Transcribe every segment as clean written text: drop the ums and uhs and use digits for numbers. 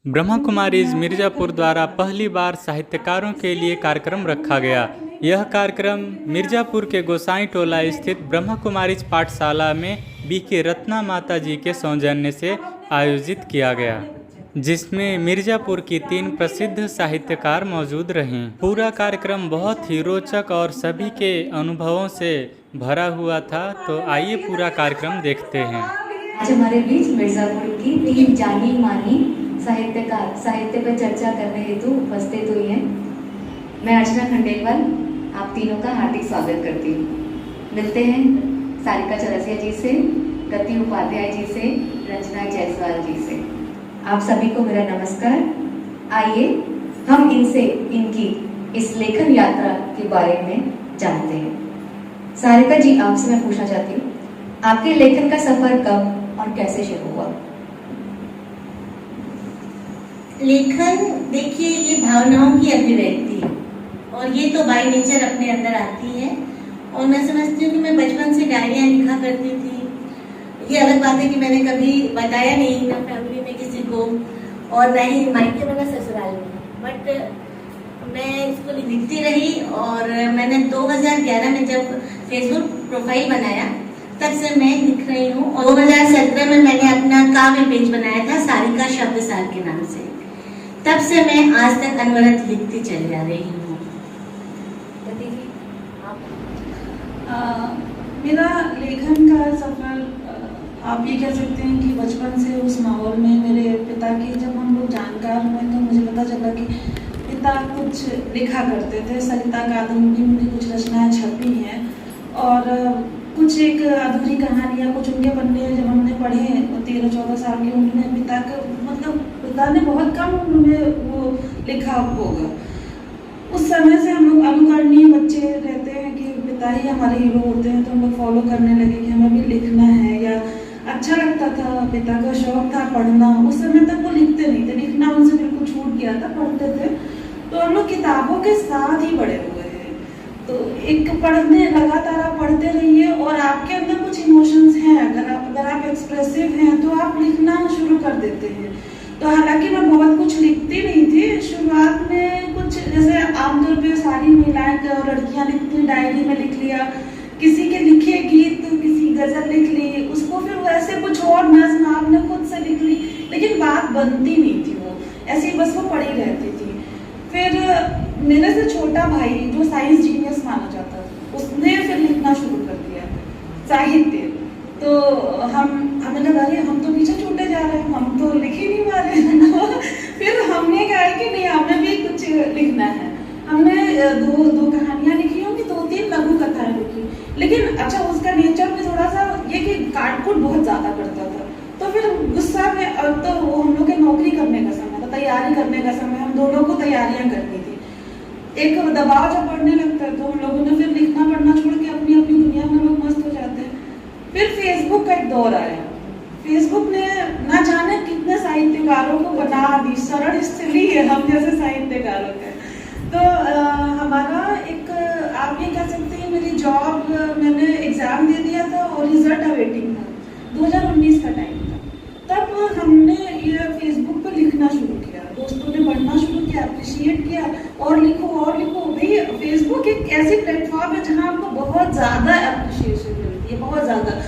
ब्रह्मा कुमारीज मिर्ज़ापुर द्वारा पहली बार साहित्यकारों के लिए कार्यक्रम रखा गया। यह कार्यक्रम मिर्ज़ापुर के गोसाई टोला स्थित ब्रह्मा कुमारीज पाठशाला में बीके रत्ना माता जी के सौजन्य से आयोजित किया गया, जिसमें मिर्ज़ापुर की 3 प्रसिद्ध साहित्यकार मौजूद रहीं। पूरा कार्यक्रम बहुत ही रोचक और सभी के अनुभवों से भरा हुआ था। तो आइए पूरा कार्यक्रम देखते हैं। आज हमारे बीच मिर्ज़ापुर की 3 जानी मानी साहित्यकार साहित्य पर चर्चा करने हेतु उपस्थित हुई हैं। मैं अर्चना खंडेलवाल आप तीनों का हार्दिक स्वागत करती हूँ। मिलते हैं सारिका चौरसिया जी से, गति उपाध्याय जी से, रंजना जायसवाल जी से। आप सभी को मेरा नमस्कार। आइए हम इनसे इनकी इस लेखन यात्रा के बारे में जानते हैं। सारिका जी, आपसे मैं पूछना चाहती हूँ, आपके लेखन का सफर कब और कैसे शुरू हुआ? लेखन देखिए, ये भावनाओं की अभिव्यक्ति है और ये तो बाय नेचर अपने अंदर आती है। और मैं समझती हूँ कि मैं बचपन से डायरियाँ लिखा करती थी। ये अलग बात है कि मैंने कभी बताया नहीं, ना फैमिली में किसी को और ना ही मायके में, ना ससुराल में, बट मैं इसको लिखती रही। और मैंने 2011 में जब फेसबुक प्रोफाइल बनाया तब से मैं लिख रही हूँ। और 2017 में मैंने अपना काव्य पेज बनाया था सारिका शब्दसार के नाम से। तब से मैं आज तक अनवरत लिखती चली आ रही हूँ। मेरा लेखन का सफर आप ये कह सकते हैं कि बचपन से उस माहौल में मेरे पिता की जब हम लोग जानकार हुए तो मुझे पता चला कि पिता कुछ लिखा करते थे। सरिता कादम्बरी में कुछ रचनाएं छपी हैं और कुछ एक अधूरी कहानियाँ, कुछ उनके पन्ने जब हमने पढ़े 13-14 साल की उम्र में, पिता ने बहुत कम उम्र में वो लिखा होगा। उस समय से हम लोग अनुकरणीय बच्चे रहते हैं कि पिता ही हमारे हीरो होते हैं, तो हम लोग फॉलो करने लगे कि हमें भी लिखना है। या अच्छा लगता था, पिता का शौक था पढ़ना। उस समय तक वो लिखते नहीं थे, लिखना उनसे बिल्कुल छूट गया था, पढ़ते थे। तो हम लोग किताबों के साथ ही बड़े हुए हैं। तो एक पढ़ने लगातार आप पढ़ते रहिए और आपके अंदर कुछ इमोशंस हैं, अगर आप एक्सप्रेसिव हैं तो आप लिखना शुरू कर देते हैं। तो हालांकि मैं बहुत कुछ लिखती नहीं थी शुरुआत में, कुछ जैसे आमतौर पे सारी महिलाएं और लड़कियां लिखती, डायरी में लिख लिया, किसी के लिखे गीत, किसी गजल लिख ली, उसको फिर वैसे कुछ और नज़्म आपने खुद से लिख ली, लेकिन बात बनती नहीं थी, वो ऐसी बस वो पड़ी रहती थी। फिर मेरे से छोटा भाई जो साइंस जीनियस माना जाता था, उसने फिर लिखना शुरू कर दिया साहित्य। तो हमें लगा रही हम तो पीछे छूटे जा रहे हैं, हम तो लिख ही नहीं पा रहे हैं। फिर हमने कहा कि नहीं, हमें भी कुछ लिखना है। हमने दो कहानियां लिखी होंगी, 2-3 लघु कथाएं लिखी। लेकिन अच्छा, उसका नेचर भी थोड़ा सा ये कि काटकुट बहुत ज्यादा करता था। तो फिर गुस्सा में, अब तो वो हम लोग के नौकरी करने का समय था, तैयारी करने का समय, हम दोनों को तैयारियां करनी थी। एक दबाव जब बढ़ने लगता है तो हम लोगों ने फिर लिखना पढ़ना छोड़ के अपनी अपनी दुनिया में लोग मस्त हो जाते हैं। फिर फेसबुक का एक दौर आया। फेसबुक ने ना जाने कितने साहित्यकारों को बना दी, शरण स्थली है हम जैसे साहित्यकारों का। तो हमारा एक, आप ये कह सकते हैं, मेरी जॉब, मैंने एग्जाम दे दिया था और रिजल्ट अवेटिंग था, 2019 का टाइम था। तब हमने ये फेसबुक पर लिखना शुरू किया, दोस्तों ने पढ़ना शुरू किया, अप्रिशिएट किया, और लिखो और लिखो। भाई फेसबुक एक ऐसी प्लेटफॉर्म है जहाँ आपको बहुत ज़्यादा अप्रिशिएशन मिलती है, बहुत ज़्यादा।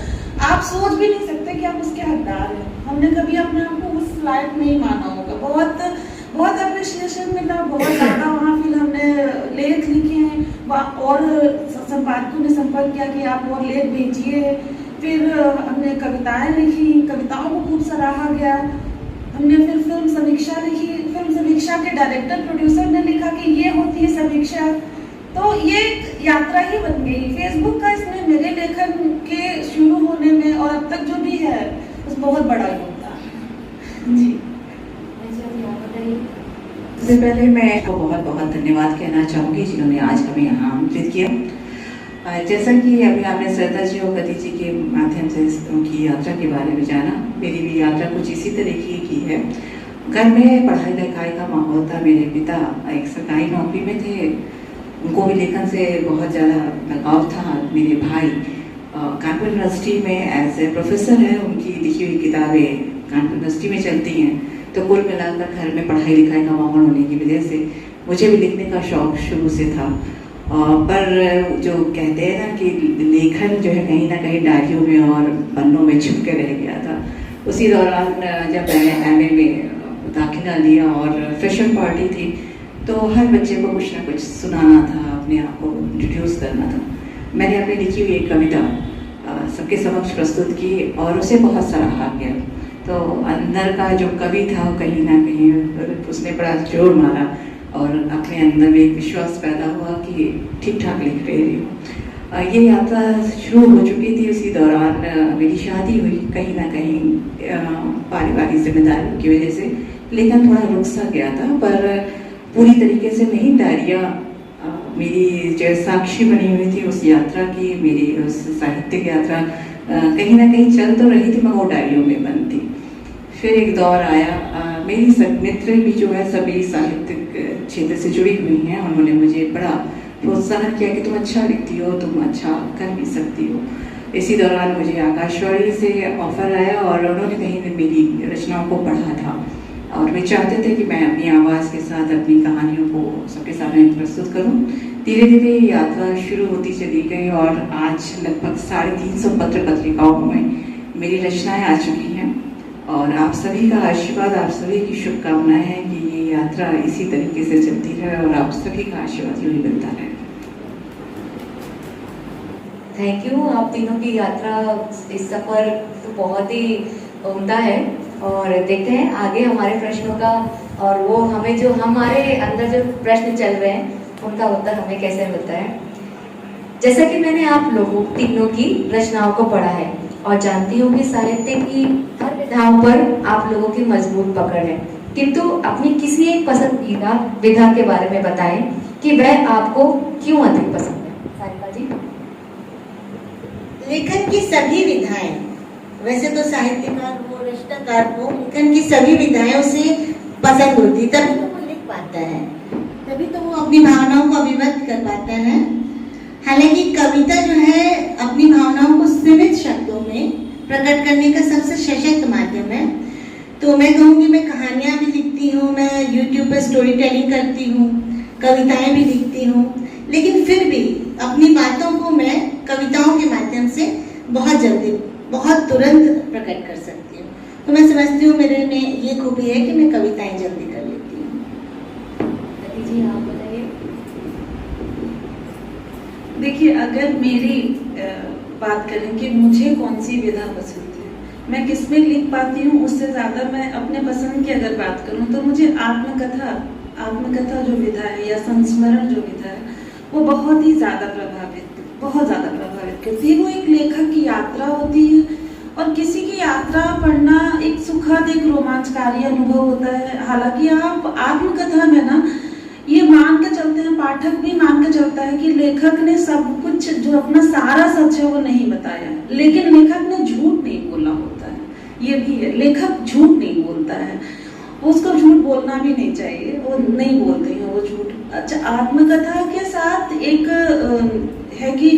आप सोच भी नहीं सकते कि आप उसके हकदार हैं। हमने कभी अपने आप को उस लायक नहीं माना होगा। बहुत अप्रिशिएशन मिला, बहुत ज़्यादा। वहाँ फिर हमने लेख लिखे हैं और संपादकों ने संपर्क किया कि आप और लेख भेजिए। फिर हमने कविताएं लिखी, कविताओं को खूब सराहा गया। हमने फिर फिल्म समीक्षा लिखी, फिल्म समीक्षा के डायरेक्टर प्रोड्यूसर ने लिखा कि ये होती है समीक्षा। तो ये यात्रा ही बन गई फेसबुक का। इसमें मेरे लेखन के शुरू होने में और अब तक जो भी है उस बहुत बड़ा योगदान जी। सबसे पहले मैं आपको बहुत बहुत धन्यवाद कहना चाहूँगी जिन्होंने आज हमें यहाँ आमंत्रित किया। जैसा कि अभी आपने श्रद्धा जी और गति जी के माध्यम से उनकी यात्रा के बारे में जाना, मेरी भी यात्रा कुछ इसी तरीके की है। घर में पढ़ाई लिखाई का माहौल था। मेरे पिता एक सरकारी नौकरी में थे, उनको भी लेखन से बहुत ज़्यादा लगाव था। मेरे भाई कानपुर यूनिवर्सिटी में एज ए प्रोफेसर है, उनकी लिखी हुई किताबें कानपुर यूनिवर्सिटी में चलती हैं। तो कुल मिलाकर घर में पढ़ाई लिखाई का माहौल होने की वजह से मुझे भी लिखने का शौक़ शुरू से था। पर जो कहते हैं ना कि लेखन जो है कहीं ना कहीं डायरियों में और पन्नों में छुप के रह गया था। उसी दौरान जब मैंने MA में दाखिला लिया और फ्रेशर पार्टी थी, तो हर बच्चे को कुछ ना कुछ सुनाना था, अपने आप को इंट्रोड्यूस करना था। मैंने अपनी लिखी हुई एक कविता सबके समक्ष प्रस्तुत की और उसे बहुत सराहा गया। तो अंदर का जो कवि था वो कहीं ना कहीं उसने बड़ा जोर मारा और अपने अंदर में एक विश्वास पैदा हुआ कि ठीक ठाक लिख रही हूँ। ये यात्रा शुरू हो चुकी थी, उसी दौरान मेरी शादी हुई, कहीं ना कहीं पारिवारिक जिम्मेदारियों की वजह से लेकिन थोड़ा रुक सा गया था, पर पूरी तरीके से नहीं। डायरिया मेरी जो साक्षी बनी हुई थी उस यात्रा की, मेरी उस साहित्यिक यात्रा कहीं ना कहीं चल तो रही थी मगर वो डायरियों में बंद थी। फिर एक दौर आया, मेरी सब मित्र भी जो है सभी साहित्यिक क्षेत्र से जुड़ी हुई हैं, उन्होंने मुझे बड़ा प्रोत्साहन किया कि तुम अच्छा लिखती हो, तुम अच्छा कर भी सकती हो। इसी दौरान मुझे आकाशवाणी से ऑफर आया और उन्होंने कहीं मेरी रचनाओं को पढ़ा था और वे चाहते थे कि मैं अपनी आवाज़ के साथ अपनी कहानियों को सबके सामने प्रस्तुत करूं। धीरे धीरे यात्रा शुरू होती चली गई और आज लगभग 350 पत्र पत्रिकाओं में मेरी रचनाएं आ चुकी हैं और आप सभी का आशीर्वाद, आप सभी की शुभकामनाएं हैं कि ये यात्रा इसी तरीके से चलती रहे और आप सभी का आशीर्वाद यूँ ही मिलता रहे। Thank you. आप तीनों की यात्रा, इस सफ़र तो बहुत ही उम्दा है और देखते हैं आगे हमारे प्रश्नों का, और वो हमें जो हमारे अंदर जो प्रश्न चल रहे हैं उनका उत्तर हमें कैसे मिलता है। जैसा कि मैंने आप लोगों तीनों की रचनाओं को पढ़ा है और जानती हूँ कि साहित्य की हर विधाओं पर आप लोगों की मजबूत पकड़ है, किंतु अपनी किसी एक पसंदीदा विधा के बारे में बताएं कि वह आपको क्यों अधिक पसंद है। सारिका जी। लेखन की सभी विधाएं, वैसे तो साहित्यकार को, रचनाकार को लेखन की सभी विधाएं उसे पसंद होती, तभी तो वो लिख पाता है, तभी तो वो अपनी भावनाओं को अभिव्यक्त कर पाता है। हालांकि कविता जो है अपनी भावनाओं को सीमित शब्दों में प्रकट करने का सबसे सशक्त माध्यम है। तो मैं कहूँगी मैं कहानियाँ भी लिखती हूँ, मैं YouTube पर स्टोरी टेलिंग करती हूँ, कविताएं भी लिखती हूँ, लेकिन फिर भी अपनी बातों को मैं कविताओं के माध्यम से बहुत जल्दी, बहुत तुरंत प्रकट कर सकती हूँ। तो मैं समझती हूँ मेरे में ये खूबी है कि मैं कविताएं जल्दी कर लेती हूँ। जी आप बताइए। देखिए, अगर मेरी बात करें कि मुझे कौन सी विधा पसंद है, मैं किस में लिख पाती हूँ, उससे ज़्यादा मैं अपने पसंद की अगर बात करूँ तो मुझे आत्मकथा जो विधा है या संस्मरण जो विधा है वो बहुत ज़्यादा प्रभावित करती है। वो एक लेखक की यात्रा होती है और किसी की यात्रा पढ़ना एक सुखद, एक रोमांचकारी अनुभव होता है। हालांकि आप आत्मकथा में ना ये मान के चलते हैं, पाठक भी मान के चलता है कि लेखक ने सब कुछ जो अपना सारा सच है वो नहीं बताया, लेकिन लेखक ने झूठ नहीं बोला होता है। ये भी है, लेखक झूठ नहीं बोलता है, उसको झूठ बोलना भी नहीं चाहिए, वो नहीं बोलते हैं वो झूठ। अच्छा, आत्मकथा के साथ एक है कि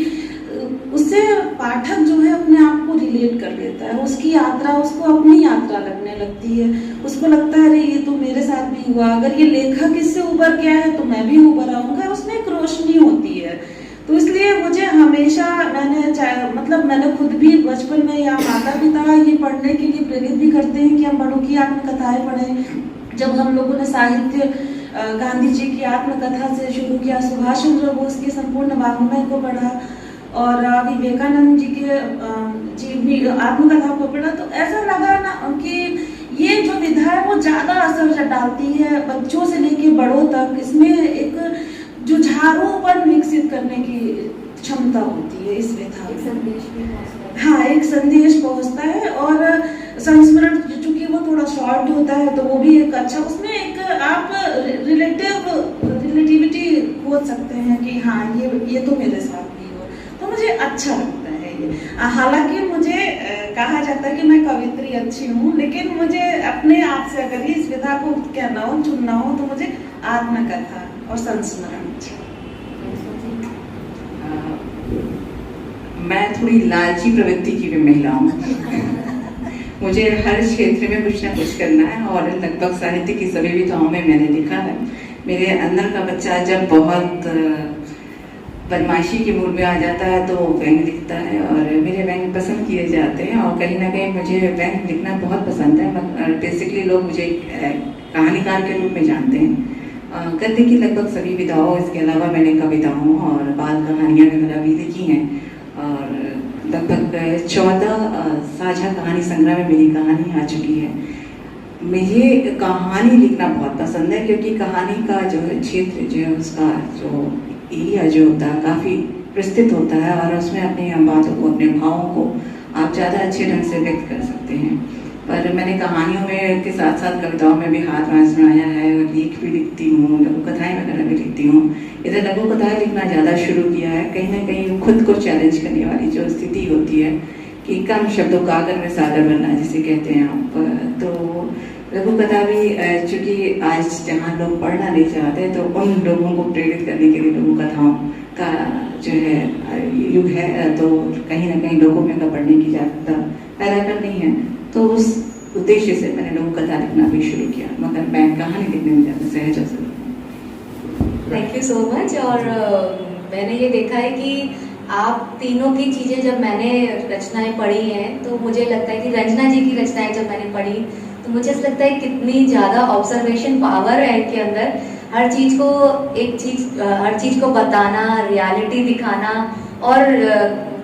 उससे पाठक जो है अपने आप को रिलेट कर लेता है, उसकी यात्रा उसको अपनी यात्रा लगने लगती है, उसको लगता है अरे ये तो मेरे साथ भी हुआ, अगर ये लेखक इससे उबर गया है तो मैं भी उबर आऊंगा, उसमें एक रोशनी होती है। तो इसलिए मुझे हमेशा मैंने खुद भी बचपन में या माता पिता ये पढ़ने के लिए प्रेरित भी करते हैं कि हम बड़ों की आत्मकथाएं पढ़ें। जब हम लोगों ने साहित्य गांधी जी की आत्मकथा से शुरू किया, सुभाष चंद्र बोस के संपूर्ण वाङ्मय को पढ़ा और विवेकानंद जी के जीवनी आत्मकथा को पढ़ा, तो ऐसा लगा ना कि ये जो विधा है वो ज़्यादा असर डालती है बच्चों से लेके बड़ों तक। इसमें एक जुझारूपन विकसित करने की क्षमता होती है इस विधा में। हाँ, एक संदेश पहुंचता है और संस्मरण चूंकि वो थोड़ा शॉर्ट होता है तो वो भी एक अच्छा, उसमें एक आप रिलेटिविटी खोज सकते हैं कि हाँ ये तो मेरे साथ भी हो, तो मुझे अच्छा लगता है ये। हालांकि मुझे कहा जाता है कि मैं कवित्री अच्छी हूँ, लेकिन मुझे अपने आप से अगर इस विधा को कहना हो, चुनना हो, तो मुझे आत्मकथा और संस्मरण अच्छा। मैं थोड़ी लालची प्रवृत्ति की भी महिला हूँ। मुझे हर क्षेत्र में कुछ ना कुछ करना है और लगभग साहित्य की सभी विधाओं में मैंने लिखा है। मेरे अंदर का बच्चा जब बहुत बदमाशी के मूड में आ जाता है तो व्यंग लिखता है और मेरे व्यंग पसंद किए जाते हैं और कहीं ना कहीं मुझे व्यंग लिखना बहुत पसंद है। बेसिकली लोग मुझे कहानीकार के रूप में जानते हैं। गद्य की लगभग सभी विधाओं, इसके अलावा मैंने कविताओं और बाल कहानियाँ वगैरह भी लिखी हैं और लगभग 14 साझा कहानी संग्रह में मेरी कहानी आ चुकी है। मुझे कहानी लिखना बहुत पसंद है क्योंकि कहानी का जो क्षेत्र जो है उसका जो एरिया जो होता है काफ़ी विस्तृत होता है और उसमें अपनी बातों को, अपने भावों को आप ज़्यादा अच्छे ढंग से व्यक्त कर सकते हैं। पर मैंने कहानियों में के साथ साथ कविताओं में भी हाथ आजमाया है और लेख भी लिखती हूँ, लघु कथाएँ वगैरह भी लिखती हूँ। इधर लघु कथाएँ लिखना ज़्यादा शुरू किया है, कहीं ना कहीं खुद को चैलेंज करने वाली जो स्थिति होती है कि कम शब्दों का अगर में सागर बनना जिसे कहते हैं आप, तो लघु कथा भी चूँकि आज जहाँ लोग पढ़ना नहीं चाहते तो उन लोगों को प्रेरित करने के लिए लघु कथाओं का जो है युग है, तो कहीं ना कहीं लोगों में पढ़ने की जागरूकता पैदा करनी है। तो उस उद्देश्य से मैंने लघु कथा लिखना भी शुरू किया, मगर मैं कहानी लिखने में ज़्यादा सहज हो। Thank you so much. और मैंने ये देखा है कि आप तीनों की चीज़ें जब मैंने रचनाएं पढ़ी हैं तो मुझे लगता है कि रंजना जी की रचनाएं जब मैंने पढ़ी तो मुझे ऐसा लगता है कितनी ज़्यादा ऑब्जर्वेशन पावर है इनके अंदर। हर चीज़ को बताना, रियलिटी दिखाना और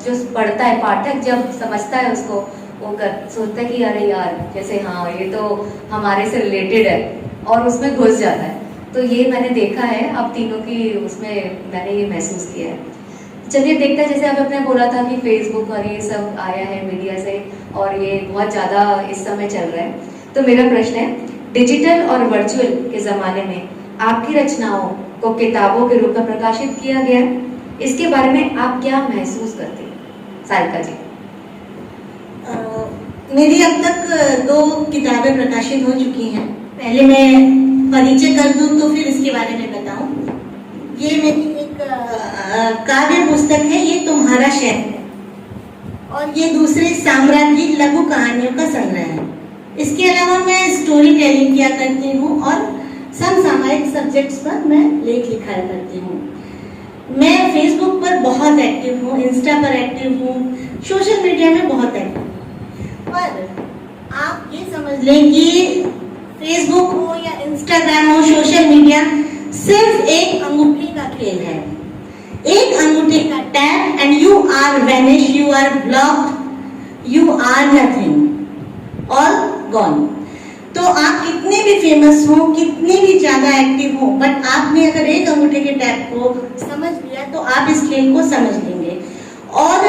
जो पढ़ता है पाठक जब समझता है उसको वो सोचता है कि अरे यार जैसे हाँ ये तो हमारे से रिलेटेड है और उसमें घुस जाता है। तो ये मैंने देखा है आप तीनों की उसमें मैंने ये महसूस किया है। चलिए देखते हैं, जैसे आपने बोला था कि फेसबुक और ये सब आया है मीडिया से और ये बहुत ज़्यादा इस समय चल रहा है। तो मेरा प्रश्न है, डिजिटल और वर्चुअल के ज़माने में आपकी रचनाओं को किताबों के रूप में प्रकाशित किया गया, इसके बारे में आप क्या महसूस करते हैं सारिका जी? मेरी अब तक 2 किताबें प्रकाशित हो चुकी हैं। पहले मैं परिचय कर दूं तो फिर इसके बारे में बताऊं। ये मेरी एक काव्य पुस्तक है, ये तुम्हारा शहर है, और ये दूसरे साम्राज्यिक लघु कहानियों का संग्रह है। इसके अलावा मैं स्टोरी टेलिंग किया करती हूँ और समसामयिक सब्जेक्ट्स पर मैं लेख लिखा करती हूँ। मैं फेसबुक पर बहुत एक्टिव हूँ, इंस्टा पर एक्टिव हूँ, सोशल मीडिया में बहुत एक्टिव हूँ। पर आप ये समझ लें कि फेसबुक हो या इंस्टाग्राम हो, सोशल मीडिया सिर्फ एक अंगूठे का खेल है। एक अंगूठे का tap and you are vanish, you are blocked, you are nothing, all gone. तो आप कितने भी फेमस हो, कितने भी ज्यादा एक्टिव हो, बट आपने अगर एक अंगूठे के टैप को समझ लिया तो आप इस खेल को समझ लेंगे। और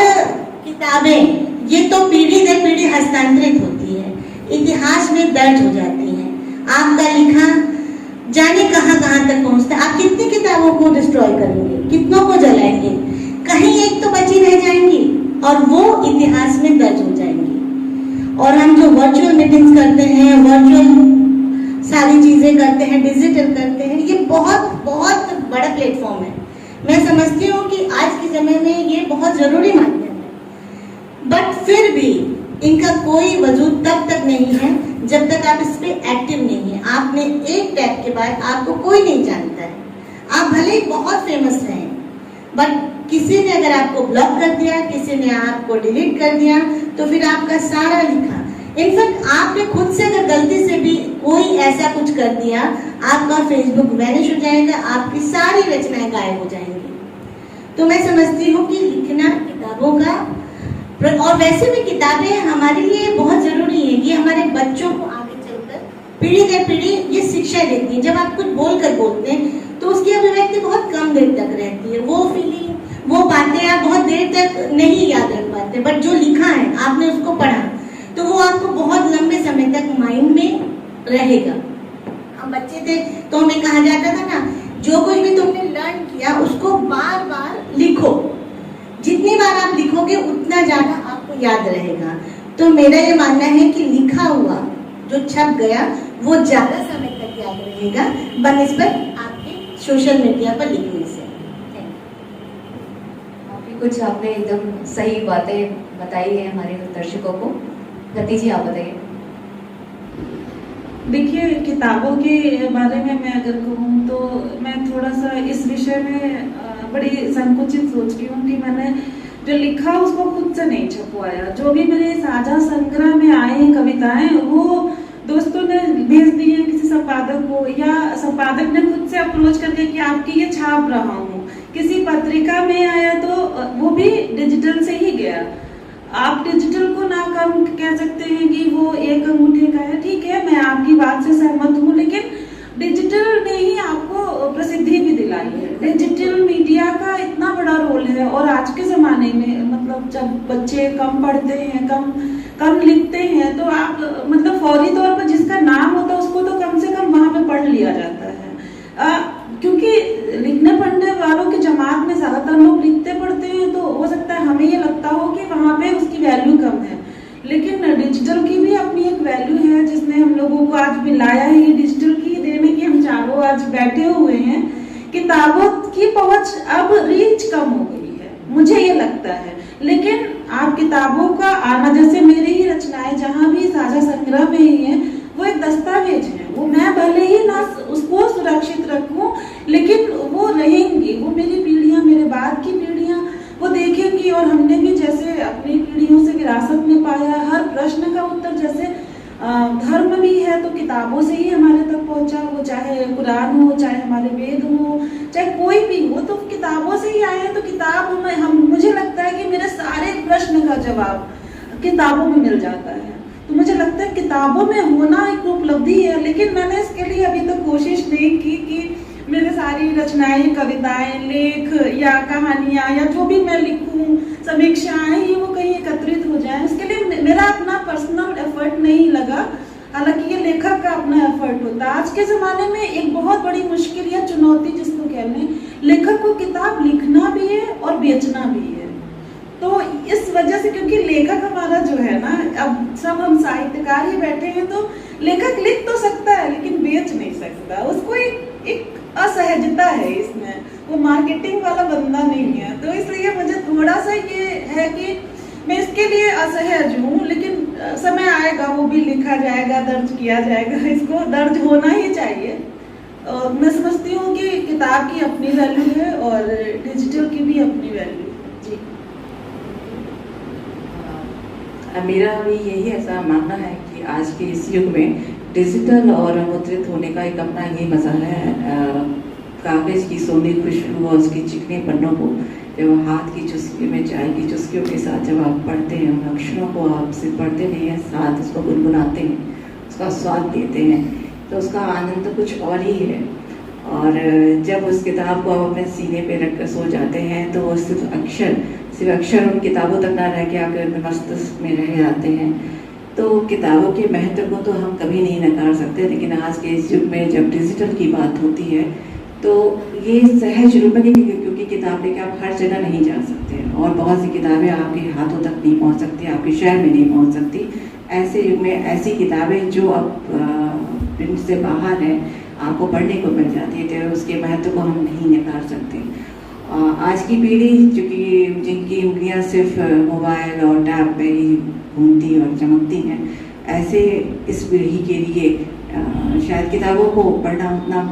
किताबें ये तो पीढ़ी दर पीढ़ी हस्तांतरित होती है, इतिहास में दर्ज हो जाती हैं। आपका लिखा जाने कहाँ कहाँ तक पहुँचता है। आप कितनी किताबों को डिस्ट्रॉय करेंगे, कितनों को जलाएंगे, कहीं एक तो बची रह जाएंगी और वो इतिहास में दर्ज हो जाएंगी। और हम जो वर्चुअल मीटिंग्स करते हैं, वर्चुअल सारी चीजें करते हैं, डिजिटल करते हैं, ये बहुत बहुत बड़ा प्लेटफॉर्म है। मैं समझती हूँ कि आज के समय में ये बहुत जरूरी माध्यम है, बट फिर भी इनका कोई वजूद तब तक नहीं है जब तक आप इस पे एक्टिव नहीं है। आपने एक टैप के बाद आपको कोई नहीं जानता है, आप भले ही बहुत फेमस रहें, बट किसी ने अगर आपको ब्लॉक कर दिया, किसी ने आपको डिलीट कर दिया, तो फिर आपका सारा लिखा, इनफैक्ट आपने खुद से अगर गलती से भी कोई ऐसा कुछ कर दिया, आपका फेसबुक वैनिश हो जाएगा, आपकी सारी रचनाएं गायब हो जाएंगी। तो मैं समझती हूँ कि लिखना किताबों का, और वैसे भी किताबें हमारे लिए बहुत जरूरी है। ये हमारे बच्चों को आगे चलकर पीढ़ी दर पीढ़ी ये शिक्षा देती है। जब आप कुछ बोलकर बोलते हैं तो उसकी अभिव्यक्ति बहुत कम देर तक रहती है, वो फीलिंग, वो बातें आप बहुत देर तक नहीं याद रख पाते, बट जो लिखा है आपने उसको पढ़ा तो वो आपको बहुत लंबे समय तक माइंड में रहेगा। हम बच्चे थे तो हमें कहा जाता था ना, जो कुछ भी तुमने लर्न किया उसको बार बार लिखो, जितनी बार आप लिखोगे उतना ज्यादा आपको याद रहेगा। तो मेरा ये मानना है कि लिखा हुआ जो छप गया वो ज्यादा समय तक याद रहेगा बनिस्बत आपके सोशल मीडिया पर लिखने से। कुछ आपने एकदम सही बातें बताई है हमारे दर्शकों को। गति जी आप बताइए। देखिए, किताबों के बारे में मैं अगर कहूँ तो मैं थोड़ा सा इस विषय में बड़ी संकुचित सोचती हूँ कि मैंने जो लिखा उसको खुद से नहीं छपवाया। जो भी मेरे साझा संग्रह में आए हैं कविताएं, वो दोस्तों ने भेज दी है किसी संपादक को, या संपादक ने खुद से अप्रोच करके कि आपकी ये छाप रहा हूँ। किसी पत्रिका में आया तो वो भी डिजिटल से ही गया। आप डिजिटल को ना कम कह सकते हैं कि वो एक अंगूठे का है, ठीक है, मैं आपकी बात से सहमत हूँ, लेकिन डिजिटल ने ही आपको प्रसिद्धि भी दिलाई है। डिजिटल मीडिया का इतना बड़ा रोल है, और आज के ज़माने में मतलब जब बच्चे कम पढ़ते हैं, कम लिखते हैं, तो आप मतलब फौरी तौर पर जिसका नाम होता है उसको तो कम से कम वहाँ पे पढ़ लिया जाता है। क्योंकि लिखने पढ़ने वालों की जमात में ज़्यादातर लोग लिखते पढ़ते हैं, तो हो सकता है हमें ये लगता हो कि वहाँ पे उसकी वैल्यू कम है, लेकिन डिजिटल की भी अपनी एक वैल्यू है जिसने हम लोगों को आज मिलाया है। ये डिजिटल की देन है कि हम चारों आज बैठे हुए हैं। किताबों की पहुंच अब रीच कम हो गई है, मुझे ये लगता है, लेकिन आप किताबों का आना, जैसे मेरी ही रचनाएं जहाँ भी साझा संग्रह में ही है, वो एक दस्तावेज है। वो मैं भले ही ना उसको सुरक्षित रखूं, लेकिन वो रहेंगी, वो मेरी पीढ़ियां, मेरे बाद की पीढ़ियां वो देखेंगी। और हमने भी जैसे अपनी पीढ़ियों से विरासत में पाया, हर प्रश्न का उत्तर जैसे धर्म भी है तो किताबों से ही हमारे तक पहुंचा, वो चाहे कुरान हो, चाहे हमारे वेद हो, चाहे कोई भी हो, तो किताबों से ही आए हैं। तो किताब में मुझे लगता है कि मेरे सारे प्रश्न का जवाब किताबों में मिल जाता है। तो मुझे लगता है किताबों में होना एक उपलब्धि है, लेकिन मैंने इसके लिए अभी तक कोशिश नहीं की कि मेरे सारी रचनाएं, कविताएं, लेख या कहानियां या जो भी मैं लिखूं, समीक्षाएं, ये वो कहीं एकत्रित हो जाएं। उसके लिए मेरा अपना पर्सनल एफर्ट नहीं लगा, हालांकि ये लेखक का अपना एफर्ट होता है। आज के ज़माने में एक बहुत बड़ी मुश्किल या चुनौती जिसको कहने, लेखक को किताब लिखना भी है और बेचना भी है। तो इस वजह से, क्योंकि लेखक हमारा जो है ना, अब सब हम साहित्यकार ही बैठे हैं, तो लेखक लिख तो सकता है लेकिन बेच नहीं सकता। उसको एक असहजता है इसमें, वो मार्केटिंग वाला बंदा नहीं है। तो इसलिए मुझे थोड़ा सा ये है कि मैं इसके लिए असहज हूँ, लेकिन समय आएगा, वो भी लिखा जाएगा, दर्ज किया जाएगा, इसको दर्ज होना ही चाहिए। और मैं समझती हूँ कि किताब की अपनी वैल्यू है और डिजिटल की भी अपनी वैल्यू है। जी, मेरा भी यही ऐसा मानना है कि आज के इस युग में डिजिटल और मुद्रित होने का एक अपना ही मज़ा है। कागज़ की सोनी खुशबू और उसके चिकने पन्नों को जब हाथ की चुस्की में, चाय की चुस्कियों के साथ जब आप पढ़ते हैं, उन अक्षरों को आप सिर्फ पढ़ते नहीं हैं, साथ उसको गुनगुनाते हैं, उसका स्वाद लेते हैं, तो उसका आनंद तो कुछ और ही है। और जब उस किताब को आप अपने सीने पे रख कर सो जाते हैं, तो वो सिर्फ अक्षर उन किताबों तक ना रह के आपके मस्तिष्क में रह जाते हैं। तो किताबों के महत्व को तो हम कभी नहीं नकार सकते, लेकिन आज के इस युग में जब डिजिटल की बात होती है तो ये सहज रूप में, क्योंकि किताब लेके आप हर जगह नहीं जा सकते, और बहुत सी किताबें आपके हाथों तक नहीं पहुंच सकती, आपके शहर में नहीं पहुंच सकती। ऐसे युग में ऐसी किताबें जो अब प्रिंट से बाहर है, आपको पढ़ने को मिल जाती है, तो उसके महत्व को हम नहीं नकार सकते। आज की पीढ़ी जिनकी उंगलियां सिर्फ मोबाइल और टैब पे ही घूमती और चमकती हैं, ऐसे इस पीढ़ी के लिए शायद किताबों को पढ़ना उतना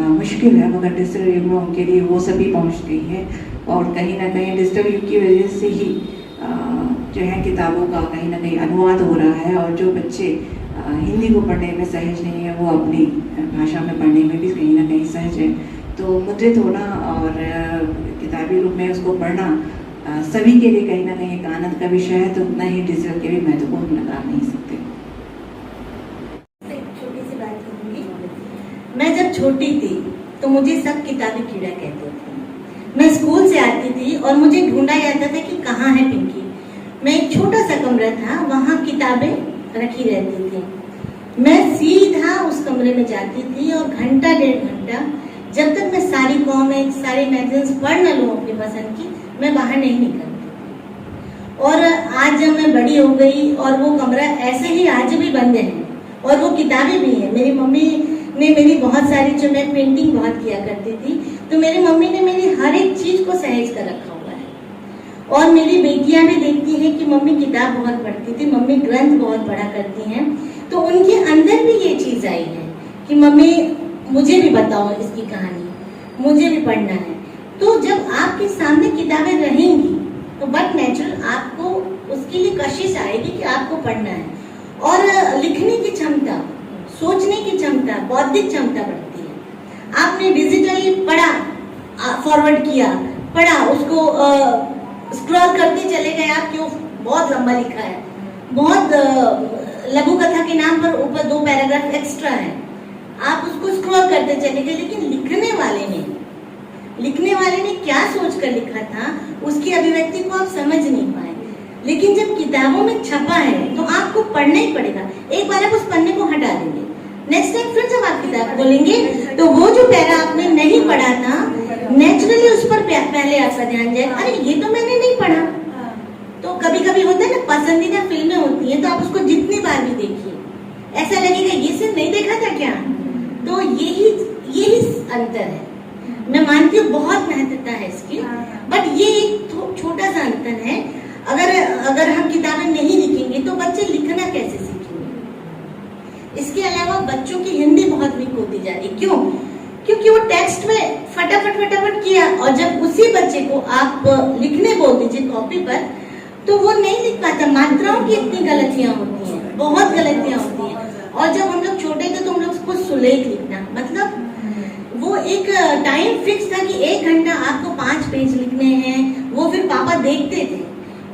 मुश्किल है, मगर डिजिटल युग में उनके लिए वो सभी पहुंच गई है। और कहीं ना कहीं डिजिटल युग की वजह से ही जो है किताबों का कहीं ना कहीं अनुवाद हो रहा है, और जो बच्चे हिंदी को पढ़ने में सहज नहीं है, वो अपनी भाषा में पढ़ने में भी कहीं ना कहीं सहज है। तो मुद्रित होना और किताबी रूप में उसको पढ़ना सभी के लिए कहीं ना कहीं एक आनंद का विषय है, तो उतना ही डिजिटल के भी महत्व को हम नकार नहीं सकते। छोटी सी बात करूंगी। मैं जब छोटी थी तो मुझे सब किताबी कीड़ा कहते थे। मैं स्कूल से आती थी और मुझे ढूंढा जाता था कि कहाँ है पिंकी। मैं एक छोटा सा कमरा था, वहाँ किताबें रखी रहती थी। मैं सीधा उस कमरे में जाती थी और घंटा 1.5 घंटा, जब तक मैं सारी कॉमिक्स, सारी मैगजीन्स पढ़ न लूँ अपनी पसंद की, मैं बाहर नहीं निकलती। और आज जब मैं बड़ी हो गई और वो कमरा ऐसे ही आज भी बंद है, और वो किताबें भी हैं। मेरी मम्मी ने मेरी बहुत सारी, जो मैं पेंटिंग बहुत किया करती थी, तो मेरी मम्मी ने मेरी हर एक चीज को सहेज कर रखा हुआ है। और मेरी बेटियां भी देखती हैं कि मम्मी किताब बहुत पढ़ती थी, मम्मी ग्रंथ बहुत पढ़ा करती हैं। तो उनके अंदर भी ये चीज आई है कि मम्मी मुझे भी बताओ इसकी कहानी, मुझे भी पढ़ना है। तो जब आपके सामने किताबें रहेंगी तो बट नेचुरल आपको उसके लिए कशिश आएगी कि आपको पढ़ना है, और लिखने की क्षमता, सोचने की क्षमता, बौद्धिक क्षमता बढ़ती है। आपने डिजिटली पढ़ा, फॉरवर्ड किया, पढ़ा, उसको स्क्रॉल करते चले गए आप कि वो बहुत लंबा लिखा है, बहुत लघु कथा के नाम पर ऊपर 2 पैराग्राफ एक्स्ट्रा है, आप उसको स्क्रॉल करते चले गए। लेकिन लिखने वाले ने क्या सोच कर लिखा था, उसकी अभिव्यक्ति को आप समझ नहीं पाए। लेकिन जब किताबों में छपा है तो आपको पढ़ना ही पड़ेगा। एक बार आप उस पन्ने को हटा देंगे, नेक्स्ट टाइम फिर जब आप किताब खोलेंगे तो वो जो पैरा आपने नहीं पढ़ा था, नेचुरली उस पर पहले आपका ध्यान जाएगा, अरे ये तो मैंने नहीं पढ़ा। तो कभी कभी होता है ना, पसंदीदा फिल्में होती हैं तो आप उसको जितनी बार भी देखिए, ऐसा लगेगा ये सिर्फ नहीं देखा था क्या। तो यही अंतर है। मैं मानती हूँ बहुत महत्वता है इसकी, बट ये एक छोटा सा अंतर है। अगर हम किताबें नहीं लिखेंगे तो बच्चे लिखना कैसे सीखेंगे। इसके अलावा बच्चों की हिंदी बहुत वीक होती जा रही है। क्यों? क्योंकि वो टेक्स्ट में फटाफट किया, और जब उसी बच्चे को आप लिखने बोल दीजिए कॉपी पर, तो वो नहीं लिख पाता। मात्राओं की इतनी गलतियां होती हैं, बहुत गलतियां होती हैं। और जब हम लोग छोटे थे तो हम लोग कुछ सुलेख लिखना, मतलब वो एक टाइम फिक्स था कि 1 घंटा आपको 5 पेज लिखने हैं, वो फिर पापा देखते थे।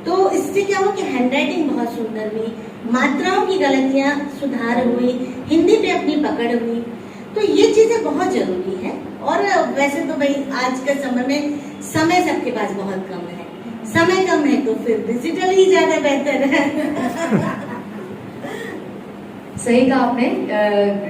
तो इससे क्या हुआ कि हैंडराइटिंग बहुत सुंदर हुई, मात्राओं की गलतियां सुधार हुई, हिंदी पे अपनी पकड़ हुई। तो ये चीजें बहुत जरूरी है। और वैसे तो भाई आज के समय में समय सबके पास बहुत कम है, समय कम है तो फिर डिजिटल ही ज्यादा बेहतर है। सही कहा आपने।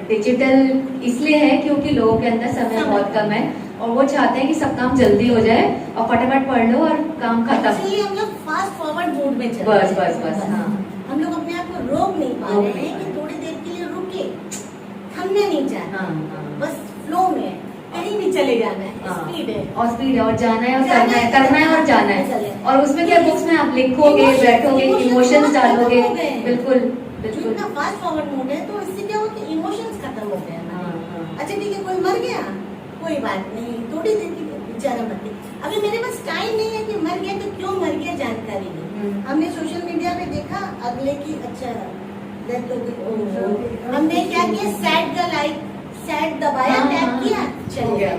डिजिटल इसलिए है क्योंकि लोगों के अंदर समय बहुत कम है और वो चाहते हैं कि सब काम जल्दी हो जाए और फटाफट पढ़ लो और काम खत्म। इसलिए हम लोग फास्ट फॉरवर्ड मोड में चल बस हाँ। हम लोग अपने आप को रोक नहीं पा रहे हैं कि थोड़ी देर के लिए रुके, थमने नहीं चाहते। हाँ। बस फ्लो में कहीं भी चले जाना है, हाँ। स्पीड है और जाना है और करना है और जाना है। और उसमें क्या बुक्स में आप लिखोगे, बैठोगे, इमोशंस डालोगे। बिल्कुल। जितना फास्ट फॉरवर्ड मोड है तो इससे क्या होता है, इमोशंस खत्म हो गए हमारे। अच्छा ठीक है, कोई मर गया, कोई बात नहीं, थोड़ी देर की बेचारा मर गया। अभी मेरे पास टाइम नहीं है कि मर गया तो क्यों मर गया, जानकारी नहीं। हमने सोशल मीडिया पे देखा अगले की, अच्छा हमने क्या किया, सैड का लाइक, सैड दबाया, टैप किया, चल गया।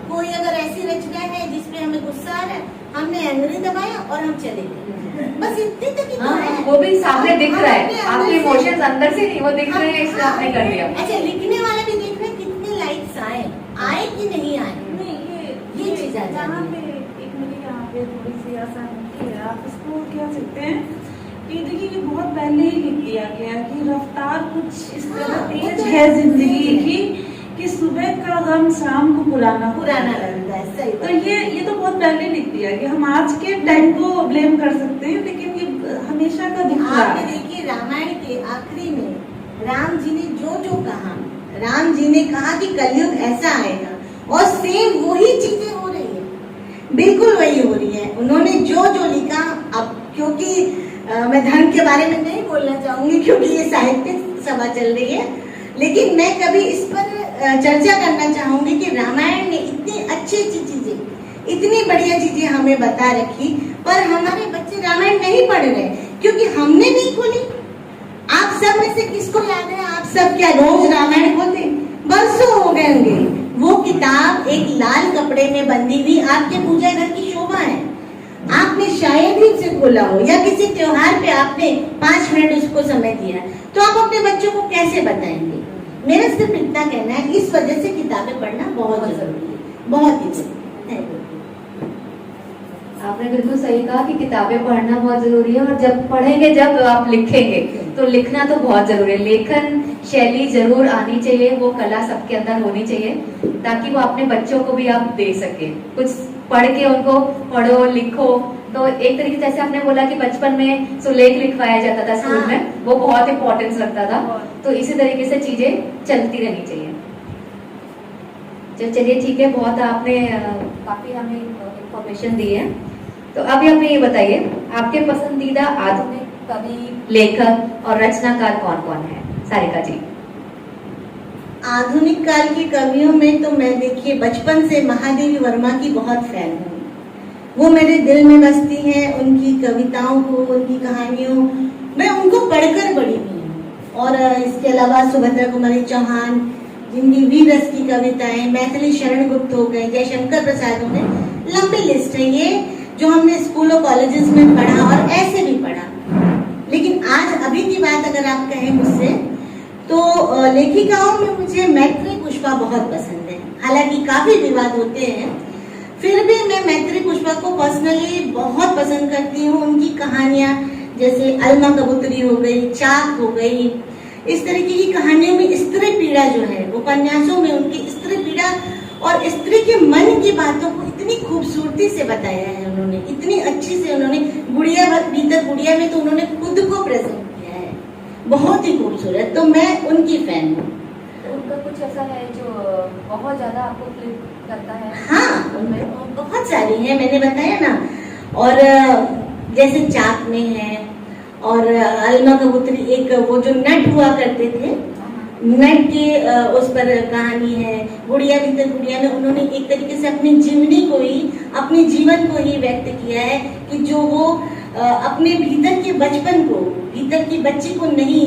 कोई अगर ऐसी रचना है जिसपे हमें गुस्सा आ रहा है, हमने एंग्री दबाया और हम चले गए। बस इतनी तक ही है। वो भी सामने दिख रहा है, आपके इमोशंस अंदर से नहीं, वो दिख रहे हैं, इसलिए आपने कर दिया। अच्छा, लिखने वाला भी देख रहे हैं कितने लाइक्स आए कि नहीं आए। ये चीज आ जहाँ पे एक मेरी यहाँ पे थोड़ी सी असहमति है, आप इसको क्या सकते हैं कि देखिए कि बहुत पहले ही लिख दिया गया कि रफ्तार कुछ इस तरह तेज है जिंदगी की कि सुबह का गम शाम को पुराना लगता है। सही तो ये तो बहुत पहले लिख दिया कि हम आज के टाइम को ब्लेम कर सकते हैं, लेकिन ये हमेशा का दिख रहा आपने है। देखिए रामायण के आखिरी में राम जी ने जो कहा, राम जी ने कहा कि कलयुग ऐसा आएगा, और सेम वही चीजें हो रही है, बिल्कुल वही हो रही है। उन्होंने जो लिखा, अब क्योंकि मैं धर्म के बारे में नहीं बोलना चाहूंगी क्योंकि ये साहित्यिक सभा चल रही है, लेकिन मैं कभी इस पर चर्चा करना चाहूंगी कि रामायण ने इतनी अच्छी चीजें, इतनी बढ़िया चीजें हमें बता रखी, पर हमारे बच्चे रामायण नहीं पढ़ रहे क्योंकि हमने नहीं खोली। आप सब में से किसको याद है, आप सब क्या रोज रामायण खोलते? बरसों हो गए होंगे। वो किताब एक लाल कपड़े में बंधी हुई आपके पूजा घर की शोभा है, आपने शायद ही उसे खोला हो, या किसी त्योहार पे आपने 5 मिनट उसको समय दिया, तो आप अपने बच्चों को कैसे बताएंगे? मेरा सिर्फ इतना कहना है, इस वजह से किताबें पढ़ना बहुत जरूरी है, बहुत ही जरूरी है। आपने बिल्कुल सही कहा कि किताबें पढ़ना बहुत जरूरी है, और जब पढ़ेंगे, जब आप लिखेंगे तो लिखना तो बहुत जरूरी है। लेखन शैली जरूर आनी चाहिए, वो कला सबके अंदर होनी चाहिए, ताकि वो अपने बच्चों को भी आप दे सके। कुछ पढ़ के उनको पढ़ो, लिखो। तो एक तरीके से जैसे आपने बोला कि बचपन में सुलेख लिखवाया जाता था स्कूल में, वो बहुत इंपॉर्टेंस रखता था, तो इसी तरीके से चीजें चलती रहनी चाहिए। चलिए ठीक है, बहुत आपने काफी हमें इंफॉर्मेशन दी है। तो अभी हमें ये बताइए, आपके पसंदीदा आधुनिक कवि, लेखक और रचनाकार कौन कौन है? सारिका जी। आधुनिक काल के कवियों में तो मैं देखिए बचपन से महादेवी वर्मा की बहुत फैन हूँ। वो मेरे दिल में बसती हैं, उनकी कविताओं को, उनकी कहानियों, मैं उनको पढ़कर बड़ी हुई हूँ। और इसके अलावा सुभद्रा कुमारी चौहान, जिनकी वीर रस की कविताएं, मैथिली शरण गुप्त हो गए, जयशंकर प्रसाद हो गए, लंबी लिस्ट है ये जो हमने स्कूल और कॉलेजेस में पढ़ा और ऐसे भी पढ़ा। लेकिन आज अभी की बात अगर आप कहें मुझसे तो लेखिकाओं में मुझे मैत्री पुष्पा बहुत पसंद है। हालांकि काफी विवाद होते हैं, फिर भी मैं मैत्री पुष्पा को पर्सनली बहुत पसंद करती हूँ। उनकी कहानियां जैसे अलमा कबूतरी हो गई, चाक हो गई, इस तरीके की कहानियों में स्त्री पीड़ा जो है, उपन्यासों में उनकी स्त्री पीड़ा और स्त्री के मन की बातों को इतनी खूबसूरती से बताया है उन्होंने, इतनी अच्छी से उन्होंने गुड़िया भीतर गुड़िया में तो उन्होंने खुद को प्रेजेंट किया है, बहुत ही खूबसूरत। तो मैं उनकी फैन हूँ। उनका कुछ ऐसा है जो बहुत ज्यादा आपको क्लिक करता है? हाँ, उनमें बहुत सारी है, मैंने बताया ना। और जैसे चाक में है, और अलमा कबूतरी एक वो जो नट हुआ करते थे, नट के उस पर कहानी है। गुड़िया भीतर गुड़िया में उन्होंने एक तरीके से अपनी जीवनी को ही, अपने जीवन को ही व्यक्त किया है कि जो वो अपने भीतर के बचपन को, भीतर की बच्ची को नहीं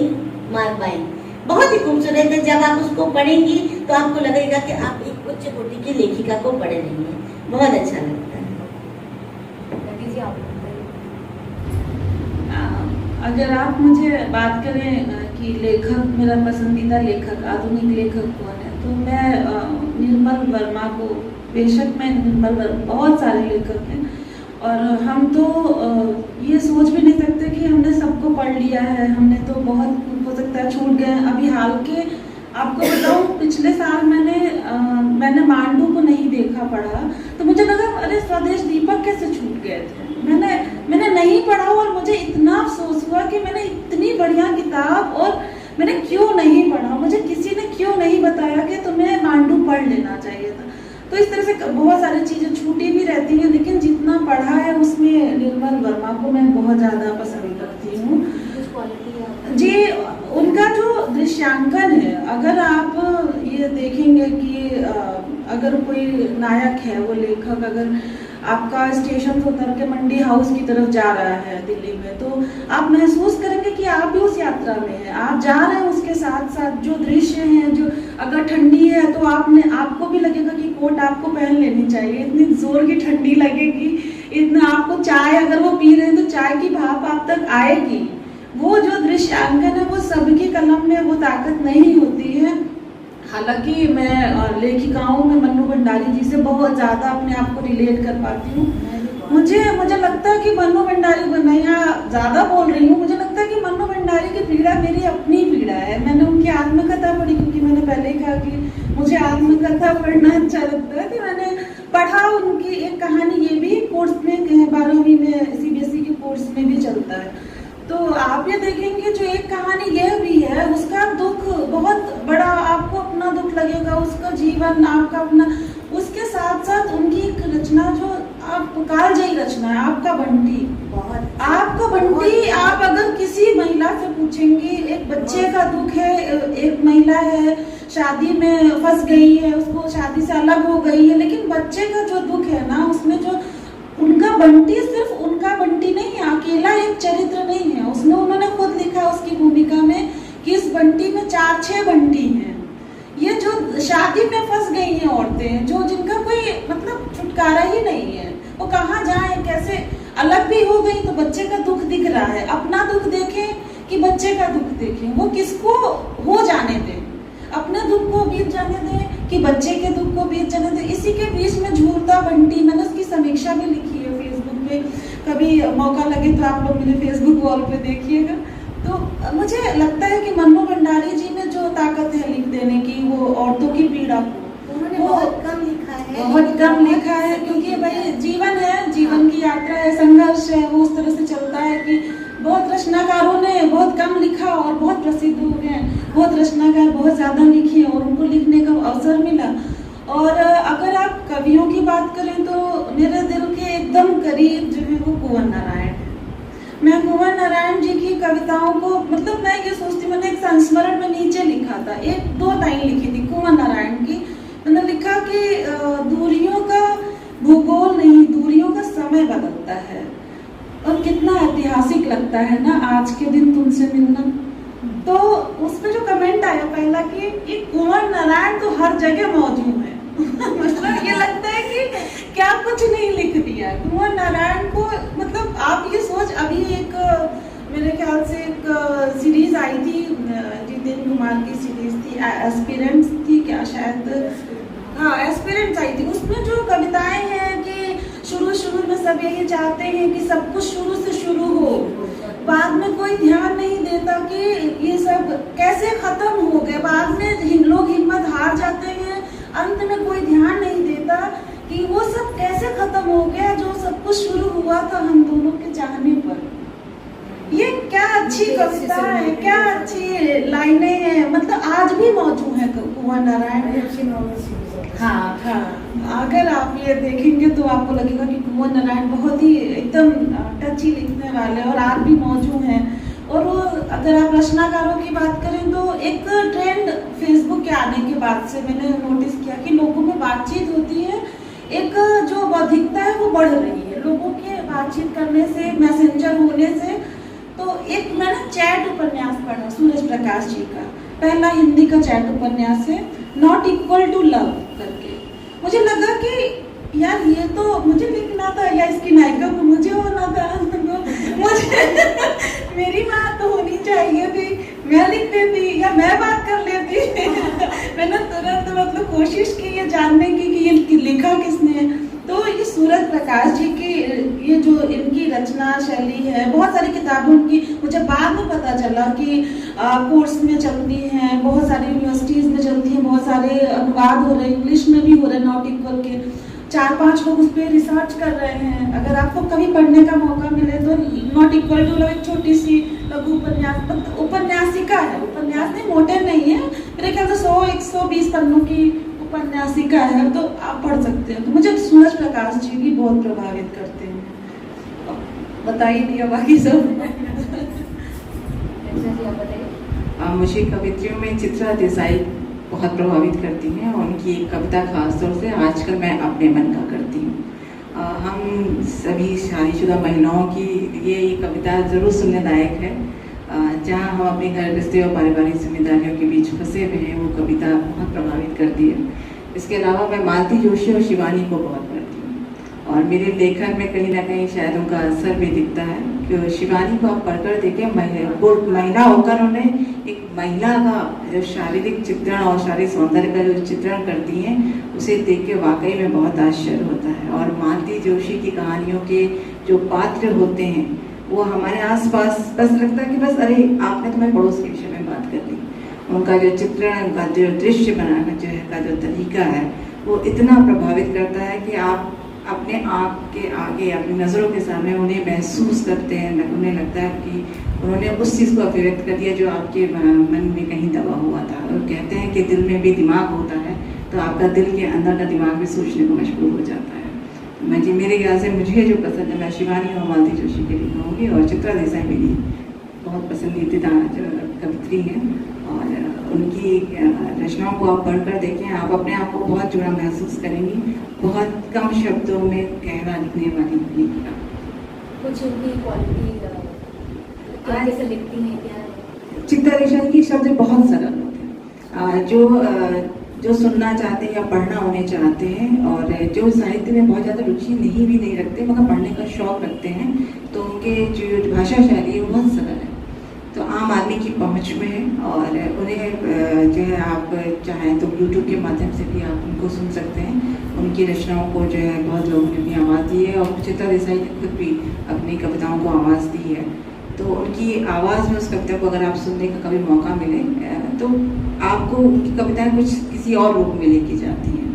मार पाई। बहुत ही खूबसूरत है। जब आप उसको पढ़ेंगी तो आपको लगेगा कि आप एक उच्च कोटि की लेखिका को पढ़ रही हैं। बहुत अच्छा लगता है। जी आप अगर आप मुझे बात करें कि लेखक, मेरा पसंदीदा लेखक, आधुनिक लेखक कौन है, तो मैं निर्मल वर्मा को, बेशक मैं निर्मल वर्मा, बहुत सारे लेखक हैं और हम तो ये सोच भी नहीं सकते कि हमने सबको पढ़ लिया है, हमने तो बहुत हो सकता है छूट गए। अभी हाल के आपको बताऊं, पिछले साल मैंने मांडू को नहीं देखा पढ़ा, तो मुझे लगा अरे स्वदेश दीपक कैसे छूट गए थे। मैंने नहीं पढ़ा और मुझे इतना अफसोस हुआ कि मैंने इतनी बढ़िया किताब और मैंने क्यों नहीं पढ़ा, मुझे किसी ने क्यों नहीं बताया कि तुम्हें मांडू पढ़ लेना चाहिए था। तो इस तरह से बहुत सारी चीजें छूटी भी रहती हैं, लेकिन जितना पढ़ा है उसमें निर्मल वर्मा को मैं बहुत ज्यादा पसंद करती हूँ जी। उनका जो दृश्यांकन है, अगर आप ये देखेंगे कि अगर कोई नायक है, वो लेखक अगर आपका स्टेशन से उतर के मंडी हाउस की तरफ जा रहा है दिल्ली में, तो आप महसूस करेंगे कि आप भी उस यात्रा में हैं, आप जा रहे हैं। उसके साथ साथ जो दृश्य हैं, जो अगर ठंडी है तो आपको भी लगेगा कि कोट आपको पहन लेनी चाहिए, इतनी जोर की ठंडी लगेगी। इतना आपको चाय, अगर वो पी रहे हैं तो चाय की भाप आप तक आएगी। वो जो दृश्यांकन है वो सबकी कलम में वो ताकत नहीं होती है। हालांकि मैं लेखिकाओं में मन्नू भंडारी जी से बहुत ज़्यादा अपने आप को रिलेट कर पाती हूँ। मुझे लगता है कि मन्नू भंडारी, मैं यहाँ ज़्यादा बोल रही हूँ, मुझे लगता है कि मन्नू भंडारी की पीड़ा मेरी अपनी पीड़ा है। मैंने उनकी आत्मकथा पढ़ी, क्योंकि मैंने पहले ही कहा कि मुझे आत्मकथा पढ़ना अच्छा लगता है, कि मैंने पढ़ा उनकी एक कहानी। ये भी कोर्स में 12वीं में CBSE के कोर्स में भी चलता है। तो आप ये देखेंगे जो एक कहानी ये भी है, उसका दुख बहुत बड़ा, आपको अपना दुख लगेगा, उसका जीवन आपका अपना। उसके साथ साथ उनकी एक रचना जो आप कालजयी रचना है, आपका बंटी, आपका बंटी। आप अगर किसी महिला से पूछेंगे, एक बच्चे का दुख है, एक महिला है शादी में फंस गई है, उसको शादी से अलग हो गई है, लेकिन बच्चे का जो दुख है ना, उसमें जो उनका बंटी सिर्फ उनका बंटी नहीं है, अकेला एक चरित्र नहीं है। उसमें उन्होंने खुद लिखा उसकी भूमिका में कि इस बंटी में 4-6 बंटी हैं। ये जो शादी में फंस गई हैं औरतें, जो जिनका कोई मतलब छुटकारा ही नहीं है, वो कहाँ जाए, कैसे अलग भी हो गई, तो बच्चे का दुख दिख रहा है। अपना दुख देखें कि बच्चे का दुख देखें, वो किसको हो जाने दें, अपने दुख को बीत जाने दें कि बच्चे के दुख को बीत जाने दें। इसी के बीच में झूलता बंटी, मैंने उसकी समीक्षा भी लिखी है फेसबुक पे, कभी मौका लगे तो आप लोग मेरे फेसबुक वॉल पे देखिएगा। तो मुझे लगता है कि मन्नू भंडारी जी में जो ताकत है लिख देने की, वो औरतों की पीड़ा को उन्होंने बहुत कम लिखा है, बहुत कम लिखा है, क्योंकि भाई जीवन है, जीवन की यात्रा है, संघर्ष है, वो उस तरह से चलता है कि बहुत रचनाकारों ने बहुत कम लिखा और बहुत प्रसिद्ध हो गए। बहुत रचनाकार बहुत ज़्यादा लिखे और उनको लिखने का अवसर मिला। और अगर आप कवियों की बात करें तो मेरे दिल के एकदम करीब जो है वो कुंवर नारायण है। मैं कुंवर नारायण जी की कविताओं को मतलब मैं ये सोचती, मैंने एक संस्मरण में नीचे लिखा था, एक 2 लाइन लिखी थी कुंवर नारायण की। मैंने लिखा कि दूरियों का भूगोल नहीं, दूरियों का समय बदलता है। और कितना ऐतिहासिक लगता है ना आज के दिन तुमसे मिलना। तो उसमें जो कमेंट आया पहला कि ये कुंवर नारायण तो हर जगह मौजूद है मतलब ये लगता है कि क्या कुछ नहीं लिख दिया कुंवर नारायण को। मतलब आप ये सोच, अभी एक मेरे ख्याल से एक सीरीज आई थी, जितेंद्र कुमार की सीरीज थी, एस्पिरेंट्स थी क्या शायद, हाँ एस्पिरेंट्स आई थी। उसमें जो कविताएं हैं कि शुरू में सब यही चाहते हैं कि सब कुछ शुरू से शुरू हो, बाद में कोई ध्यान नहीं देता कि ये सब कैसे खत्म हो गए, बाद में लोग हिम्मत हार जाते हैं, अंत में कोई ध्यान नहीं देता कि वो सब कैसे खत्म हो गया जो सब कुछ शुरू हुआ था हम दोनों के चाहने पर। ये क्या अच्छी कविता है, क्या अच्छी लाइनें हैं, मतलब आज भी मौजूद है कुंवर नारायण। हाँ, अगर आप ये देखेंगे तो आपको लगेगा कि कुंवर नारायण बहुत ही एकदम टची लिखने वाले और आज भी मौजूद हैं। और वो अगर आप रचनाकारों की बात करें तो एक ट्रेंड फेसबुक के आने के बाद से मैंने नोटिस किया कि लोगों में बातचीत होती है, एक जो बौद्धिकता है वो बढ़ रही है लोगों के बातचीत करने से, मैसेंजर होने से। तो एक मैंने चैट उपन्यास पढ़ा सूरज प्रकाश जी का, पहला हिंदी का चैट उपन्यास है, नॉट इक्वल टू लव करके। मुझे लगा कि यार ये तो मुझे लिखना था या इसकी नायिका को मुझे होना था मुझे मेरी बात तो होनी चाहिए थी, मैं लिख देती या मैं बात कर लेती मैंने तुरंत मतलब कोशिश की ये जानने की कि ये लिखा किसने। तो ये सूरज प्रकाश जी की ये जो इनकी रचना शैली है, बहुत सारी किताबों की मुझे बाद में पता चला कि कोर्स में चलती हैं, बहुत सारी यूनिवर्सिटीज़ में चलती हैं, बहुत सारे अनुवाद हो रहे हैं, इंग्लिश में भी हो रहे हैं नॉट इक्वल के। 4-5 लोग उस पर रिसर्च कर रहे हैं। अगर आपको कभी पढ़ने का मौका मिले तो नॉट इक्वल टू लव एक छोटी सी लघु उपन्यास, मतलब उपन्यासिका है, उपन्यास नहीं, मोटे नहीं है, मेरे ख्याल से 100-120 पन्नों की उपन्यासिका है, तो आप पढ़ सकते हैं। तो मुझे सूरज प्रकाश जी भी बहुत प्रभावित करते हैं। बता ही दिया बाकी सब। मुझे कवित्रियों में चित्रा देसाई बहुत प्रभावित करती हैं और उनकी एक कविता खासतौर से आजकल मैं अपने मन का करती हूँ। हम सभी शादीशुदा महिलाओं की ये कविता ज़रूर सुनने लायक है। जहाँ हम अपने घर रिश्ते और पारिवारिक जिम्मेदारियों के बीच फंसे हुए हैं, वो कविता बहुत प्रभावित करती है। इसके अलावा मैं मालती जोशी और शिवानी को बहुत पढ़ती हूँ और मेरे लेखन में कहीं ना कहीं शायद उनका असर भी दिखता है कि शिवानी को आप पढ़कर देखें, महिला होकर उन्हें एक महिला का जो शारीरिक चित्रण और शारीरिक सौंदर्य का जो चित्रण करती हैं, उसे देख के वाकई में बहुत आश्चर्य होता है। और मालती जोशी की कहानियों के जो पात्र होते हैं वो हमारे आसपास, बस लगता है कि बस अरे आपने तुम्हारे पड़ोस के विषय में बात कर ली। उनका जो चित्रण, उनका जो दृश्य बनाना जो है का जो तरीका है वो इतना प्रभावित करता है कि आप अपने आप के आगे, अपनी नज़रों के सामने उन्हें महसूस करते हैं। उन्हें लगता है कि उन्होंने उस चीज़ को अभिव्यक्त कर दिया जो आपके मन में कहीं दबा हुआ था। और कहते हैं कि दिल में भी दिमाग होता है, तो आपका दिल के अंदर का दिमाग भी सोचने को मजबूर हो जाता है। मैं जी मेरे ख्याल से मुझे जो पसंद है, मैं शिवानी और मालती जोशी के लिए कहूँगी, और चित्रा देसाई मेरी बहुत पसंदीदा कवित्री हैं और उनकी रचनाओं को आप पढ़कर देखें, आप अपने आप को बहुत जुड़ा महसूस करेंगी। बहुत कम शब्दों में गहरा लिखने वाली लिखना। कुछ उनकी क्वालिटी कैसे लिखती हैं क्या? चित्रा देसाई की शब्द बहुत सरल होते हैं, जो सुनना चाहते हैं या पढ़ना उन्हें चाहते हैं, और जो साहित्य में बहुत ज़्यादा रुचि नहीं भी रखते मगर पढ़ने का शौक़ रखते हैं, तो उनके जो भाषा शैली है वो बहुत सरल है, तो आम आदमी की पहुंच में है। और उन्हें जो है आप चाहें तो यूट्यूब के माध्यम से भी आप उनको सुन सकते हैं। उनकी रचनाओं को जो है बहुत लोगों ने भी आवाज़ दी है और चित्रा देसाई ने खुद भी अपनी कविताओं को आवाज़ दी है। तो उनकी आवाज़ में उस कविता को अगर आप सुनने का कभी मौका मिले तो आपको उनकी कविताएं कुछ किसी और रूप में लेके जाती हैं।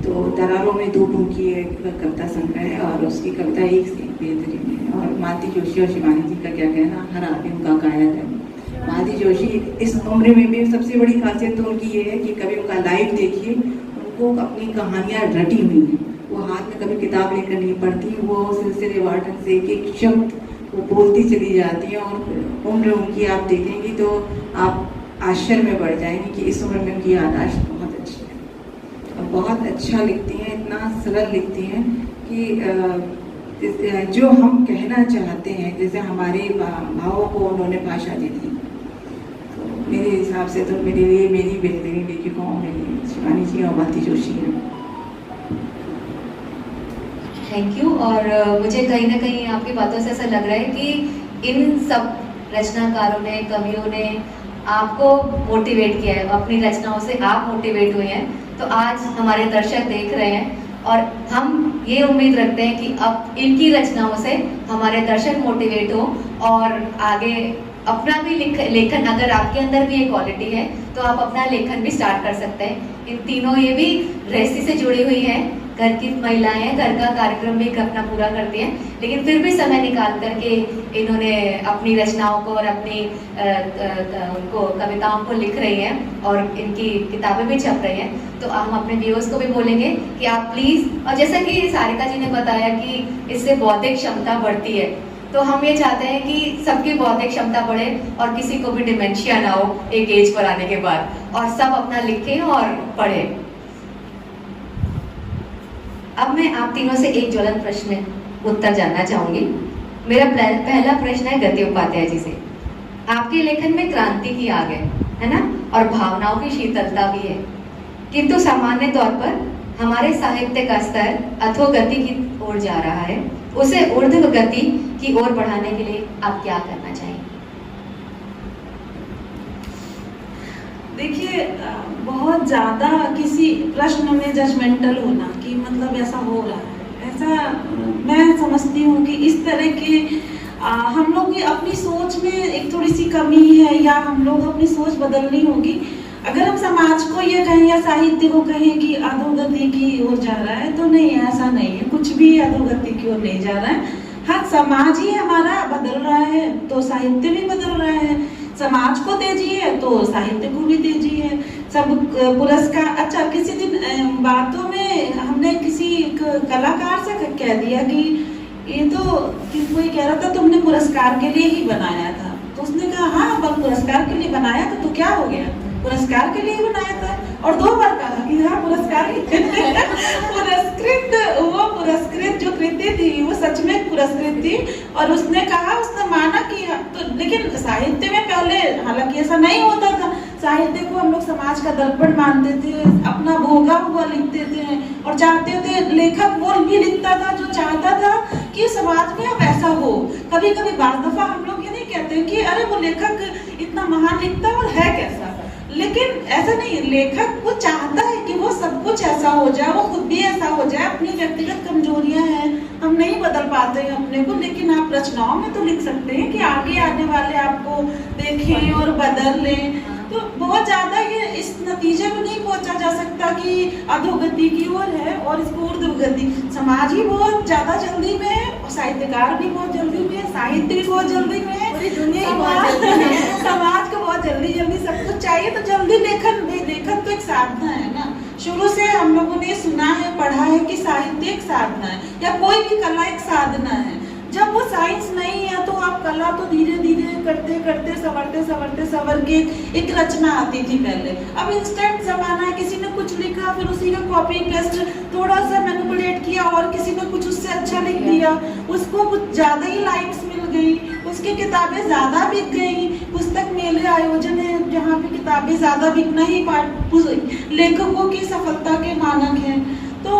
तो दरारों में धूप उनकी एक कविता संग्रह है और उसकी कविता एक से एक बेहतरीन है। और मालती जोशी और शिवानी जी का क्या कहना, हर आदमी उनका गायक है। मालती जोशी इस उम्र में भी सबसे बड़ी खासियत तो उनकी ये है कि कभी उनका लाइव देखिए, उनको अपनी कहानियाँ रटी हुई हैं, वो हाथ में कभी किताब लेकर नहीं पढ़ती, वो सिलसिलेवार ढंग से एक एक शब्द वो बोलती चली जाती हैं और उम्र उनकी आप देखेंगी तो आप आश्चर्य में बढ़ जाएंगे कि इस उम्र में उनकी याददाश्त बहुत अच्छी है और बहुत अच्छा लिखती हैं, इतना सरल लिखती हैं कि जो हम कहना चाहते हैं, जैसे हमारे भावों को उन्होंने भाषा दी थी। तो मेरे हिसाब से तो मेरे लिए मेरी बेहतरीन लेखिकाओं में शिवानी जी और मालती जोशी हैं। Thank you. और मुझे कहीं ना कहीं आपकी बातों से ऐसा लग रहा है कि इन सब रचनाकारों ने, कवियों ने आपको मोटिवेट किया है, अपनी रचनाओं से आप मोटिवेट हुए हैं। तो आज हमारे दर्शक देख रहे हैं और हम ये उम्मीद रखते हैं कि अब इनकी रचनाओं से हमारे दर्शक मोटिवेट हो और आगे अपना भी लेखन, अगर आपके अंदर भी ये क्वालिटी है तो आप अपना लेखन भी स्टार्ट कर सकते हैं। इन तीनों ये भी गृहस्थी से जुड़ी हुई हैं, घर की महिलाएं हैं, घर का कार्यक्रम भी अपना पूरा करती हैं, लेकिन फिर भी समय निकाल करके इन्होंने अपनी रचनाओं को और अपनी उनको कविताओं को लिख रही हैं और इनकी किताबें भी छप रही हैं। तो हम अपने व्यूअर्स को भी बोलेंगे कि आप प्लीज़, और जैसा कि सारिका जी ने बताया कि इससे बौद्धिक क्षमता बढ़ती है, तो हम ये चाहते हैं कि सबकी बौद्धिक क्षमता बढ़े और किसी को भी डिमेंशिया ना हो एक एज पर आने के बाद, और सब अपना लिखें और पढ़ें। अब मैं आप तीनों से एक ज्वलंत प्रश्न उत्तर जानना चाहूंगी। मेरा पहला प्रश्न है गद्य उपाध्याय जी से। आपके लेखन में क्रांति की आग है ना, और भावनाओं की शीतलता भी है, किंतु सामान्य तौर पर हमारे साहित्य का स्तर अधोगति की ओर जा रहा है। उसे ऊर्ध्व गति की ओर बढ़ाने के लिए आप क्या करना चाहेंगे? देखिए, बहुत ज़्यादा किसी प्रश्न में जजमेंटल होना कि मतलब ऐसा हो रहा है, ऐसा मैं समझती हूँ कि इस तरह के हम लोग की अपनी सोच में एक थोड़ी सी कमी है, या हम लोग अपनी सोच बदलनी होगी। अगर हम समाज को ये कहें या साहित्य को कहें कि अधोगति की ओर जा रहा है, तो नहीं, ऐसा नहीं है, कुछ भी अधोगति की ओर नहीं जा रहा है। हाँ, समाज ही हमारा बदल रहा है तो साहित्य भी बदल रहा है। समाज को तेजी है तो साहित्य को भी तेजी है। सब पुरस्कार, अच्छा किसी दिन बातों में हमने किसी कलाकार से कह दिया कि ये तो कोई कह रहा था तुमने पुरस्कार के लिए ही बनाया था, तो उसने कहा हाँ, पर पुरस्कार के लिए बनाया था तो क्या हो गया, पुरस्कार के लिए ही बनाया था। और 2 बार कहा कि हाँ पुरस्कार पुरस्कृत जो कृति थी वो सच में पुरस्कृत थी, और उसने कहा, उसने माना कि तो, लेकिन साहित्य में पहले हालांकि ऐसा नहीं होता था। साहित्य को हम लोग समाज का दर्पण मानते थे, अपना भोगा हुआ लिखते थे और चाहते थे, लेखक वो भी लिखता था जो चाहता था कि समाज में अब ऐसा हो। कभी कभी बार दफा हम लोग ये नहीं कहते कि अरे वो लेखक इतना महान लिखता और है कैसा, लेकिन ऐसा नहीं, लेखक वो चाहता है कि वो सब कुछ ऐसा हो जाए, वो खुद भी ऐसा हो जाए। अपनी व्यक्तिगत कमजोरियां हैं, हम नहीं बदल पाते हैं अपने को, लेकिन आप रचनाओं में तो लिख सकते हैं कि आगे आने वाले आपको देखें और बदल लें। तो बहुत ज्यादा ये इस नतीजे में नहीं पहुंचा जा सकता कि अधोगति की ओर है और इसको ऊर्ध्वगति। समाज ही बहुत ज्यादा जल्दी में है, साहित्यकार भी बहुत जल्दी में है, साहित्य भी बहुत जल्दी में है, पूरी दुनिया समाज को बहुत जल्दी सब कुछ चाहिए। तो जल्दी लेखन तो एक साधना है ना, शुरू से हम लोगों ने सुना है, पढ़ा है कि साहित्य एक साधना है, या कोई भी कला एक साधना है। जब वो साइंस नहीं है तो आप कला तो धीरे धीरे करते करते सवर के एक रचना आती थी पहले। अब इंस्टेंट जमाना है, किसी ने कुछ लिखा फिर उसी का कॉपी पेस्ट थोड़ा सा मैनिपुलेट किया और किसी ने कुछ उससे अच्छा लिख दिया, उसको कुछ ज्यादा ही लाइक्स मिल गई, उसकी किताबें ज्यादा बिक गई। पुस्तक मेले आयोजन है जहाँ पे किताबें ज्यादा बिकना ही लेखकों की सफलता के मानक है। तो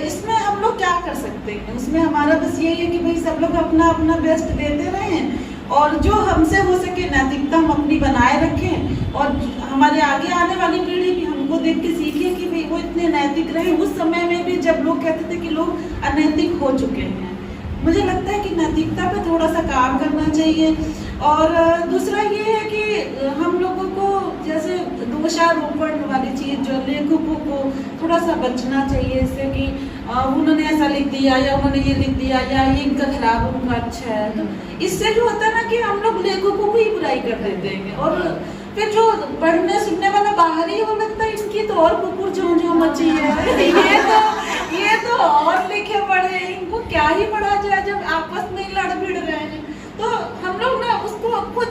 इसमें हम लोग क्या कर सकते हैं? उसमें हमारा बस यही है कि भाई सब लोग अपना अपना बेस्ट देते रहें और जो हमसे हो सके नैतिकता हम अपनी बनाए रखें, और हमारे आगे आने वाली पीढ़ी भी हमको देख के सीखे कि भाई वो इतने नैतिक रहे उस समय में भी जब लोग कहते थे कि लोग अनैतिक हो चुके हैं। मुझे लगता है कि नैतिकता पे थोड़ा सा काम करना चाहिए। और दूसरा ये है कि हम लोगों को जैसे दोषारोपण वाली चीज, जो लेखकों को थोड़ा सा बचना चाहिए इससे कि उन्होंने ऐसा लिख दिया या उन्होंने ये लिख दिया या ये इनका खराब उनका अच्छा है। तो इससे जो होता है ना कि हम लोग लेखकों को ही बुराई कर देते हैं, और फिर जो पढ़ने सुनने वाला बाहर ही वो लगता है इनकी तो और कुकुर जो मची है, ये तो और लिखे पढ़े, इनको क्या ही पढ़ा जाए जब आपस में लड़ भिड़ रहे हैं। तो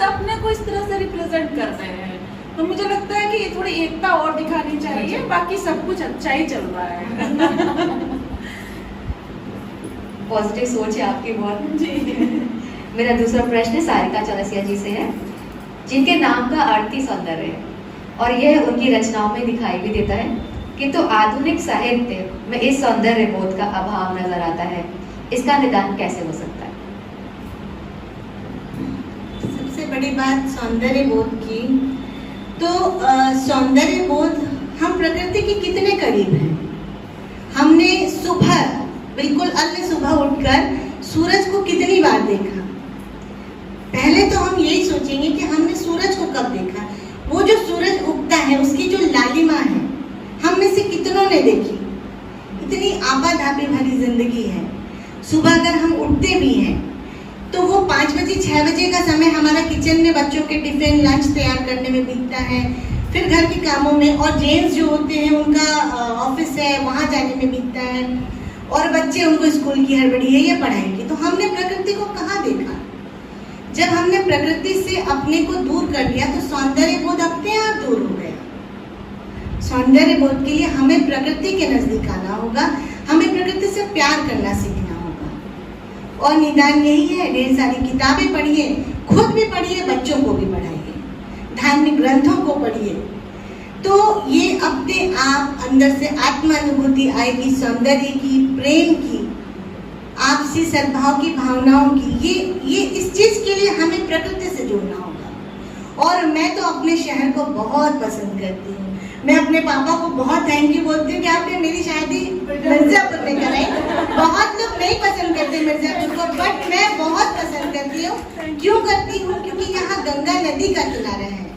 अपने को इस तरह से रिप्रेजेंट कर रहे हैं। तो मुझे लगता है कि ये थोड़ी एकता और दिखानी चाहिए, बाकी सब कुछ अच्छा ही चल रहा है। पॉजिटिव सोच है आपकी बहुत। जी। मेरा दूसरा प्रश्न सारिका चौरसिया जी से है, जिनके नाम का अर्थ ही सौंदर्य है और यह उनकी रचनाओं में दिखाई भी देता है, किंतु आधुनिक साहित्य में इस सौंदर्य बोध का अभाव नजर आता है। इसका निदान कैसे हो सकता है? सबसे बड़ी बात सौंदर्य बोध की, तो सौंदर्य बोध, हम प्रकृति के कितने करीब हैं। हमने सुबह, बिल्कुल अल्ल सुबह उठकर सूरज को कितनी बार देखा। पहले तो हम यही सोचेंगे कि हमने सूरज को कब देखा। वो जो सूरज उगता है उसकी जो लालिमा है, हम में से कितनों ने देखी। इतनी आपाधापी भरी जिंदगी है। सुबह अगर हम उठते भी हैं तो वो 5 बजे 6 बजे का समय हमारा किचन में बच्चों के टिफिन लंच तैयार करने में बीतता है, फिर घर के कामों में, और जेंट्स जो होते हैं उनका ऑफिस है वहाँ जाने में बीतता है, और बच्चे उनको स्कूल की हड़बड़ी है या पढ़ाई की। तो हमने प्रकृति को कहाँ देखा। जब हमने प्रकृति से अपने को दूर कर लिया तो सौंदर्य बोध अपने आप दूर हो गया। सौंदर्य बोध के लिए हमें प्रकृति के नजदीक आना होगा, हमें प्रकृति से प्यार करना सीखना होगा। और निदान यही है, ढेर सारी किताबें पढ़िए, खुद भी पढ़िए, बच्चों को भी पढ़ाइए, धार्मिक ग्रंथों को पढ़िए, तो ये अपने आप अंदर से आत्मानुभूति आएगी, सौंदर्य की, प्रेम की, आपसी सद्भाव की, भावनाओं की। ये इस चीज के लिए हमें प्रकृति से जुड़ना होगा। और मैं तो अपने शहर को बहुत पसंद करती हूँ। मैं अपने पापा को बहुत थैंक यू बोलती हूँ कि आपने मेरी शादी मिर्जापुर में कराई। बहुत लोग नहीं पसंद करते मिर्जापुर को, बट मैं बहुत पसंद करती हूँ। क्यों करती हूँ? क्योंकि यहाँ गंगा नदी का किनारा है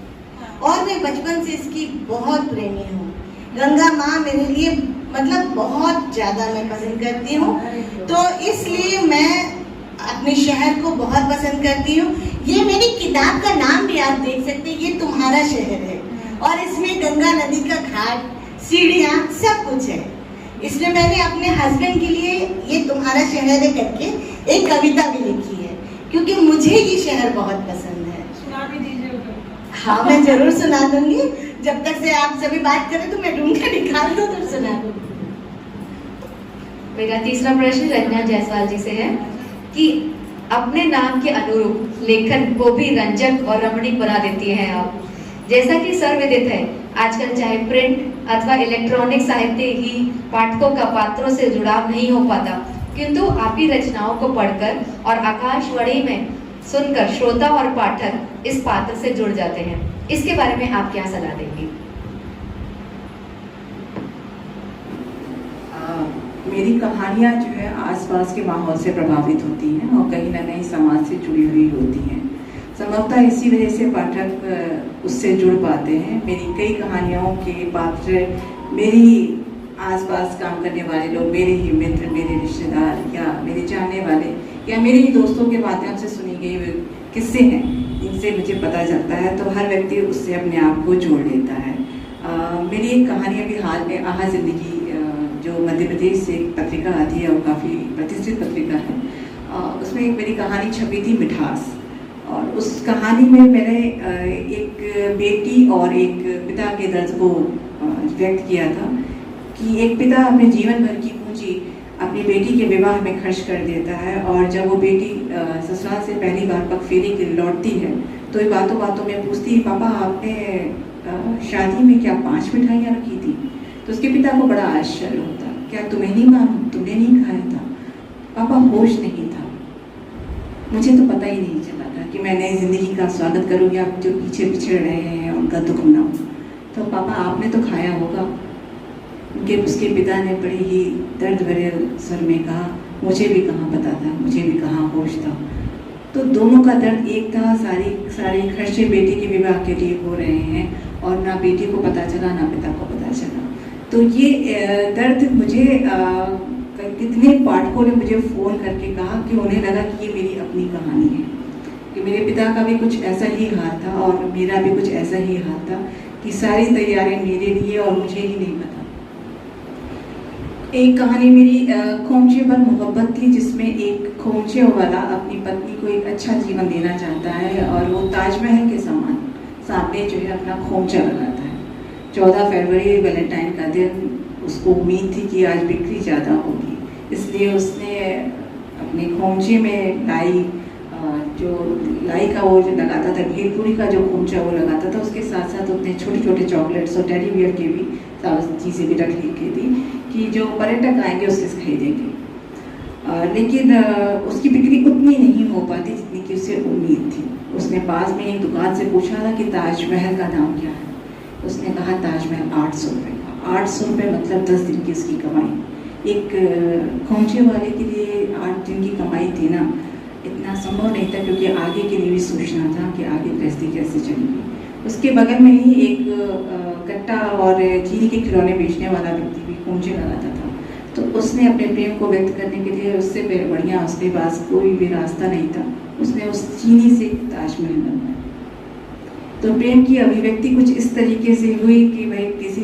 और मैं बचपन से इसकी बहुत प्रेमी हूँ। गंगा माँ मेरे लिए मतलब बहुत ज्यादा मैं पसंद करती हूँ, तो इसलिए मैं अपने शहर को बहुत पसंद करती हूँ। ये मेरी किताब का नाम भी आप देख सकते हैं, ये तुम्हारा शहर है, और इसमें गंगा नदी का घाट, सीढ़ियाँ, सब कुछ है। इसलिए मैंने अपने हस्बैंड के लिए ये तुम्हारा शहर है करके एक कविता भी लिखी है, क्योंकि मुझे ये शहर बहुत पसंद है। सुना भी दीजिए। हाँ, मैं जरूर सुना दूंगी। जब तक से आप सभी बात करें तो मैं ढूंढ कर निकाल दूँ तो सुना दूँ। मेरा तीसरा प्रश्न रंजना जायसवाल जी से है कि अपने नाम के अनुरूप लेखन को भी रंजक और रमणीक बना देती हैं आप। जैसा कि सर्वविदित है, आजकल चाहे प्रिंट अथवा इलेक्ट्रॉनिक साहित्य ही पाठकों का पात्रों से जुड़ाव नहीं हो पाता, किंतु आपकी रचनाओं को पढ़कर और आकाशवाणी में सुनकर श्रोता और पाठक इस पात्र से जुड़ जाते हैं। इसके बारे में आप क्या सलाह देंगी? मेरी कहानियाँ जो है आसपास के माहौल से प्रभावित होती हैं और कहीं ना कहीं समाज से जुड़ी हुई होती हैं। संभवतः इसी वजह से पाठक उससे जुड़ पाते हैं। मेरी कई कहानियों के पात्र मेरी आसपास काम करने वाले लोग, मेरे ही मित्र, मेरे रिश्तेदार या मेरे जानने वाले या मेरे ही दोस्तों के माध्यम से सुनी गई किस्से हैं, इनसे मुझे पता चलता है। तो हर व्यक्ति उससे अपने आप को जोड़ लेता है। मेरी एक कहानी अभी हाल में आहा जिंदगी, जो मध्य प्रदेश से एक पत्रिका आती है और काफ़ी प्रतिष्ठित पत्रिका है, उसमें एक मेरी कहानी छपी थी, मिठास। और उस कहानी में मैंने एक बेटी और एक पिता के दर्द को व्यक्त किया था कि एक पिता अपने जीवन भर की पूंजी अपनी बेटी के विवाह में खर्च कर देता है, और जब वो बेटी ससुराल से पहली बार पगफेरी के लौटती है तो ये बातों बातों में पूछती है, पापा आपने शादी में क्या 5 मिठाइयाँ रखी थी? तो उसके पिता को बड़ा आश्चर्य होता, क्या तुम्हें नहीं मालूम, तुमने नहीं खाया था? पापा होश नहीं था, मुझे तो पता ही नहीं चला था कि मैं नई जिंदगी का स्वागत करूँगी, आप जो पीछे पिछड़ रहे हैं उनका दुख मनाऊँ। तो पापा आपने तो खाया होगा। उसके पिता ने बड़े ही दर्द भरे स्वर में कहा, मुझे भी कहाँ पता था, मुझे भी कहाँ होश था। तो दोनों का दर्द एक था, सारे खर्चे बेटी के विवाह के लिए हो रहे हैं और ना बेटी को पता चला ना पिता को पता चला। तो ये दर्द मुझे कितने पाठकों ने मुझे फ़ोन करके कहा कि उन्हें लगा कि ये मेरी अपनी कहानी है, कि मेरे पिता का भी कुछ ऐसा ही हाल था और मेरा भी कुछ ऐसा ही हाल था कि सारी तैयारियां मेरे लिए और मुझे ही नहीं पता। एक कहानी मेरी खोमचे पर मोहब्बत थी, जिसमें एक खोमचे वाला अपनी पत्नी को एक अच्छा जीवन देना चाहता है और वो ताजमहल के समान सामने जो है अपना खोमचा लगाता है। 14 फरवरी वैलेंटाइन का दिन, उसको उम्मीद थी कि आज बिक्री ज़्यादा होगी, इसलिए उसने अपने खोमचे में जो लाई का वो जो लगाता था, भेलपुरी का जो खोमचा वो लगाता था, उसके साथ साथ उसने छोटे छोटे चॉकलेट्स और टेडी बियर की भी चीज़ें भी रख लिखी थी कि जो पर्यटक आएंगे उससे खरीदेंगे। लेकिन उसकी बिक्री उतनी नहीं हो पाती जितनी कि उसे उम्मीद थी। उसने पास में एक दुकान से पूछा था कि ताजमहल का दाम क्या है। उसने कहा ताजमहल 800 रुपये का। 800 रुपये मतलब 10 दिन की उसकी कमाई। एक खोमचे वाले के लिए 8 दिन की कमाई थी ना, इतना संभव नहीं था, क्योंकि आगे के लिए भी सोचना था कि आगे पैसे कैसे चलेंगे। उसके बगल में ही एक कट्टा और चीनी के खिलौने बेचने वाला व्यक्ति भी खोमचे लगाता था, तो उसने अपने प्रेम को व्यक्त करने के लिए उससे बढ़िया उसके पास कोई भी रास्ता नहीं था, उसने उस चीनी से ताजमहल बनवाया। तो प्रेम की अभिव्यक्ति कुछ इस तरीके से हुई कि भाई किसी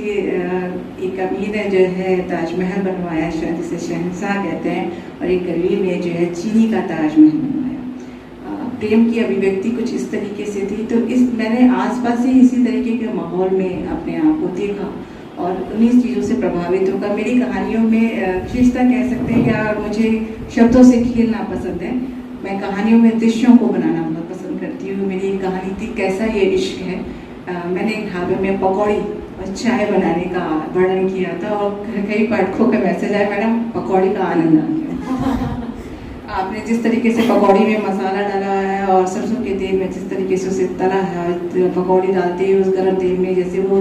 एक अमीर ने जो है ताजमहल बनवाया, शायद इसे शहंशाह कहते हैं, और एक गरीब ने जो है चीनी का ताजमहल बनवाया। प्रेम की अभिव्यक्ति कुछ इस तरीके से थी। तो मैंने आसपास ही इसी तरीके के माहौल में अपने आप को देखा और उन्हीं चीज़ों से प्रभावित होकर मेरी कहानियों में विशेषता कह सकते हैं, या मुझे शब्दों से खेलना पसंद है। मैं कहानियों में दृश्यों को बनाना बहुत पसंद करती हूँ। मेरी एक कहानी थी कैसा ये इश्क है। मैंने एक ढाबे में पकौड़ी और चाय बनाने का वर्णन किया था और कई पाठकों का मैसेज आया, मैडम पकौड़ी का आनंद आ गया। आपने जिस तरीके से पकौड़ी में मसाला डाला है और सरसों के तेल में जिस तरीके से उसे तला है, पकौड़ी डालते ही उस गर्म तेल में जैसे वो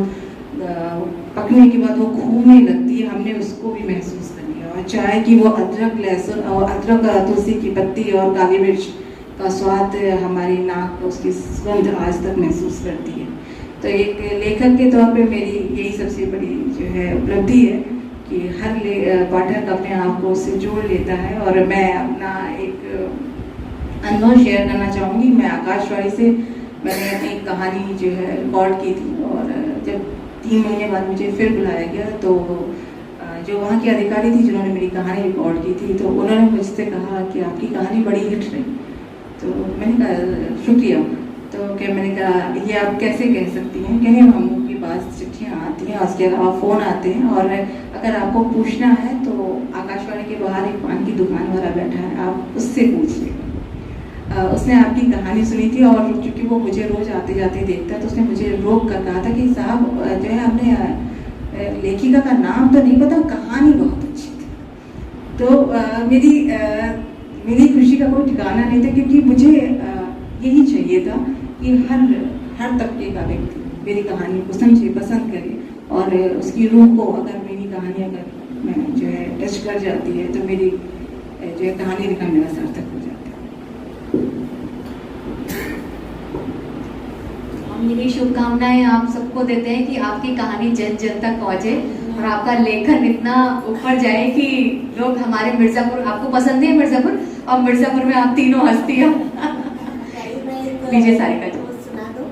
पकने के बाद वो घूमने लगती है, हमने उसको भी महसूस कर लिया। और चाय की वो अदरक, लहसुन और अदरक, तुलसी की पत्ती और काली मिर्च का स्वाद हमारी नाक उसकी सुगंध आज तक महसूस करती है। तो एक लेखक के तौर पे मेरी यही सबसे बड़ी जो है उपलब्धि है कि हर पाठक अपने आप को उससे जोड़ लेता है। और मैं अपना एक अनुभव शेयर करना चाहूँगी। मैं आकाशवाणी से मैंने अपनी कहानी जो है रिकॉर्ड की थी, और जब 3 महीने बाद मुझे फिर बुलाया गया तो जो वहाँ की अधिकारी थी जिन्होंने मेरी कहानी रिकॉर्ड की थी, तो उन्होंने मुझसे कहा कि आपकी कहानी बड़ी हिट रही। तो मैंने कहा शुक्रिया। तो क्या मैंने कहा ये आप कैसे कह सकती हैं? कहे हम के पास चिट्ठियाँ आती हैं, उसके अलावा फ़ोन आते हैं, और अगर आपको पूछना है तो आकाशवाणी के बाहर एक पान की दुकान वाला बैठा है, आप उससे पूछिएगा। उसने आपकी कहानी सुनी थी और चूँकि वो मुझे रोज़ आते जाते देखता है, तो उसने मुझे रोक कर कहा था कि साहब जो है आपने लेखिका का नाम तो नहीं पता, कहानी बहुत अच्छी थी। तो मेरी खुशी का कोई ठिकाना नहीं था, क्योंकि मुझे यही चाहिए था कि हर तबके का व्यक्ति मेरी कहानी को समझे, पसंद करे, और उसकी रूह को अगर मेरी कहानी अगर मैं जो है टच कर जाती है तो मेरी जो है कहानी लिखना मेरा सार्थक हो जाता है। मेरी शुभकामनाएं आप सबको देते हैं कि आपकी कहानी जन जन तक पहुंचे और आपका लेखन इतना ऊपर जाए कि लोग हमारे मिर्जापुर, आपको पसंद है मिर्जापुर, और मिर्जापुर में आप तीनों हस्तियां लीजिए सारिका जी। सुना दो।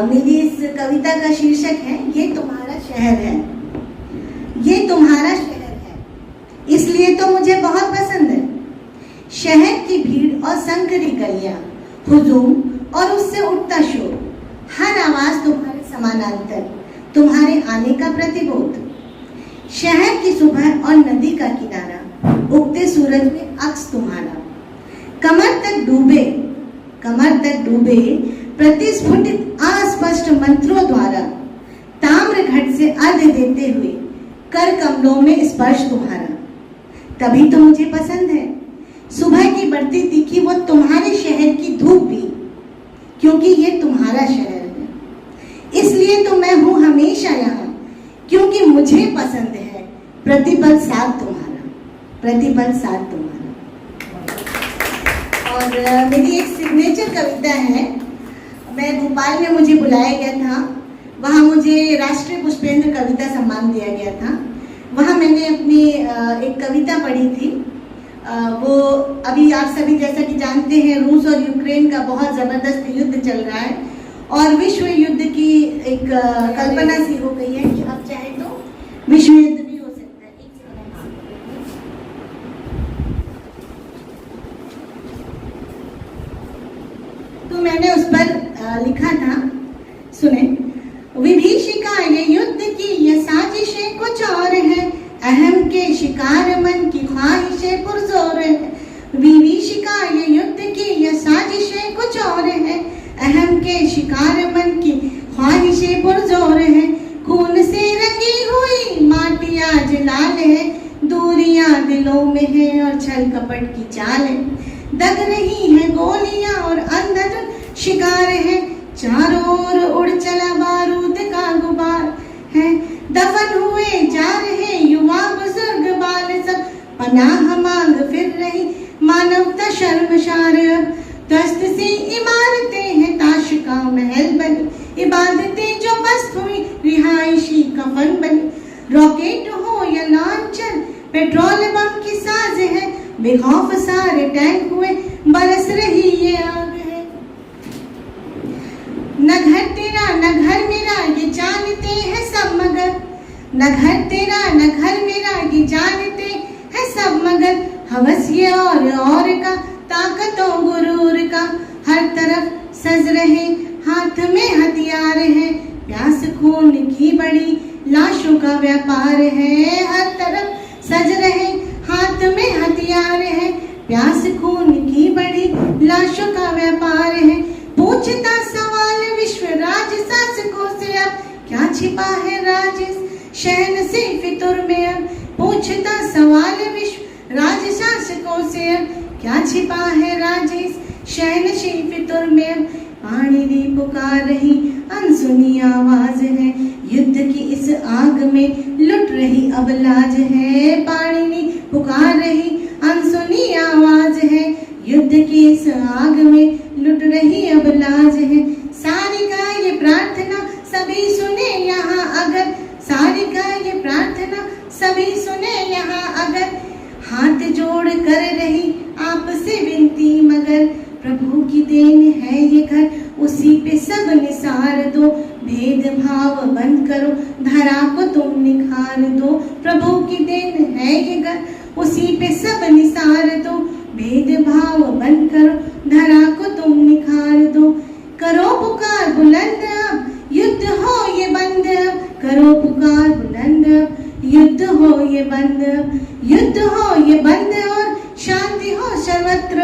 मेरी इस कविता का शीर्षक है ये तुम्हारा शहर है। ये तुम्हारा शहर है, इसलिए तो मुझे बहुत पसंद है। शहर की भीड़ और संकरी गलियां, हुजूम और उससे उठता शोर, हर आवाज तुम्हारे समानांतर, तुम्हारे आने का प्रतिबोध। शहर की सुबह और नदी का किनारा, उगते सूरज में अक्स तुम्हारा, कमर तक डूबे प्रतिस्फुटित अस्पष्ट मंत्रों द्वारा, ताम्र घट से अर्घ देते हुए कर कमलों में स्पर्श तुम्हारा। तभी तो मुझे पसंद है सुबह की बढ़ती तीखी वो तुम्हारे शहर की धूप भी, क्योंकि ये तुम्हारा शहर है। इसलिए तो मैं हूं हमेशा यहाँ, क्योंकि मुझे पसंद है प्रतिपल साथ तुम्हारा, प्रतिपल साथ तुम्हारा। और मेरी एक सिग्नेचर कविता है। मैं भोपाल में मुझे बुलाया गया था, वहाँ मुझे राष्ट्रीय पुष्पेंद्र कविता सम्मान दिया गया था। वहाँ मैंने अपनी एक कविता पढ़ी थी। वो अभी आप सभी जैसा कि जानते हैं रूस और यूक्रेन का बहुत ज़बरदस्त युद्ध चल रहा है, और विश्व युद्ध की एक कल्पना सी हो गई है कि अब चाहे तो विश्व युद्ध भी हो सकता है। एक लिखा था, सुने। विभीषिका ये युद्ध की ये साजिशें कुछ और है, अहम के शिकार मन की ख्वाहिशें पुरजोर है। विभीषिका ये युद्ध की ये साजिशें कुछ और है, अहम के शिकार मन की ख्वाहिशें पुरजोर है। खून से रंगी हुई माटी आज लाल है, दूरियां दिलों में है और छल कपट की चाल है। दग रही है गोलियां और अंधाधुंध शिकार है, चारों ओर उड़ चला बारूद का गुबार है। दफन हुए जा रहे युवा बुजुर्ग बाल सब, पनाह मांग फिर रही मानवता शर्मशार। अब दस्त से इमारतें हैं ताश का महल बनी, इबादतें जो पस्त हुई रिहायशी कफन बनी। रॉकेट हो या लॉन्चर पेट्रोल बम की साज है, बेखौफ सारे टैंक हुए बरस रही ये आग है। न घर तेरा न घर मेरा ये जानते हैं सब मगर, न घर तेरा न घर मेरा ये जानते हैं सब मगर। हवस ये और का ताकतों गुरूर का, हर तरफ सज रहे हाथ में हथियार है। प्यास खून की बड़ी लाशों का व्यापार है, हर तरफ सज रहे हाथ में हथियार है। प्यास खून की बड़ी लाशों का व्यापार है। पूछता सवाल विश्व राज शासकों से, अब क्या छिपा है राज शहन से फितुर में। अब पूछता सवाल विश्व राज शासकों से, अब क्या छिपा है राज शहन से फितुर में। पानी भी पुकार रही अनसुनी आवाज है, युद्ध की इस आग में लुट रही अब लाज है। पानी भी पुकार रही अनसुनी आवाज है, युद्ध की इस आग में लुट रही अब लाज है। सारी का ये प्रार्थना सभी सुने यहाँ अगर, सारी का ये प्रार्थना सभी सुने यहाँ अगर। हाथ जोड़ कर रही आपसे विनती मगर, प्रभु की देन है ये घर उसी पे सब निसार दो। भेदभाव बंद करो धरा को तुम निखार दो, प्रभु की देन है ये घर उसी पे सब निसार दो। भेदभाव बंद करो धरा को तुम निखार दो। करो पुकार बुलंद अब युद्ध हो ये बंद अब, करो पुकार बुलंद अब युद्ध हो ये बंद अब। युद्ध हो ये बंद और शांति हो सर्वत्र,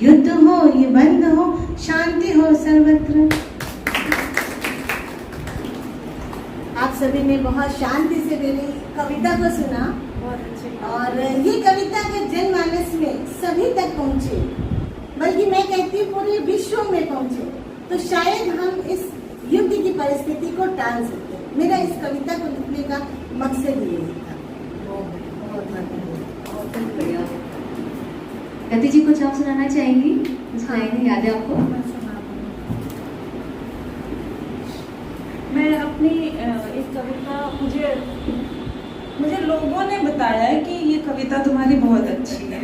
युद्ध हो ये बंद हो शांति हो सर्वत्र। आप सभी ने बहुत शांति से मेरी कविता को सुना और ये कविता के जनमानस में सभी तक पहुंचे, बल्कि मैं कहती हूँ पूरे विश्व में पहुंचे, तो शायद हम इस युद्ध की परिस्थिति को टाल सकते हैं। मेरा इस कविता को लिखने का मकसद ये था। बहुत बढ़िया। गति जी कुछ आप सुनाना चाहेंगी? कुछ लाइनें याद है आपको? मैं अपनी एक कविता मुझे लोगों ने बताया है कि ये कविता तुम्हारी बहुत अच्छी है।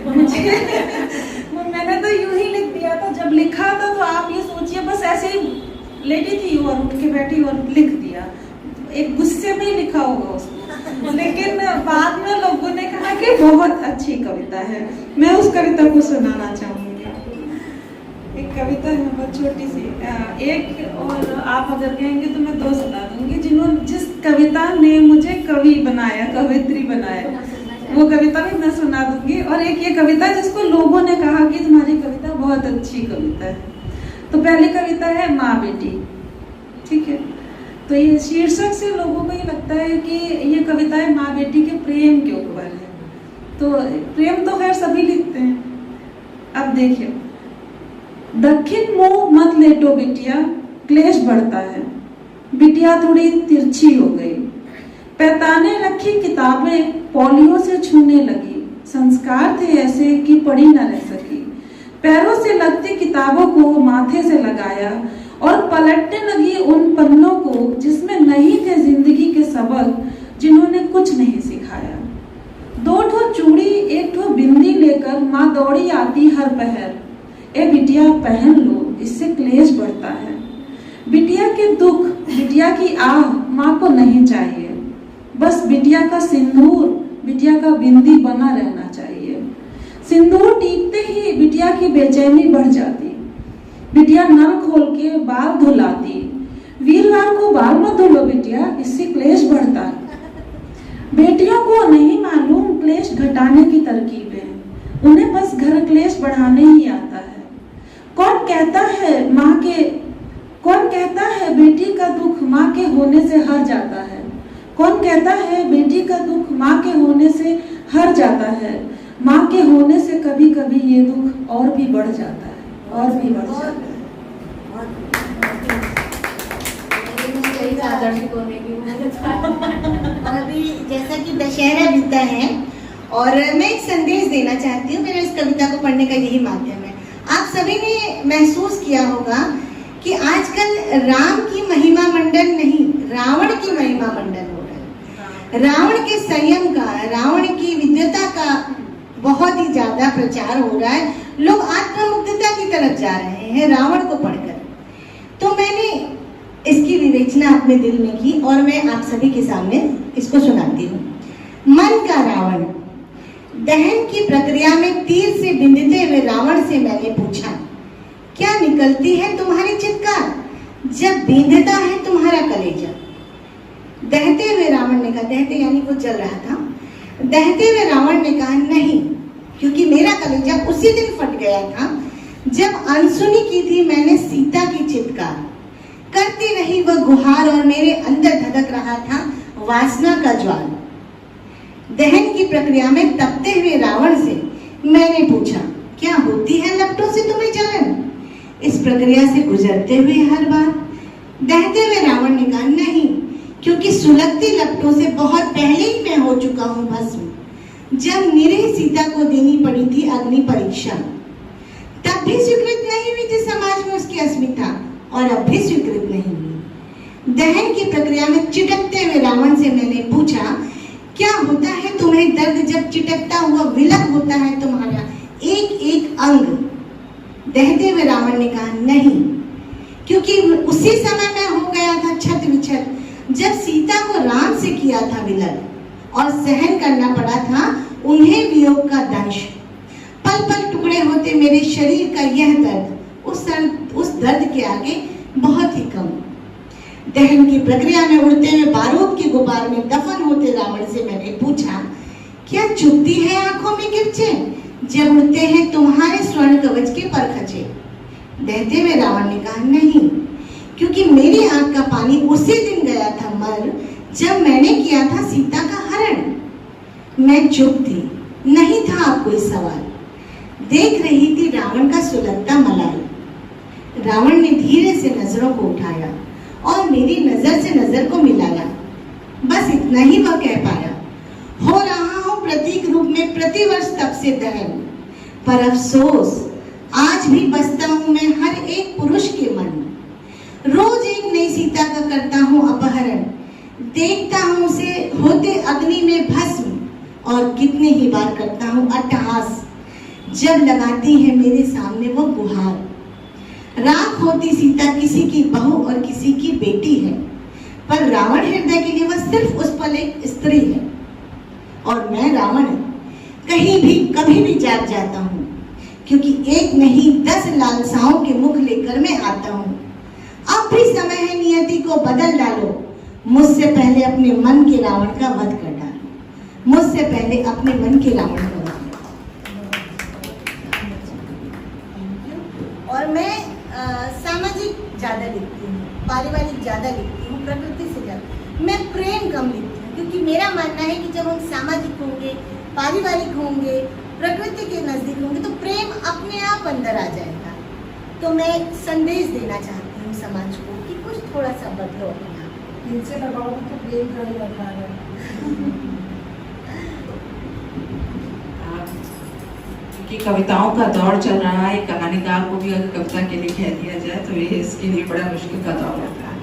मैंने तो यूं ही लिख दिया था, जब लिखा था तो आप ये सोचिए बस ऐसे ही लेटी थी और उठ के बैठी और लिख दिया, एक गुस्से में ही लिखा होगा उसको, लेकिन बाद में लोगों ने कहा कि बहुत अच्छी कविता है। मैं उस कविता को सुनाना चाहूँगी। एक कविता है बहुत छोटी सी, एक और आप अगर कहेंगे तो मैं दो सुना दूंगी। जिस कविता ने मुझे कवि बनाया, कवित्री बनाया, वो कविता भी मैं सुना दूंगी। और एक ये कविता जिसको लोगों ने कहा कि तुम्हारी कविता बहुत अच्छी कविता है। तो पहली कविता है माँ बेटी, ठीक है। तो ये शीर्षक से लोगों को ये लगता है कि ये कविताएं माँ बेटी के प्रेम के ऊपर है। तो प्रेम तो खैर सभी लिखते हैं। अब देखिए, दक्षिण मुंह मत लेटो बिटिया, क्लेश बढ़ता है। बिटिया थोड़ी तिरछी हो गई, पैताने रखी किताबें पोलियो से छूने लगी। संस्कार थे ऐसे कि पढ़ी न रह सकी। पैरों से लगती किताबों को माथे से लगाया और पलटने लगी उन पन्नों को जिसमें नहीं थे जिंदगी के सबक, जिन्होंने कुछ नहीं सिखाया। दो ठो चूड़ी एक ठो बिंदी लेकर माँ दौड़ी आती हर पहर। ए बिटिया पहन लो, इससे क्लेश बढ़ता है। बिटिया के दुख, बिटिया की आह माँ को नहीं चाहिए। बस बिटिया का सिंदूर, बिटिया का बिंदी बना रहना चाहिए। सिंदूर टीकते ही बिटिया की बेचैनी बढ़ जाती। बिटिया नल खोल के बाल धुलाती। वीरवार को बाल मत धुलो बिटिया, इससे क्लेश बढ़ता है। बेटियों को नहीं मालूम क्लेश घटाने की तरकीबें, उन्हें बस घर क्लेश बढ़ाने ही आता है। कौन कहता है बेटी का दुख माँ के होने से हर जाता है। कौन कहता है बेटी का दुख माँ के होने से हर जाता है। माँ के होने से कभी कभी ये दुख और भी बढ़ जाता है, और भी बढ़ जाता है। अभी जैसा कि दशहरा बीता है और मैं एक संदेश देना चाहती हूँ। मेरे इस कविता को पढ़ने का यही माध्यम है। आप सभी ने महसूस किया होगा कि आजकल राम की महिमा मंडन नहीं, रावण की महिमा मंडन हो रहा है। रावण के संयम का, रावण की विद्वता का बहुत ही ज्यादा प्रचार हो रहा है। लोग आत्ममुग्धता की तरफ जा रहे हैं रावण को पढ़कर। तो मैंने इसकी विवेचना अपने दिल में की और मैं आप सभी के सामने इसको सुनाती हूँ। मन का रावण। दहन की प्रक्रिया में तीर से बिंधते हुए रावण से मैंने पूछा, क्या निकलती है तुम्हारी चित्कार जब बींधता है तुम्हारा कलेजा? दहते हुए रावण ने कहा, दहते यानी वो जल रहा था। दहते हुए रावण ने कहा, नहीं, क्योंकि मेरा कलेजा उसी दिन फट गया था जब अनसुनी की थी मैंने सीता की चित्कार। करती रही वह गुहार और मेरे अंदर धधक रहा था वासना का ज्वाल। दहन की प्रक्रिया में तपते हुए रावण से मैंने पूछा, क्या होती है लपटों से तुम्हें जलन इस प्रक्रिया से गुजरते हुए हर बार? दहते हुए रावण ने कहा, नहीं, क्योंकि सुलगती लपटों से बहुत पहले ही मैं हो चुका हूं भस्म जब निरीह सीता को देनी पड़ी थी अग्नि परीक्षा। तब भी स्वीकृत नहीं हुई थी समाज में उसकी अस्मिता और अब भी स्वीकृत नहीं हुई। दहन की प्रक्रिया में चिटकते हुए रावण से मैंने पूछा, क्या होता है तुम्हें दर्द जब चिटकता हुआ विलग होता है तुम्हारा एक एक अंग? दहते हुए रावण ने कहा, नहीं, क्योंकि उसी समय मैं हो गया था छत विछत जब सीता को राम से किया था विलग और सहन करना पड़ा था उन्हें वियोग का दंश। पल पल टुकड़े होते मेरे शरीर का यह दर्द उस दर्द के आगे बहुत ही कम। दहन की प्रक्रिया में उड़ते हुए बारूद के गुबार में दफन होते रावण से मैंने पूछा, क्या चुभती है आंखों में किरचे जब उड़ते हैं तुम्हारे स्वर्ण कवच के परखचे? दहते हुए रावण ने कहा, नहीं, क्योंकि मेरी आंख का पानी उसी दिन गया था मर जब मैंने किया था सीता का हरण। मैं चुप थी, नहीं था अब कोई सवाल। देख रही थी रावण का सुलगता मलाई। रावण ने धीरे से नजरों को उठाया और मेरी नजर से नजर को मिलाया। बस इतना ही वह कह पाया, हो रहा हूं प्रतीक रूप में प्रतिवर्ष तब से दहन, पर अफसोस आज भी बसता हूं मैं हर एक पुरुष के मन। रोज एक नई सीता का करता हूं अपहरण, देखता हूं उसे होते अग्नि में भस्म और कितने ही बार करता हूं अट्टहास जब लगाती है मेरे सामने वो गुहार। राख होती सीता किसी की बहू और किसी की बेटी है, पर रावण हृदय के लिए वह सिर्फ उस पल एक स्त्री है। और मैं रावण कहीं भी कभी भी जाग जाता हूँ, क्योंकि एक नहीं 10 लालसाओं के मुख लेकर मैं आता हूँ। अब भी समय है नियति को बदल डालो, मुझसे पहले अपने मन के रावण का वध कर डालो। मुझसे पहले अपने मन के रावण का वध। और मैं सामाजिक ज्यादा लिखती हूँ, पारिवारिक ज्यादा लिखती हूँ, प्रकृति से ज्यादा। मैं प्रेम कम लिखती हूँ, क्योंकि मेरा मानना है कि जब हम सामाजिक होंगे, पारिवारिक होंगे, प्रकृति के नजदीक होंगे तो प्रेम अपने आप अंदर आ जाएगा। तो मैं संदेश देना चाहती हूँ समाज को कि कुछ थोड़ा सा बदलो अपने आप। इनसे लगाओ तो प्रेम कर ही रखा है। कि कविताओं का दौर चल रहा है, कहानीकार को भी अगर कविता के लिए कह दिया जाए तो ये इसके लिए बड़ा मुश्किल का दौर होता है।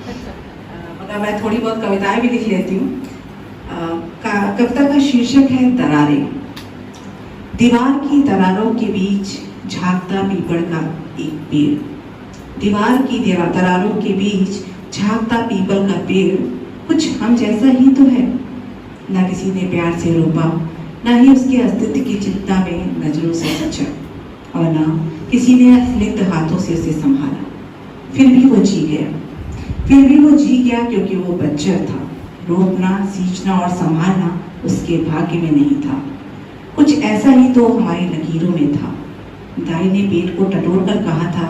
मगर मैं थोड़ी बहुत कविताएं भी लिख लेती हूँ। कविता का शीर्षक है दरारें। दीवार की दरारों के बीच झांकता पीपल का एक पेड़। दीवार की दरारों के बीच झांकता पीपल का पेड़ कुछ हम जैसा ही तो है। न किसी ने प्यार से रोपा, न ही उसके अस्तित्व की चिंता में नजरों से पूछा। और ना किसी ने स्निग्ध हाथों से उसे संभाला। फिर भी वो जी गया, फिर भी वो जी गया, क्योंकि वो बच्चा था। रोकना, सींचना और संभालना उसके भाग्य में नहीं था। कुछ ऐसा ही तो हमारी लकीरों में था। दाई ने पेट को टटोर कर कहा था,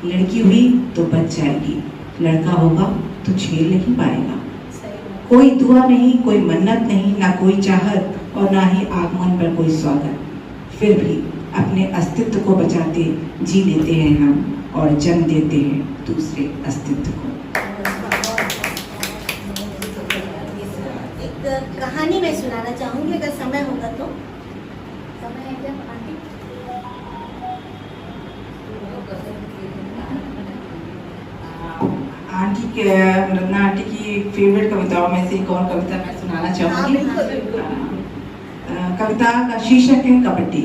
लड़की हुई तो बच जाएगी, लड़का होगा तो झेल नहीं पाएगा। कोई दुआ नहीं, कोई मन्नत नहीं, ना कोई चाहत और ना ही आगमन पर कोई स्वागत। फिर भी अपने अस्तित्व को बचाते जी लेते हैं हम और जन्म देते हैं दूसरे अस्तित्व को। एक कहानी मैं सुनाना चाहूंगी अगर समय होगा तो। समय है क्या आंटी? आंटी के रत्ना आंटी की फेवरेट कविताओं में से एक और कविता मैं सुनाना चाहूंगी। कविता का शीर्षक है कबड्डी।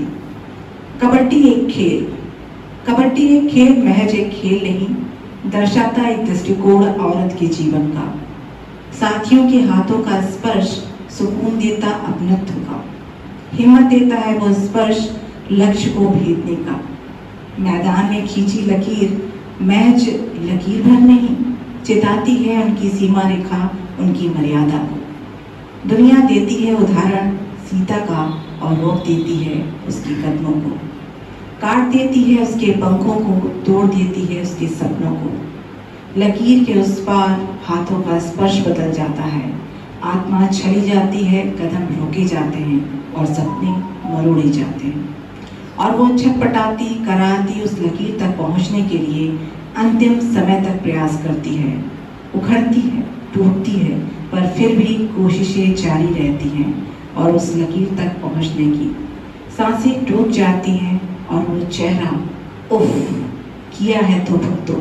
कबड्डी एक खेल, कबड्डी एक खेल महज एक खेल नहीं, दर्शाता एक दृष्टिकोण औरत के जीवन का। साथियों के हाथों का स्पर्श सुकून देता अपनत्व का, हिम्मत देता है वो स्पर्श लक्ष्य को भेदने का। मैदान में खींची लकीर महज लकीर भर नहीं, चिताती है उनकी सीमा रेखा, उनकी मर्यादा को। दुनिया देती है उदाहरण सीता का और रोक देती है उसके कदमों को, काट देती है उसके पंखों को, तोड़ देती है उसके सपनों को। लकीर के उस पार हाथों का स्पर्श बदल जाता है, आत्मा छली जाती है, कदम रोके जाते हैं और सपने मरोड़े जाते हैं। और वो छटपटाती कराती उस लकीर तक पहुंचने के लिए अंतिम समय तक प्रयास करती है, उखड़ती है, टूटती है, पर फिर भी कोशिशें जारी रहती हैं और उस लकीर तक पहुंचने की सांसें टूट जाती हैं और वो चेहरा उफ किया है तो भुगतो।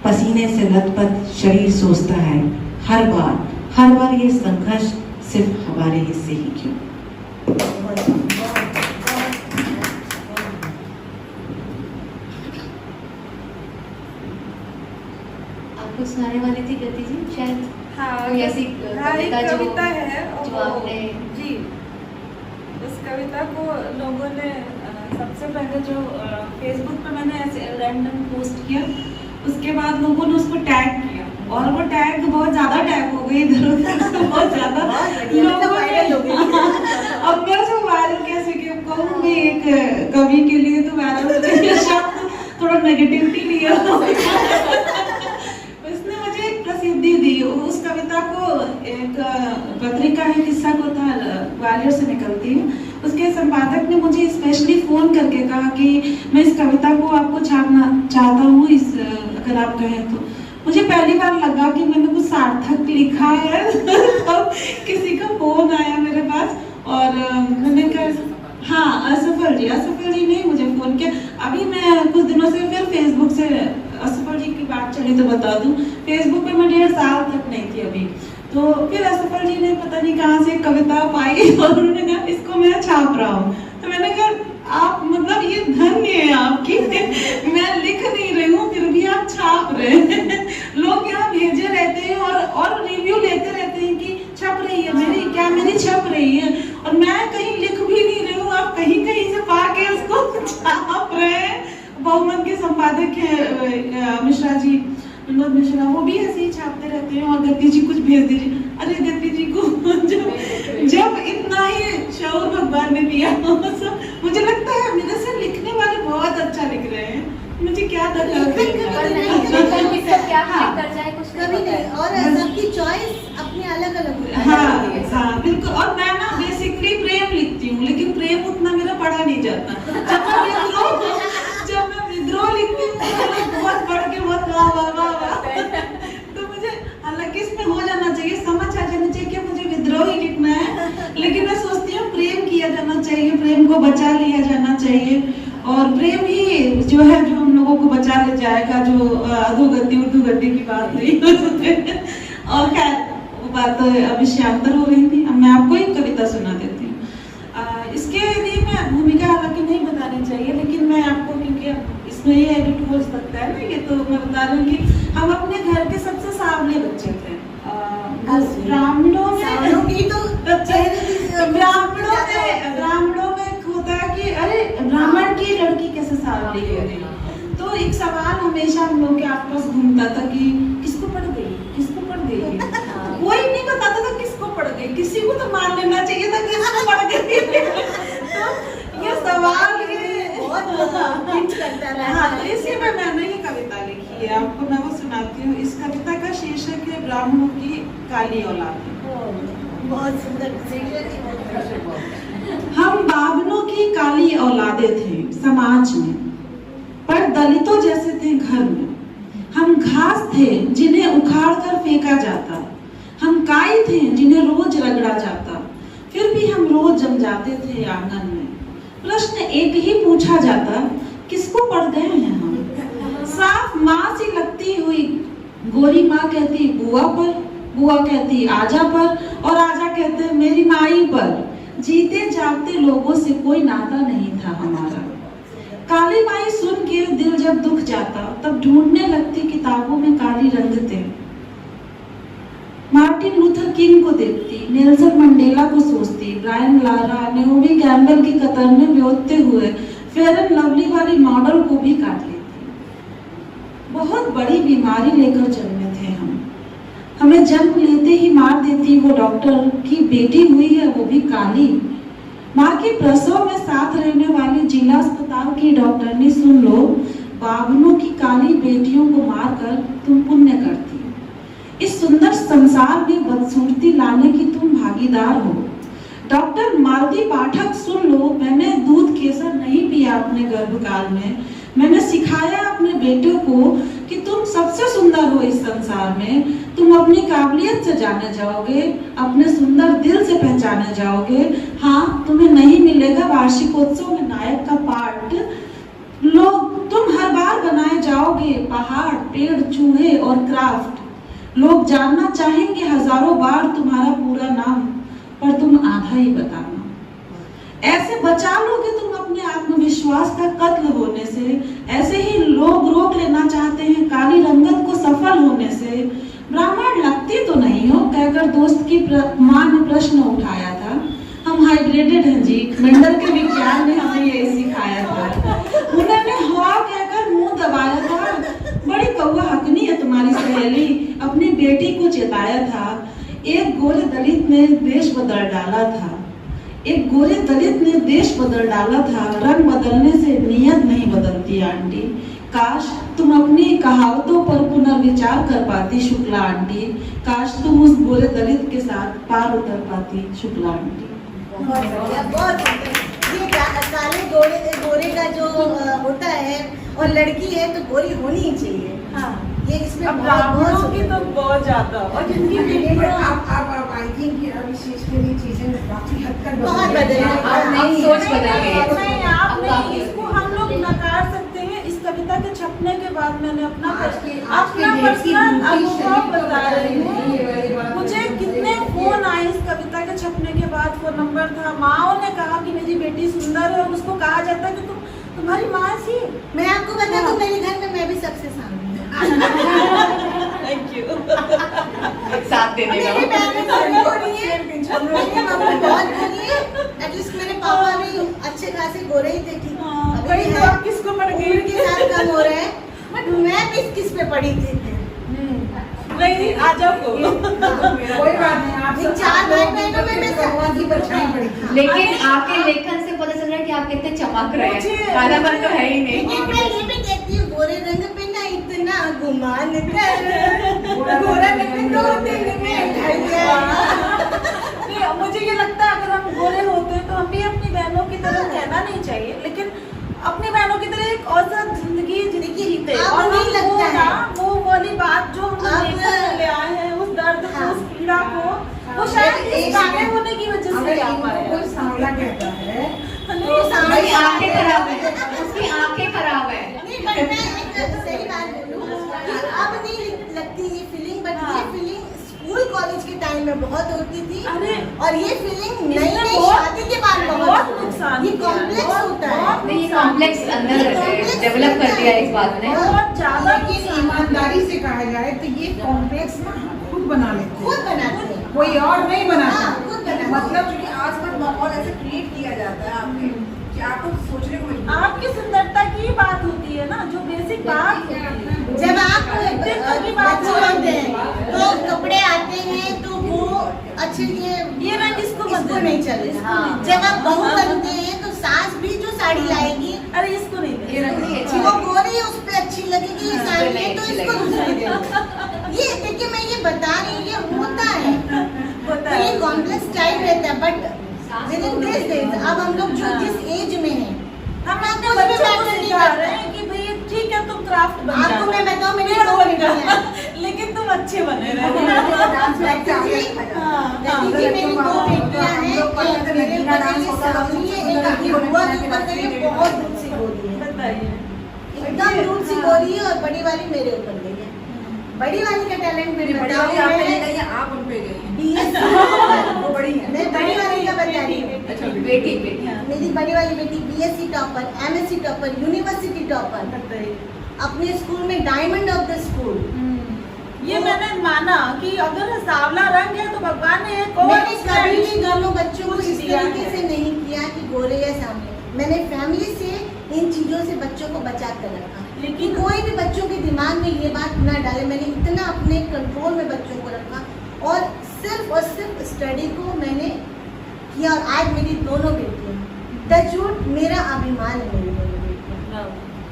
पसीने से लथपथ शरीर सोचता है हर बार ये संघर्ष सिर्फ हमारे हिस्से ही क्यों। आप कुछ सुनाने वाली थी गति जी शायद? हाँ, कोई ऐसी हाँ, एक कविता कविता है जो आपने जी, उस कविता को लोगों ने सबसे पहले जो फेसबुक पे मैंने ऐसे रैंडम पोस्ट किया, उसके बाद लोगों ने उसको टैग किया और वो टैग बहुत ज्यादा टैग हो गई इधर उधर, बहुत ज्यादा लोगों ने अब मैं उसको वायरल कैसे कहूँ मैं, एक कवि के लिए तो वायरल शब्द थोड़ा नेगेटिविटी लिया उसने मुझे एक प्रसिद्धि दी। उस कविता को एक पत्रिका है किस्सा को था ग्वालियर से निकलती है, उसके संपादक ने मुझे स्पेशली फोन करके कहा कि मैं इस कविता को आपको छापना चाहता हूँ, इस अगर आप कहें तो। मुझे पहली बार लगा कि मैंने कुछ सार्थक लिखा है तो किसी का फोन आया मेरे पास और मैंने कहा हाँ असफल जी ने मुझे फोन किया। अभी मैं कुछ दिनों से फिर फेसबुक से असफल जी की बात चली तो बता दूं, फेसबुक पे मैं 1.5 साल तक नहीं थी अभी, तो फिर असफल जी ने पता नहीं कहाँ से कविता पाई और उन्होंने कहा इसको मैं छाप रहा हूँ। तो मैंने कहा आप मतलब ये धन्य है आपकी मैं लिख नहीं रही हूँ फिर भी आप छाप रहे हैं। लोग यहाँ भेजे रहते हैं और रिव्यू लेते रहते हैं कि छप रही है मेरी छप रही है, और मैं कहीं लिख भी नहीं रही हूँ, आप कहीं से पाके उसको छाप रहे हैं। बहुमत के संपादक है मिश्रा जी, विनोद मिश्रा, वो भी ऐसे ही छापते रहते हैं और गति जी कुछ भेज दीजिए। अरे गति जी को जब इतना ही शौर भगवान ने दिया मुझे लगता है मेरे से लिखने वाले बहुत अच्छा लिख रहे हैं, मुझे क्या और सबकी चॉइस अपनी अलग अलग। हाँ बिल्कुल। और मैं ना बेसिकली प्रेम लिखती हूँ, लेकिन प्रेम उतना मेरा पढ़ा नहीं जाता। जब मैं विद्रोह लिखती हूँ बहुत पढ़ के बहुत वाह तो मुझे हालांकि इसमें हो जाना चाहिए, समझ आ जाना चाहिए कि मुझे विद्रोह ही लिखना है, लेकिन मैं सोचती हूँ प्रेम किया जाना चाहिए, प्रेम को बचा लिया जाना चाहिए और प्रेम ही जो है जो हम लोगों को बचा ले जाएगा, जो अधोगति उर्दूगति की बात हुई और खैर वो बात अभिश्यांतर हो रही थी। अब मैं आपको एक कविता सुना देती हूँ। इसके लिए मैं भूमिका हालांकि नहीं बतानी चाहिए, लेकिन मैं आपको क्योंकि इसमें ये एडिट हो सकता है ना, ये तो मैं बता रही हूँ कि हम अपने घर के सबसे सावले बच्चे थे। ब्राह्मणों में होता है कि अरे ब्राह्मण की लड़की कैसे सावली काली औलाद हैं। बहुत सुंदर। हम बावनों की काली औलादे थे समाज में, पर दलितों जैसे थे घर में। हम घास थे जिन्हें उखाड़ कर फेंका जाता, हम काई थे जिन्हें रोज रगड़ा जाता, फिर भी हम रोज जम जाते थे आंगन में। प्रश्न एक ही पूछा जाता, किसको पड़ गए हैं हम? साफ माँ सी लगती हुई गोरी माँ कहती बुआ पर, बुआ कहती आजा पर, और आजा कहते मेरी माई पर। जीते जागते लोगों से कोई नाता नहीं था हमारा। काली माई सुन के दिल जब दुख जाता, तब ढूंढने लगती किताबों में काली रंगते। मार्टिन लूथर किंग को देखती, नेल्सन मंडेला को सोचती, ब्रायन लारा, नेओमी कैम्पबेल की कतर में ब्योतते हुए फेयर एंड लवली वाली मॉडल को भी काट लेती। बहुत बड़ी बीमारी लेकर जन्मे थे हम। हमें जन्म लेते ही मार देती वो डॉक्टर की बेटी हुई है वो भी काली। माँ के प्रसव में साथ रहने वाली जिला अस्पताल की डॉक्टरनी सुन लो, बावनों की काली बेटियों को मारकर तुम पुण्य करती। इस सुंदर संसार में बदसूरती लाने की तुम भागीदार हो। डॉक्टर मालती पाठक सुन लो, मैंने दूध केसर नहीं पिया अपने गर्भकाल में। मैंने सिखाया अपने बेटे को कि तुम सबसे सुंदर हो इस संसार में। तुम अपनी काबिलियत से जाने जाओगे, अपने सुंदर दिल से पहचाने जाओगे। हाँ, तुम्हें नहीं मिलेगा वार्षिकोत्सव में नायक का पार्ट। लोग तुम हर बार बनाए जाओगे पहाड़, पेड़, चूहे और क्राफ्ट। लोग जानना चाहेंगे हजारों बार तुम्हारा पूरा नाम, पर तुम आधा ही बताना। ऐसे बचा लोगे तुम अपने आत्मविश्वास का कत्ल होने से। ऐसे ही लोग रोक लेना चाहते हैं काली रंगत को सफल होने से। ब्राह्मण लगती तो नहीं हो कहकर दोस्त की मां ने प्रश्न उठाया था। हम हाइब्रिडेड हैं जी, मेंडल के विज्ञान ने हमें ये सिखाया था। उन्होंने हाँ कहकर मुंह दबाया था। बड़ी कौवा हकनी है तुम्हारी सहेली, अपनी बेटी को चेताया था। एक गोरे दलित ने देश बदल डाला था, एक गोरे दलित ने देश बदल डाला था। रंग बदलने से नियत नहीं बदलती आंटी। काश तुम अपनी कहावतों पर पुनर्विचार कर पाती शुक्ला आंटी। काश तुम उस गोरे दलित के साथ पार उतर पाती शुक्ला आंटी। बहुत ये काले गोरे का जो होता है, और लड़की है तो गोरी होनी ही चाहिए। हाँ, ये इसमें ब्राह्मणों की तो बहुत ज्यादा, और जिनकी अब आई थिंक अब इस चीज के लिए चीजें काफी हद तक बहुत बदल गई। सोच बदल गई है। नहीं, इसको हम लोग नकार सकते हैं। इस कविता के छपने के बाद मैंने अपना पर्सनल अनुभव बता रही हूँ। मुझे कितने फोन आए इस कविता के छपने के बाद। फोन नंबर था, माँ ने कहा कि मेरी बेटी सुंदर है, और उसको कहा जाता है कि तुम्हारी माँ सी। मैं आपको बता दूं, मेरे घर में मैं भी सबसे सामने। Thank you. साथ देने का मेरी मम्मी बहुत बोली है। एटलीस्ट मेरे पापा भी अच्छे खासे गोरे ही थे। ठीक, भाई तो आप किसको पड़ गई? उनके साथ कम हो रहा है, बट मैं किस पे पड़ी थी। नहीं, आ जाओ कोई बात नहीं। आप 4 भाई बहनों में मैं भगवान की परछाई पड़ी थी। लेकिन आपके लेखन से पता चल रहा है कि आप कितने चमक रहे हैं। कालापन तो है ही नहीं। लेकिन मैं ये भी कहती हूँ, गोरे रंग पे ना इतना गुमान कर, गोरा रंग तो दिल में ढल गया। मुझे ये लगता है अगर हम गोरे होते तो हम भी अपनी बहनों की तरह कहना नहीं चाहिए, लेकिन अपनी बहनों की तरह एक औसत जिंदगी जीते। और नहीं लगता है वो वाली बात जो हम लेकर ले आए हैं, उस दर्द को, उस पीड़ा को, वो शायद इस गाने होने की वजह से आ पाए। कोई सांवला कहता है उसकी आंखें खराब है, उसकी आंखें खराब है। नहीं, बट मैं एक सही बात बोलूं कि अब नहीं लगती ये फीलिंग, बट ये फीलिंग स्कूल कॉलेज के टाइम में बहुत होती थी। और ये फीलिंग नई शादी के बाद बहुत नुकसान, ये कॉम्प्लेक्स होता है। नहीं, ये कॉम्प्लेक्स अंदर डेवलप कर दिया इस बात ने। बहुत ज्यादा। लेकिन ईमानदारी से कहा जाए तो ये कॉम्प्लेक्स ना खुद बना लेते खुद हैं, बनाते हैं। कोई और नहीं बनाता। हाँ, खुद बनाते हैं। मतलब क्योंकि आसपास माहौल ऐसे क्रिएट किया जाता है आपके कि आपको सोचने को मजबूर आपकी सुंदरता की बात होती है ना, जो बेसिक बात होती है। जब आप बच्चे होते हैं तो कपड़े आते हैं तो वो अच्छे ये रंग इसको नहीं चलेगा। जब आप बहू बनते हैं तो सास भी जो साड़ी लाएगी, अरे इसको नहीं, ये रंग नहीं अच्छी वो गोरी उस पे अच्छी लगेगी, ये साड़ी में तो इसको दूसरी देगी। ये देखिए, मैं ये बता रही हूँ, ये होता है। कॉम्प्लेक्स टाइप रहता है, but with in this days अब हम लोग जो जिस एज में हैं, हम अपने कुछ भी बच्चों को matter नहीं सिखा करता। रहे हैं कि भाई ठीक है तुम क्राफ्ट बन आपको मैं बताऊं, मेरी दो बेटियां हैं। लेकिन तुम अच्छे बने रहे डांस में क्या जी, जी मेरी दो बेटियां हैं, एक मेरे ऊपर है, ये सावनी है, एक अपनी बुआ के ऊपर है, ये बहुत दूध सी गोरी है, बताइए। एकदम दूध सी गोरी है, और बड़ी वाली मेरे ऊपर गई है। बड़ी वाली का टैलेंट मेरे बड़ी वाली आप पे नहीं गई है, आप उन पे गई हैं। BSc वो बड़ी है। मैं बड़ी वाली का बता रही हूँ। अच्छा, बेटी मेरी बड़ी वाली बेटी BSc topper, MSc topper, university topper, बताइए। अपने स्कूल में डायमंड ऑफ द स्कूल। ये मैंने माना कि अगर सांवला रंग है तो भगवान ने एक और मैंने कभी भी इसमें दोनों बच्चों को कुछ इस दिया तरीके है। से नहीं किया कि गोरे या सामने। मैंने फैमिली से इन चीजों से बच्चों को बचा कर रखा, लेकिन कोई भी बच्चों के दिमाग में ये बात ना डाले। मैंने इतना अपने कंट्रोल में बच्चों को रखा, और सिर्फ स्टडी को मैंने किया। और आज मेरी दोनों बेटियां, टचवुड, मेरा अभिमान है मेरी दोनों बेटियां,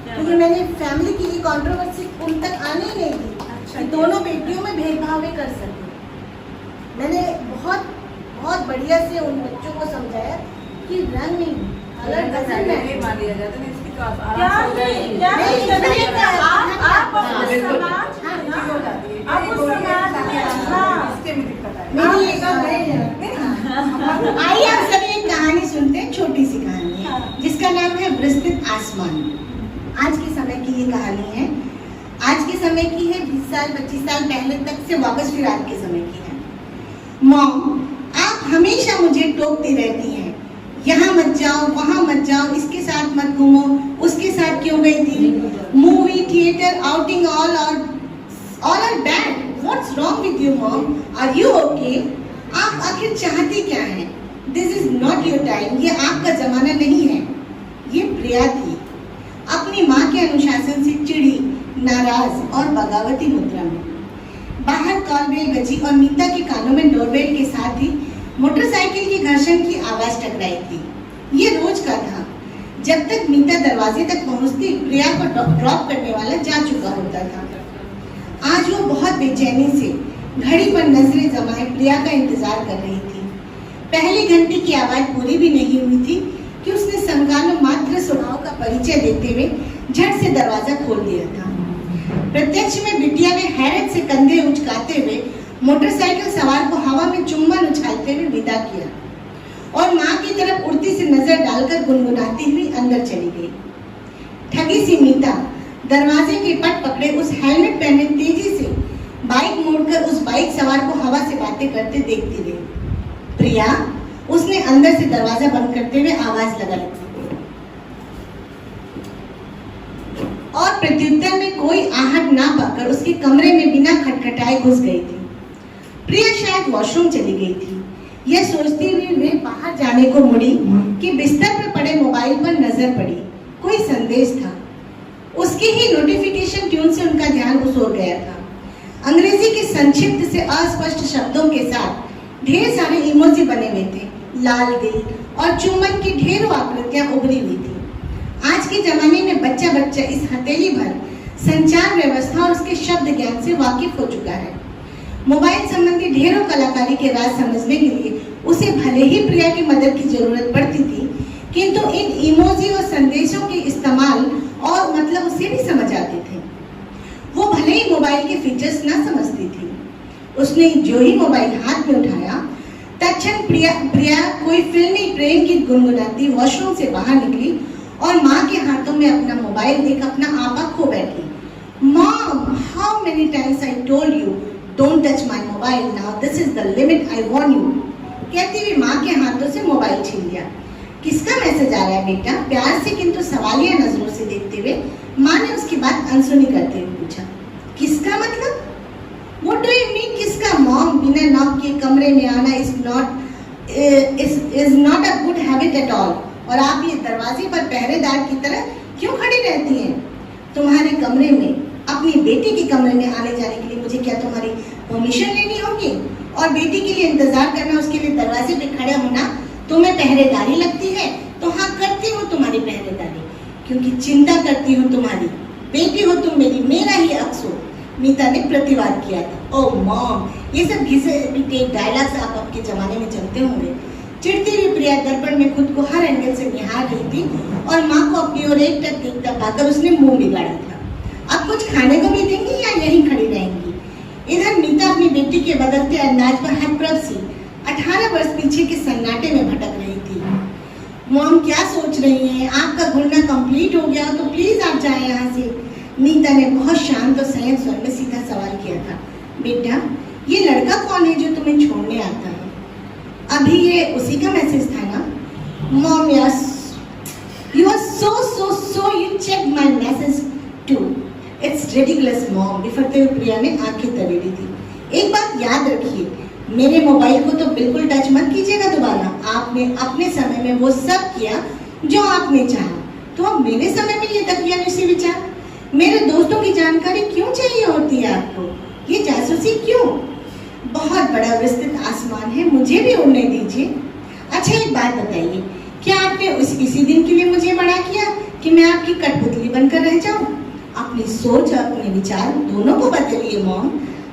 क्योंकि मैंने फैमिली की ये कंट्रोवर्सी उन तक आने ही नहीं दी कि दोनों बेटियों में भेदभाव में कर सके। मैंने बहुत बढ़िया से उन बच्चों को समझाया कि रंग नहीं, कलर डजंट मैटर। मान लिया जाता है ना, इसकी तो क्या आराम से हो नहीं, जाएगी। क्या नहीं, नहीं करिए, इसलिए आप हाँ, उस बिल्कुल। समाज हाँ, में ना, हो जाती है। आप उस समाज में, हाँ। इसके में दिक्कत है। मेरी आइए आप सभी एक कहानी सुनते हैं, छोटी सी कहानी है, जिसका नाम है विस्तृत आसमान। आज के समय की ये कहानी है, आज के समय की है, 20 साल 25 साल पहले तक से वापस फिर आज के समय की है। मॉम, आप हमेशा मुझे टोकती रहती हैं, यहाँ मत जाओ, वहाँ मत जाओ, इसके साथ मत घूमो, उसके साथ क्यों गई थी, movie, theatre, outing, all are bad. What's wrong with you mom, are you okay? आप आखिर चाहती क्या हैं? This is not your time, ये आपका जमाना नहीं है। ये प्रिया थी, अपनी माँ के अनुशासन से चिड़ी, नाराज और बगावती मुद्रा में। बाहर कॉलबेल बजी और मीता के कानों में डोरबेल के साथ ही मोटरसाइकिल के घर्षण की आवाज टकराई थी। ये रोज का था। जब तक मीता दरवाजे तक पहुंचती, प्रिया को ड्रॉप करने वाला जा चुका होता था। आज वो बहुत बेचैनी से घड़ी पर नजरें जमाए प्रिया का इंतजार कर रही थी। पहली घंटी की आवाज पूरी भी नहीं हुई थी कि उसने संकालो मात्र स्वभाव का परिचय देते हुए झट से दरवाजा खोल दिया था। प्रत्यक्ष में बिटिया ने हैरत से कंधे उचकाते हुए मोटरसाइकिल सवार को हवा में चुम्बन उछालते हुए विदा किया, और माँ की तरफ उड़ती सी नजर डालकर गुनगुनाती हुई अंदर चली गई। ठगी सी मीता दरवाजे के पट पकड़े उस हेलमेट पहने तेजी से बाइक मोड़कर उस बाइक सवार को हवा से बातें करते देखती रही। प्रिया, उसने अंदर से दरवाजा बंद करते हुए आवाज लगाई, और प्रत्युत्तर में कोई आहट ना पाकर उसके कमरे में बिना खटखटाए घुस गई थी। प्रिया शायद वॉशरूम चली गई थी। यह सोचती हुई वे बाहर जाने को मुड़ी कि बिस्तर पर पड़े मोबाइल पर नजर पड़ी। कोई संदेश था। उसकी ही नोटिफिकेशन ट्यून से उनका ध्यान उस ओर गया था। अंग्रेजी के संक्षिप्त से अस्पष्ट शब्दों के साथ ढेर सारे इमोजी बने हुए थे। लाल दिल और चुम्बन की ढेरों आकृतियां उभरी हुई थी। आज के जमाने में बच्चा इस हथेली भर संचार व्यवस्था और उसके शब्द ज्ञान से वाकिफ हो चुका है। मोबाइल संबंधी ढेरों कलाकारी के राज समझने के लिए उसे भले ही प्रिया की मदद की जरूरत पड़ती थी, किंतु इन इमोजी और संदेशों के इस्तेमाल और मतलब उसे भी समझ आते थे। वो भले ही मोबाइल के फीचर्स ना समझती थी। उसने जो ही मोबाइल हाथ में उठाया, तत्क्षण प्रिया कोई फिल्मी प्रेम गीत गुनगुनाती वॉशरूम से बाहर निकली और माँ के हाथों में अपना मोबाइल देख अपना आपा खो बैठी। Mom, how many times I told you, don't touch my mobile now, this is the limit, I warn you. कहती हुई माँ के हाथों से मोबाइल छीन लिया। किसका मैसेज आ रहा है बेटा? प्यार से किंतु सवालिया नजरों से देखते हुए माँ ने उसकी बात अनसुनी करते हुए पूछा। किसका मतलब? What do you mean किसका? मॉम, बिना नॉक किए कमरे में आना is not a good habit at all। और आप ये दरवाजे पर पहरेदार की तरह क्यों खड़ी रहती हैं? तुम्हारे कमरे में, अपनी बेटी के कमरे में आने जाने के लिए मुझे क्या तुम्हारी परमिशन लेनी होगी? और बेटी के लिए इंतजार करना, उसके लिए दरवाजे पे खड़े होना तुम्हें पहरेदारी लगती है? तो हाँ, करती हूँ तुम्हारी पहरेदारी, क्योंकि चिंता करती हूँ तुम्हारी। बेटी हो तुम मेरी, मेरा ही अक्स हो। मीता ने प्रतिवाद किया था। ओह मॉम, ये सब घिसे पिटे डायलॉग्स आप आपके जमाने में चलते होंगे। चिढ़ती हुई प्रिया दर्पण में खुद को हर एंगल से निहार रही थी और माँ को अपनी ओर एक टक देखता पाकर उसने मुंह बिगाड़ा था। अब कुछ खाने को भी देंगी या यहीं खड़ी रहेंगी? इधर मीता अपनी बेटी के बदलते अंदाज पर हतप्रभ सी 18 वर्ष पीछे के सन्नाटे में भटक रही थी। मॉम क्या सोच रही हैं? आपका घुलना कंप्लीट हो गया तो प्लीज आप जाएं यहाँ से। मीता ने बहुत शांत और संयम स्वर में सीधा सवाल किया था। बेटा, ये लड़का कौन है जो तुम्हें छोड़ने आता है? अभी ये उसी का मैसेज था ना? Mom, yes, you are so you checked my message too. It's ridiculous mom. बिफरते हुए प्रिया ने आंखें तरेड़ी थी। एक बात याद रखिए, मेरे मोबाइल को तो बिल्कुल टच मत कीजिएगा दोबारा। आपने अपने समय में वो सब किया जो आपने चाहा, तो अब मेरे समय में ये दकियानुसी विचार? मेरे दोस्तों की जानकारी क्यों चाहिए होती है आपको? ये जासूसी क्यों? बहुत बड़ा विस्तृत आसमान है, मुझे भी उड़ने दीजिए। अच्छा एक बात बताइए, क्या आपने इसी दिन के लिए मुझे बड़ा किया कि मैं आपकी कठपुतली बनकर रह जाऊं? अपनी सोच और अपने विचार दोनों को बदलिए mom,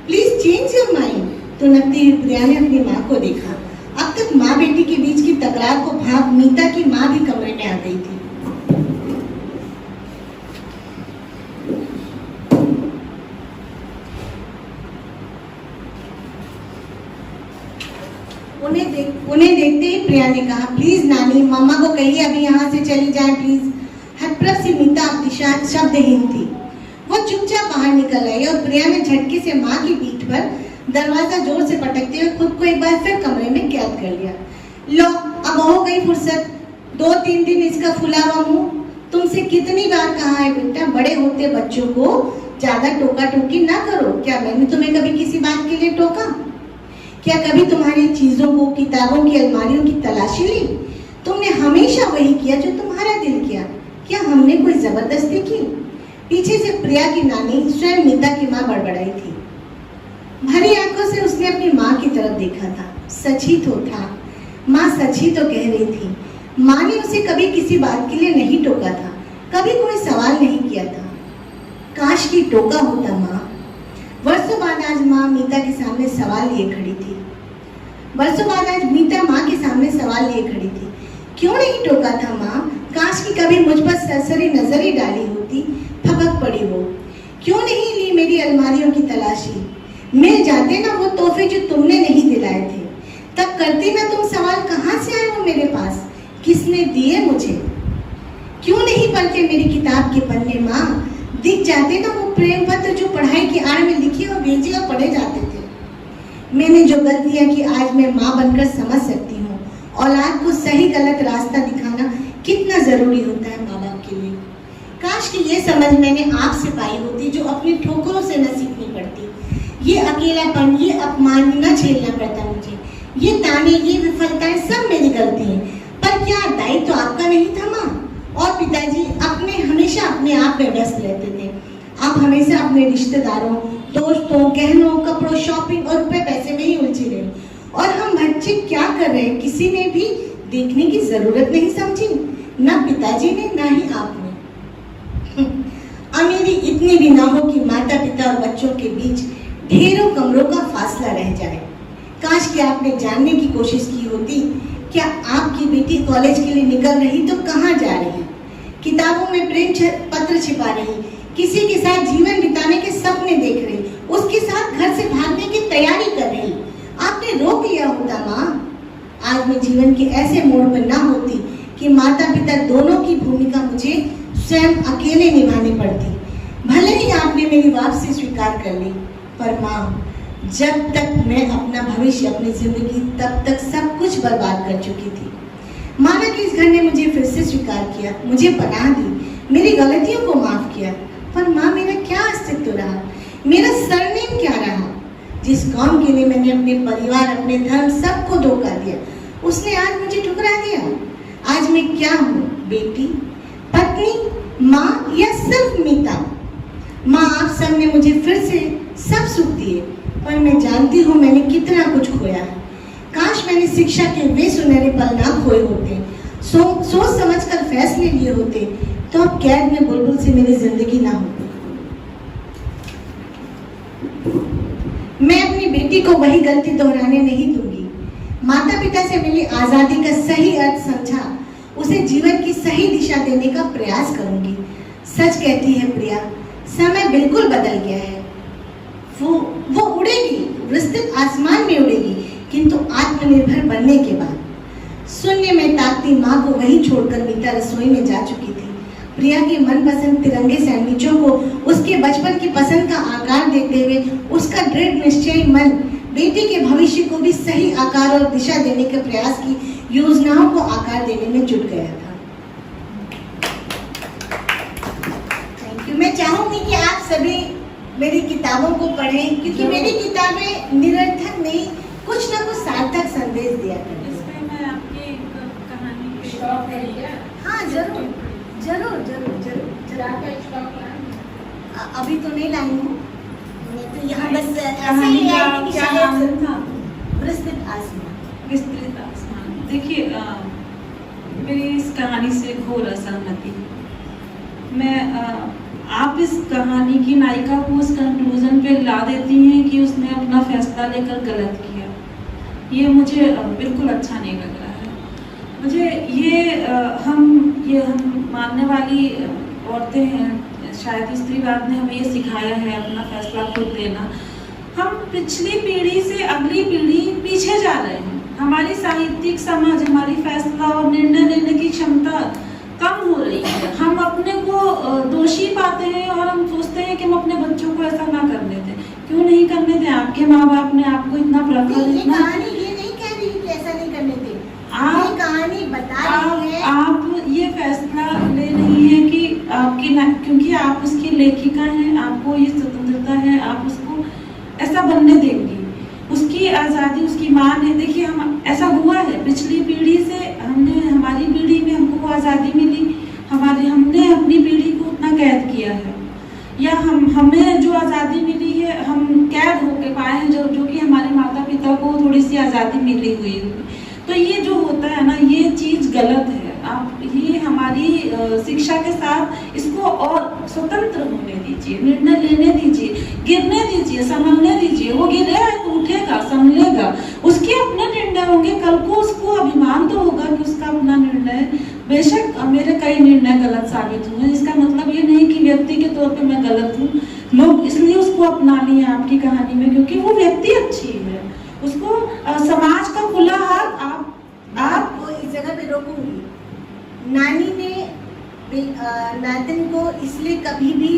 please change your mind. तो नकती हुई प्रिया ने अपनी माँ को देखा। अब तक माँ बेटी के बीच की तकरार को भाग मीता की माँ भी कमरे में आ गई थी। उन्हें देखते ही प्रिया ने कहा, प्लीज नानी, मम्मा को कहिए अभी यहाँ से चली जाए प्लीज। हतप्रभ सी मीता अब दिशा शब्दहीन थी। वो चुपचाप बाहर निकल आई और प्रिया ने झटके से माँ की पीठ पर दरवाजा जोर से पटकते हुए खुद को एक बार फिर कमरे में कैद कर लिया। लो, अब हो गई फुर्सत। 2-3 दिन इसका फुला हुआ मुंह। तुमसे कितनी बार कहा है बेटा, बड़े होते बच्चों को ज्यादा टोका टोकी ना करो। क्या मैंने तुम्हें कभी किसी बात के लिए टोका? क्या कभी तुम्हारी चीजों को, किताबों की अलमारियों की तलाशी ली? तुमने हमेशा वही किया जो तुम्हारा दिल किया। क्या हमने कोई जबरदस्ती की? पीछे से प्रिया की नानी स्वयं मीता की माँ बड़बड़ाई थी। भरी आंखों से उसने अपनी माँ की तरफ देखा था। सच ही तो था, माँ सच ही तो कह रही थी। माँ ने उसे कभी किसी बात के लिए नहीं टोका था, कभी कोई सवाल नहीं किया था। काश की टोका होता माँ। वर्षों बाद आज माँ मीता के सामने सवाल लिए खड़ी थी। वर्षों बाद आज मीता माँ के सामने सवाल लिए खड़ी थी। क्यों नहीं टोका था माँ? काश की कभी मुझ पर सरसरी नजर ही डाली होती, फपक पड़ी वो। क्यों नहीं ली मेरी अलमारियों की तलाशी? मिल जाते ना वो तोहफे जो तुमने नहीं दिलाए थे, तब करती ना तुम सवाल, कहाँ से आए वो मेरे पास, किसने दिए मुझे? क्यों नहीं पढ़ते मेरी किताब के पन्ने माँ? दिख जाते ना वो प्रेम पत्र जो पढ़ाई की आड़ में लिखे और भेजे और पढ़े जाते थे। मैंने जो गलतियां की आज मैं माँ बनकर समझ सकती हूँ। औलाद को सही गलत रास्ता दिखाना कितना जरूरी होता है माँ बाप के लिए। काश कि ये समझ मैंने आपसे पाई होती जो अपनी ठोकरों से न सीखनी पड़ती। ये अकेलापन, ये अपमान न झेलना पड़ता मुझे। ये ताने, ये विफलताएं सब मेरी गलती है। पर क्या दायित्व तो आपका नहीं था माँ? और पिताजी हमेशा अपने आप में व्यस्त रहते थे। आप हमेशा अपने रिश्तेदारों, दोस्तों, गहनों, कपड़ों, शॉपिंग और रुपए पैसे में ही उलझे रहे। और हम बच्चे क्या कर रहे हैं किसी ने भी देखने की जरूरत नहीं समझी, ना पिताजी ने ना ही आपने। अमीरी इतनी भी ना हो कि माता पिता और बच्चों के बीच ढेरों कमरों का फासला रह जाए। काश कि आपने जानने की कोशिश की होती, क्या आपकी बेटी कॉलेज के लिए निकल रही तो कहाँ जा रही, किताबों में प्रेम पत्र छिपा रही, किसी के साथ जीवन बिताने के सपने देख रही, उसके साथ घर से भागने की तैयारी कर रही। आपने रोक लिया होता माँ। आज मैं जीवन के ऐसे मोड़ पर ना होती कि माता पिता दोनों की भूमिका मुझे स्वयं अकेले निभानी पड़ती। भले ही आपने मेरी वापसी स्वीकार कर ली, पर माँ, जब तक मैं अपना भविष्य, अपनी जिंदगी, तब तक सब कुछ बर्बाद कर चुकी थी। माना कि इस घर ने मुझे फिर से स्वीकार किया, मुझे पनाह दी, मेरी गलतियों को माफ किया, पर माँ मेरा क्या अस्तित्व रहा, मेरा सरनेम क्या रहा? जिस कौम के लिए मैंने अपने परिवार, अपने धर्म, सबको धोखा दिया, उसने आज मुझे ठुकरा दिया। आज मैं क्या हूँ? बेटी, पत्नी, माँ या सिर्फ मीता? माँ, आप सब ने मुझे फिर से सब सुख दिए, पर मैं जानती हूँ मैंने कितना कुछ खोया है। काश मैंने शिक्षा के वे सुनहरे पल ना खोए होते, सोच समझकर फैसले लिए होते, तो अब कैद में बुलबुल से मेरी जिंदगी ना होती। बेटी को वही गलती दोहराने नहीं दूंगी। माता पिता से मिली आजादी का सही अर्थ समझा, उसे जीवन की सही दिशा देने का प्रयास करूंगी। सच कहती है प्रिया, समय बिल्कुल बदल गया है। वो उड़ेगी, विस्तृत आसमान में उड़ेगी, किंतु आत्मनिर्भर बनने के बाद। शून्य में ताकती माँ को वहीं छोड़कर मीता रसोई में जा चुकी थी। प्रिया की मनपसंद तिरंगे सैंडविचों को उसके बचपन की पसंद का आकार देते हुए उसका दृढ़ निश्चयी मन बेटी के भविष्य को भी सही आकार और दिशा देने के प्रयास की योजनाओं को आकार देने में जुट गया था। Thank you. मैं चाहूंगी कि आप सभी मेरी किताबों को पढ़ें, क्योंकि मेरी किताबें निरर्थक नहीं, कुछ ना कुछ सार्थक संदेश दिया करती हैं। इसमें मैं आपकी एक कहानी हाँ जरूर जरूर जरूर जरूर। अभी तो नहीं लाई हूँ, मैं तो यहाँ बस ऐसे ही आई थी कि क्या शायद नाम था? विस्तृत आसमान। विस्तृत आसमान। देखिए, मेरी इस कहानी से घोर असहमति। मैं आप इस कहानी की नायिका को उस कंक्लूजन पे ला देती हैं कि उसने अपना फैसला लेकर गलत किया। ये मुझे बिल्कुल अच्छा नहीं लग रहा है। मुझे ये हम मानने वाली औरतें हैं, शायद स्त्रीवाद ने हमें ये सिखाया है अपना फैसला खुद लेना। हम पिछली पीढ़ी से अगली पीढ़ी पीछे जा रहे हैं। हमारी साहित्यिक समझ, हमारी फैसला और निर्णय लेने की क्षमता कम हो रही है। हम अपने को दोषी पाते हैं और हम सोचते हैं कि हम अपने बच्चों को ऐसा ना करने दें। क्यों नहीं करने दें? आपके माँ बाप ने आपको इतना प्रखर, ये कहानी ये नहीं कह रही कि ऐसा नहीं करने दें। ये कहानी बता रही है आप ये फैसला ले रही हैं कि आपकी क्योंकि आप उसकी लेखिका हैं, आपको ये स्वतंत्रता है, आप उसको ऐसा बनने देंगी। उसकी आज़ादी उसकी माँ ने, देखिए हम ऐसा हुआ है पिछली पीढ़ी से, हमारी पीढ़ी में हमको वो आज़ादी मिली, हमने अपनी पीढ़ी को उतना कैद किया है, या हमें जो आज़ादी मिली है हम कैद होके पाए हैं, जो कि हमारे माता पिता को थोड़ी सी आज़ादी मिली हुई। तो ये जो होता है ना, ये चीज़ गलत है। आप ये हमारी शिक्षा के साथ इसको और स्वतंत्र होने दीजिए, निर्णय लेने दीजिए, गिरने दीजिए, संभलने दीजिए। वो गिरेगा तो उठेगा, संभलेगा, उसके अपने निर्णय होंगे। कल को उसको अभिमान तो होगा कि उसका अपना निर्णय। बेशक मेरे कई निर्णय गलत साबित हुए, इसका मतलब ये नहीं कि व्यक्ति के तौर पे मैं गलत हूँ। लोग इसलिए उसको अपना लिए आपकी कहानी में क्योंकि वो व्यक्ति अच्छी है। उसको समाज का खुला हाथ आपको इस जगह पे रोकूंगी। नानी ने नातिन को इसलिए कभी भी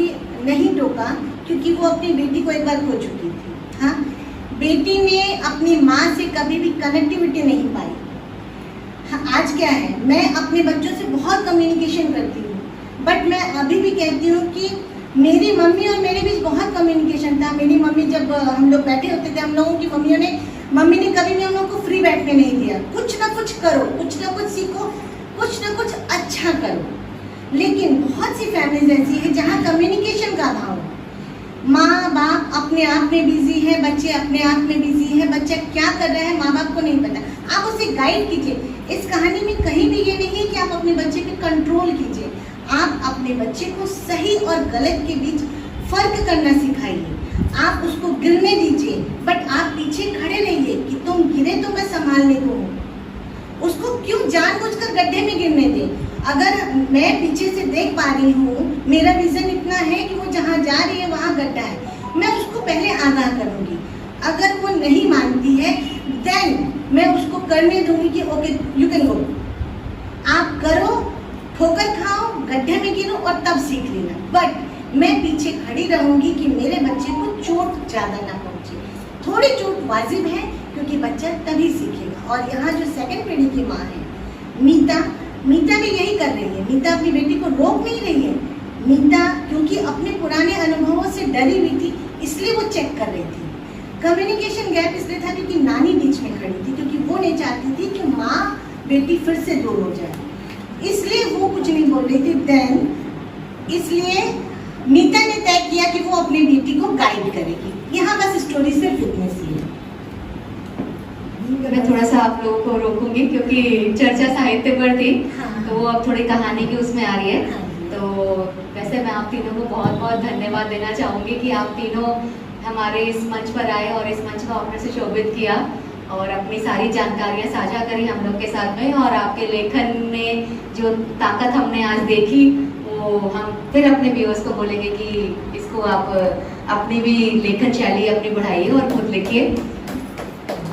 नहीं टोका क्योंकि वो अपनी बेटी को एक बार खो चुकी थी। हाँ, बेटी ने अपनी माँ से कभी भी कनेक्टिविटी नहीं पाई। हाँ, आज क्या है, मैं अपने बच्चों से बहुत कम्युनिकेशन करती हूँ, बट मैं अभी भी कहती हूँ कि मेरी मम्मी और मेरे बीच बहुत कम्युनिकेशन था। मेरी मम्मी, जब हम लोग बैठे होते थे, हम लोगों की मम्मी ने कभी भी हम लोग को फ्री बैठने नहीं दिया। कुछ ना कुछ करो, कुछ ना कुछ सीखो, कुछ ना कुछ अच्छा करो। लेकिन बहुत सी फैमिलीज ऐसी है जहाँ कम्युनिकेशन का अभाव है। माँ बाप अपने आप में बिजी है, बच्चे अपने आप में बिजी है। बच्चा क्या कर रहा है माँ बाप को नहीं पता। आप उसे गाइड कीजिए। इस कहानी में कहीं भी ये नहीं है कि आप अपने बच्चे पे कंट्रोल कीजिए। आप अपने बच्चे को सही और गलत के बीच फर्क करना सिखाइए। आप उसको गिरने दीजिए, बट आप पीछे खड़े रहिए कि तुम गिरे तो मैं संभालने को हूँ। उसको क्यों जानबूझकर गड्ढे में गिरने दें? अगर मैं पीछे से देख पा रही हूँ, मेरा विजन इतना है कि वो जहाँ जा रही है वहाँ गड्ढा है, मैं उसको पहले आगाह करूँगी। अगर वो नहीं मानती है, देन मैं उसको करने दूंगी कि ओके यू कैन गो, आप करो, ठोकर खाओ, गड्ढे में गिरो और तब सीख लेना। बट मैं पीछे खड़ी रहूंगी कि मेरे बच्चे को चोट ज़्यादा ना पहुंचे। थोड़ी चोट वाजिब है क्योंकि बच्चा तभी सीखेगा। और यहाँ जो सेकंड पीढ़ी की माँ है मीता भी यही कर रही है। मीता अपनी बेटी को रोक नहीं रही है। मीता क्योंकि अपने पुराने अनुभवों से डरी हुई थी, इसलिए वो चेक कर रही थी। कम्युनिकेशन गैप इसलिए था क्योंकि नानी बीच में खड़ी थी, क्योंकि वो नहीं चाहती थी कि माँ बेटी फिर से दूर हो जाए, इसलिए वो कुछ नहीं बोल रही थी। देन इसलिए मीता ने तय किया कि वो अपनी बेटी को गाइड करेगी। यहाँ बस स्टोरी सिर्फ इतनी सी है। मैं थोड़ा सा आप लोगों को रोकूंगी क्योंकि चर्चा साहित्य पर थी। हाँ। तो वो अब थोड़ी कहानी की उसमें आ रही है। हाँ। तो वैसे मैं आप तीनों को बहुत बहुत धन्यवाद देना चाहूँगी कि आप तीनों हमारे इस मंच पर आए और इस मंच को आपने से शोभित किया और अपनी सारी जानकारियाँ साझा करी हम लोग के साथ में। और आपके लेखन में जो ताकत हमने आज देखी वो हम फिर अपने व्यूअर्स को बोलेंगे कि इसको आप अपनी भी लेखन शैली अपनी बढ़ाइए और खुद लिखिए।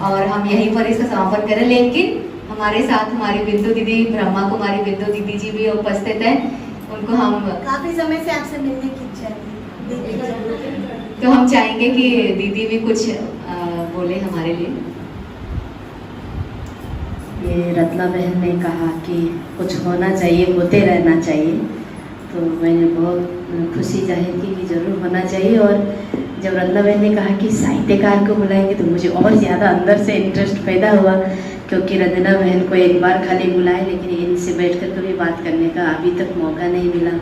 और हम यहीं पर इसका समापन करें, लेकिन हमारे साथ हमारी बिंदु दीदी, ब्रह्मा कुमारी बिंदु दीदी जी भी उपस्थित हैं। उनको हम काफी समय से आपसे मिलने की इच्छा थी, तो हम चाहेंगे कि दीदी भी कुछ बोले हमारे लिए। ये रत्ना बहन ने कहा कि कुछ होना चाहिए, होते रहना चाहिए, तो मैंने बहुत खुशी जाहिर की कि जरूर होना चाहिए। और जब रत्ना बहन ने कहा कि साहित्यकार को बुलाएंगे तो मुझे और ज़्यादा अंदर से इंटरेस्ट पैदा हुआ, क्योंकि रत्ना बहन को एक बार खाली बुलाए, लेकिन इनसे बैठकर कभी बात करने का अभी तक मौका नहीं मिला।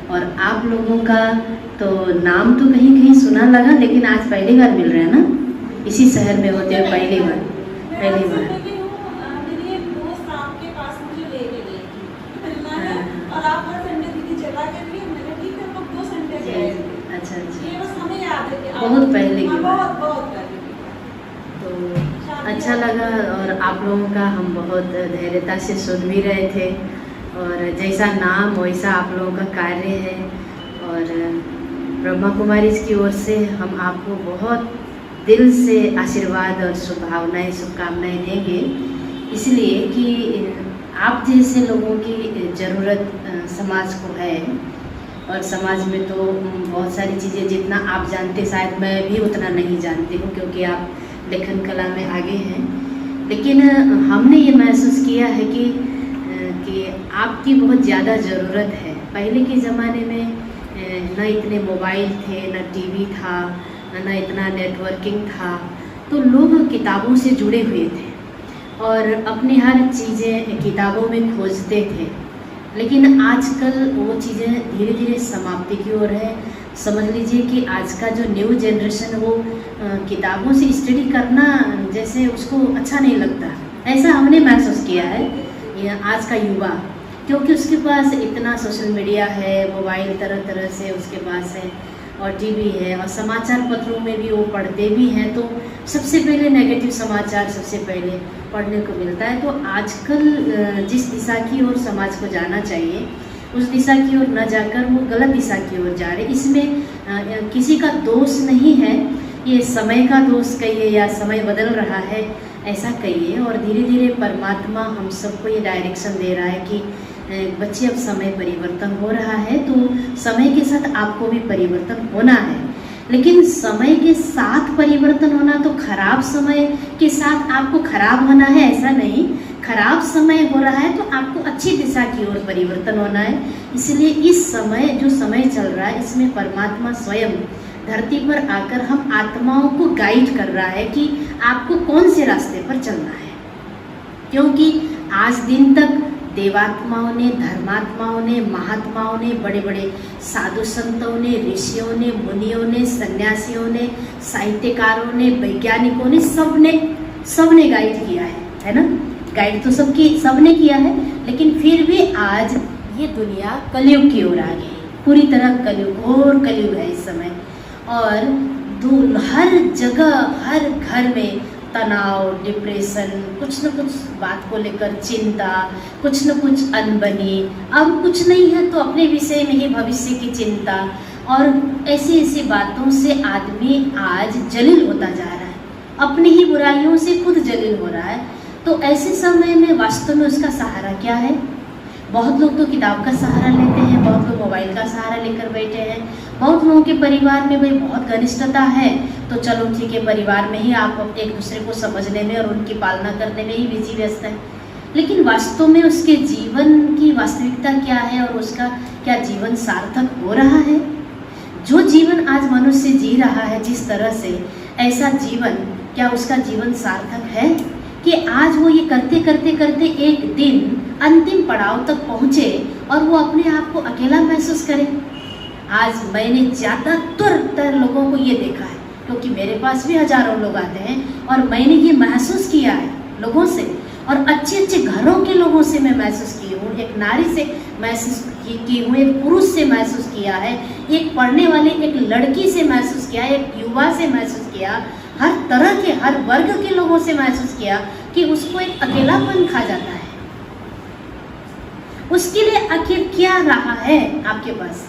और आप लोगों का तो नाम तो कहीं कहीं सुना लगा, लेकिन आज पहली बार मिल रहे हैं ना, इसी शहर में होते हुए पहली बार। मेरी एक दोस्त आपके पास मुझे लेके गई थी मिलना है, और आप हर संडे दीदी चला के लिए मैंने ठीक है, हम लोग 2 संडे गए। अच्छा अच्छा, ये बस हमें याद है कि बहुत पहले की बात। बहुत पहले। तो अच्छा लगा, और आप लोगों का हम बहुत धैर्यता से सुन भी रहे थे, और जैसा नाम वैसा आप लोगों का कार्य है। और ब्रह्मा कुमारी की ओर से हम आपको बहुत दिल से आशीर्वाद और शुभकामनाएं देंगे, इसलिए कि आप जैसे लोगों की ज़रूरत समाज को है। और समाज में तो बहुत सारी चीज़ें जितना आप जानते शायद मैं भी उतना नहीं जानती हूँ, क्योंकि आप लेखन कला में आगे हैं। लेकिन हमने ये महसूस किया है कि आपकी बहुत ज़्यादा ज़रूरत है। पहले के ज़माने में न इतने मोबाइल थे, न टीवी था, न इतना नेटवर्किंग था, तो लोग किताबों से जुड़े हुए थे और अपनी हर चीज़ें किताबों में खोजते थे। लेकिन आजकल वो चीज़ें धीरे धीरे समाप्ति की ओर है। समझ लीजिए कि आज का जो न्यू जनरेशन वो किताबों से स्टडी करना जैसे उसको अच्छा नहीं लगता, ऐसा हमने महसूस किया है आज का युवा, क्योंकि उसके पास इतना सोशल मीडिया है, मोबाइल तरह तरह से उसके पास है, और टीवी है, और समाचार पत्रों में भी वो पढ़ते भी हैं। तो सबसे पहले नेगेटिव समाचार सबसे पहले पढ़ने को मिलता है। तो आजकल जिस दिशा की ओर समाज को जाना चाहिए उस दिशा की ओर न जाकर वो गलत दिशा की ओर जा रहे। इसमें किसी का दोष नहीं है, ये समय का दोष कहिए या समय बदल रहा है ऐसा कहिए। और धीरे धीरे परमात्मा हम सबको ये डायरेक्शन दे रहा है कि बच्चे अब समय परिवर्तन हो रहा है, तो समय के साथ आपको भी परिवर्तन होना है। लेकिन समय के साथ परिवर्तन होना तो खराब समय के साथ आपको खराब होना है ऐसा नहीं। खराब समय हो रहा है तो आपको अच्छी दिशा की ओर परिवर्तन होना है। इसलिए इस समय जो समय चल रहा है इसमें परमात्मा स्वयं धरती पर आकर हम आत्माओं को गाइड कर रहा है कि आपको कौन से रास्ते पर चलना है। क्योंकि आज दिन तक देवात्माओं ने, धर्मात्माओं ने, महात्माओं ने, बड़े बड़े साधु संतों ने, ऋषियों ने, मुनियों ने, सन्यासियों ने, साहित्यकारों ने, वैज्ञानिकों ने, सबने गाइड किया है ना। गाइड तो सबने किया है, लेकिन फिर भी आज ये दुनिया कलयुग की ओर आ गई, पूरी तरह कलयुग, और कलयुग है इस समय। और हर जगह, हर घर में तनाव, डिप्रेशन, कुछ न कुछ बात को लेकर चिंता, कुछ न कुछ अनबनी, अब कुछ नहीं है तो अपने विषय में ही भविष्य की चिंता, और ऐसी बातों से आदमी आज जलील होता जा रहा है, अपनी ही बुराइयों से खुद जलील हो रहा है। तो ऐसे समय में वास्तव में उसका सहारा क्या है? बहुत लोग तो किताब का सहारा लेते हैं, बहुत लोग मोबाइल का सहारा लेकर बैठे हैं, बहुत लोगों के परिवार में भाई बहुत घनिष्ठता है तो चलो ठीक है, परिवार में ही आप एक दूसरे को समझने में और उनकी पालना करने में ही बिजी व्यस्त है। लेकिन वास्तव में उसके जीवन की वास्तविकता क्या है और उसका क्या जीवन सार्थक हो रहा है? जो जीवन आज मनुष्य जी रहा है जिस तरह से, ऐसा जीवन क्या उसका जीवन सार्थक है कि आज वो ये करते करते करते एक दिन अंतिम पड़ाव तक पहुँचे और वो अपने आप को अकेला महसूस करे? आज मैंने ज़्यादातर लोगों को ये देखा है, क्योंकि मेरे पास भी हजारों लोग आते हैं और मैंने ये महसूस किया है लोगों से, और अच्छे अच्छे घरों के लोगों से मैं महसूस की हूँ, एक नारी से महसूस की हूँ, एक पुरुष से महसूस किया है, एक पढ़ने वाली एक लड़की से महसूस किया, एक युवा से महसूस किया, हर तरह के हर वर्ग के लोगों से महसूस किया कि उसको एक अकेलापन खा जाता है। उसके लिए आखिर क्या रहा है आपके पास?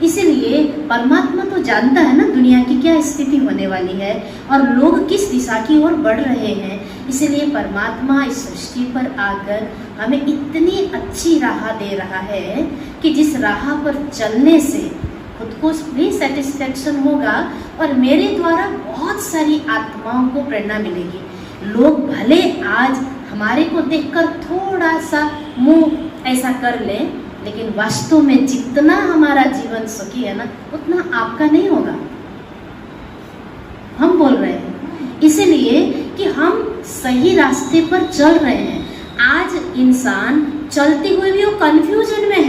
इसीलिए परमात्मा तो जानता है ना दुनिया की क्या स्थिति होने वाली है और लोग किस दिशा की ओर बढ़ रहे हैं। इसलिए परमात्मा इस सृष्टि पर आकर हमें इतनी अच्छी राह दे रहा है कि जिस राह पर चलने से खुद को भी सेटिस्फेक्शन होगा और मेरे द्वारा बहुत सारी आत्माओं को प्रेरणा मिलेगी। लोग भले आज हमारे को देखकर थोड़ा सा मुंह ऐसा कर लें, लेकिन वास्तव में जितना हमारा जीवन सुखी है ना उतना आपका नहीं होगा। हम बोल रहे हैं इसलिए कि हम सही रास्ते पर चल रहे हैं। आज इंसान चलते हुए भी वो कंफ्यूजन में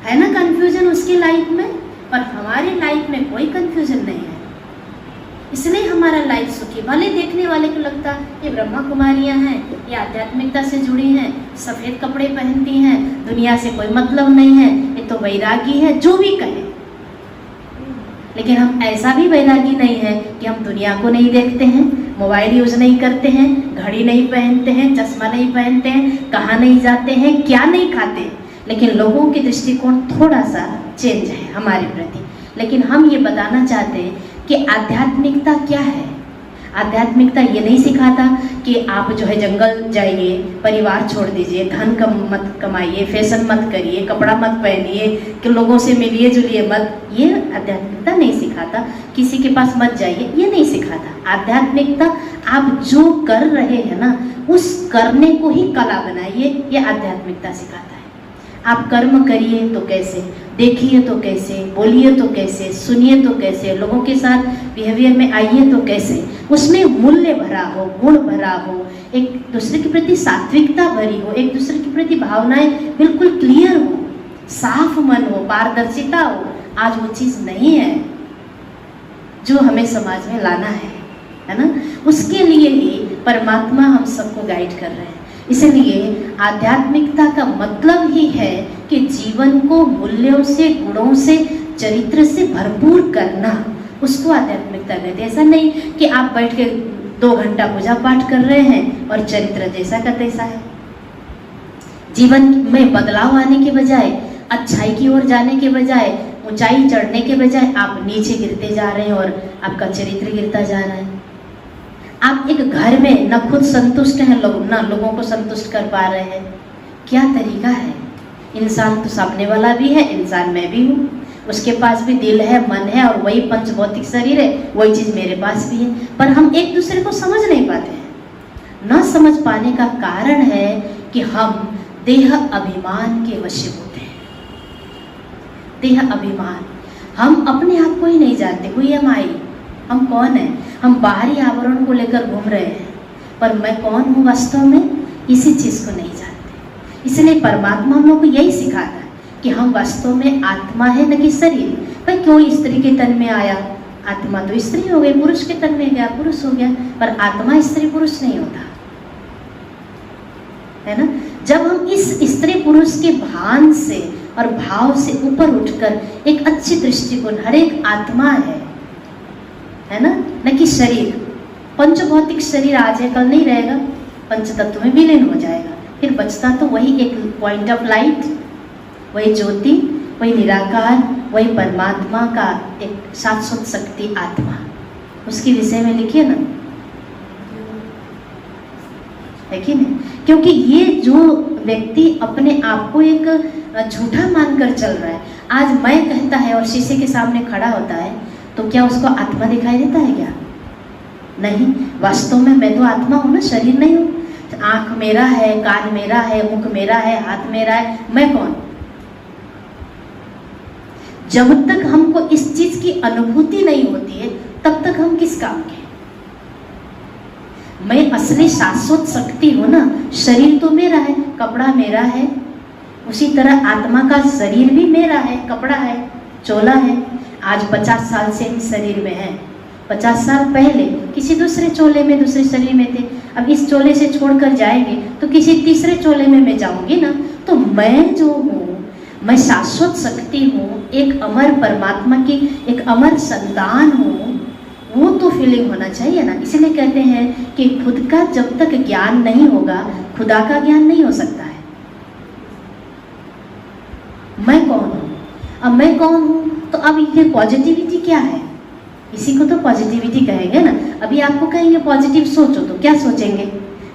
है ना, कंफ्यूजन उसकी लाइफ में, पर हमारी लाइफ में कोई कंफ्यूजन नहीं है। इसलिए हमारा लाइफ सुखी। भले देखने वाले को लगता ये ब्रह्मा कुमारियां हैं, ये आध्यात्मिकता से जुड़ी हैं, सफ़ेद कपड़े पहनती हैं, दुनिया से कोई मतलब नहीं है, ये तो वैरागी है, जो भी कहे। लेकिन हम ऐसा भी वैरागी नहीं है कि हम दुनिया को नहीं देखते हैं, मोबाइल यूज नहीं करते हैं, घड़ी नहीं पहनते हैं, चश्मा नहीं पहनते हैं, कहाँ नहीं जाते हैं, क्या नहीं खाते। लेकिन लोगों के दृष्टिकोण थोड़ा सा चेंज है हमारे प्रति। लेकिन हम ये बताना चाहते हैं कि आध्यात्मिकता क्या है। आध्यात्मिकता ये नहीं सिखाता कि आप जो है जंगल जाइए, परिवार छोड़ दीजिए, धन कम मत कमाइए, फैशन मत करिए, कपड़ा मत पहनिए, कि लोगों से मिलिए जुलिए मत। ये आध्यात्मिकता नहीं सिखाता। किसी के पास मत जाइए, ये नहीं सिखाता। आध्यात्मिकता आप जो कर रहे हैं ना उस करने को ही कला बनाइए, ये आध्यात्मिकता सिखाता है। आप कर्म करिए तो कैसे, देखिए तो कैसे, बोलिए तो कैसे, सुनिए तो कैसे, लोगों के साथ बिहेवियर में आइए तो कैसे, उसमें मूल्य भरा हो, गुण भरा हो, एक दूसरे के प्रति सात्विकता भरी हो, एक दूसरे के प्रति भावनाएं बिल्कुल क्लियर हो, साफ मन हो, पारदर्शिता हो। आज वो चीज़ नहीं है जो हमें समाज में लाना है ना। उसके लिए ही परमात्मा हम सबको गाइड कर रहे हैं। इसलिए आध्यात्मिकता का मतलब ही है कि जीवन को मूल्यों से, गुणों से, चरित्र से भरपूर करना, उसको आध्यात्मिकता कहते हैं। ऐसा नहीं कि आप बैठ के 2 घंटा पूजा पाठ कर रहे हैं और चरित्र जैसा का तैसा है। जीवन में बदलाव आने के बजाय, अच्छाई की ओर जाने के बजाय, ऊंचाई चढ़ने के बजाय आप नीचे गिरते जा रहे हैं और आपका चरित्र गिरता जा रहा है। आप एक घर में न खुद संतुष्ट हैं, ना लोगों को संतुष्ट कर पा रहे हैं। क्या तरीका है? इंसान तो सामने वाला भी है, इंसान मैं भी हूँ, उसके पास भी दिल है, मन है और वही पंच भौतिक शरीर है, वही चीज़ मेरे पास भी है, पर हम एक दूसरे को समझ नहीं पाते हैं। न समझ पाने का कारण है कि हम देह अभिमान के वशीभूत हैं। देह अभिमान, हम अपने आप को ही नहीं जानते। हुई एम आई, हम कौन हैं? हम बाहरी आवरण को लेकर घूम रहे हैं, पर मैं कौन हूँ वास्तव में, इसी चीज़ को नहीं जानते। इसलिए परमात्मा हम लोग को यही सिखाता है कि हम वास्तव में आत्मा है, न कि शरीर। भाई क्यों स्त्री के तन में आया? आत्मा तो स्त्री हो गई, पुरुष के तन में गया, पुरुष हो गया, पर आत्मा स्त्री पुरुष नहीं होता है ना। जब हम इस स्त्री पुरुष के भान से और भाव से ऊपर उठकर एक अच्छी दृष्टिकोण, हर एक आत्मा है ना, न कि शरीर। पंचभौतिक शरीर आज है, कल नहीं रहेगा, पंचतत्व में विलीन हो जाएगा। फिर बचता तो वही एक पॉइंट ऑफ लाइट, वही ज्योति, वही निराकार, वही परमात्मा का एक शाश्वत शक्ति आत्मा। उसके विषय में लिखिए ना, है कि नहीं? क्योंकि ये जो व्यक्ति अपने आप को एक झूठा मानकर चल रहा है, आज मैं कहता है और शीशे के सामने खड़ा होता है, तो क्या उसको आत्मा दिखाई देता है क्या? नहीं। वास्तव में मैं तो आत्मा हूँ ना, शरीर नहीं हूँ। आँख मेरा है, कान मेरा है, मुख मेरा है, हाथ मेरा है, मैं कौन? जब तक हमको इस चीज की अनुभूति नहीं होती है तब तक हम किस काम के? मैं असली शाश्वत शक्ति हूँ ना। शरीर तो मेरा है, कपड़ा मेरा है, उसी तरह आत्मा का शरीर भी मेरा है, कपड़ा है, चोला है। आज 50 साल से इस शरीर में है, 50 साल पहले किसी दूसरे चोले में, दूसरे शरीर में थे। अब इस चोले से छोड़कर जाएंगे तो किसी तीसरे चोले में मैं जाऊंगी ना। तो मैं जो हूँ, मैं शाश्वत शक्ति हूँ, एक अमर परमात्मा की एक अमर संतान हूँ, वो तो फीलिंग होना चाहिए ना। इसलिए कहते हैं कि खुद का जब तक ज्ञान नहीं होगा, खुदा का ज्ञान नहीं हो सकता है। मैं कौन हूँ? अब मैं कौन हूँ, तो अब ये पॉजिटिविटी क्या है? इसी को तो पॉजिटिविटी कहेंगे ना। अभी आपको कहेंगे पॉजिटिव सोचो, तो क्या सोचेंगे?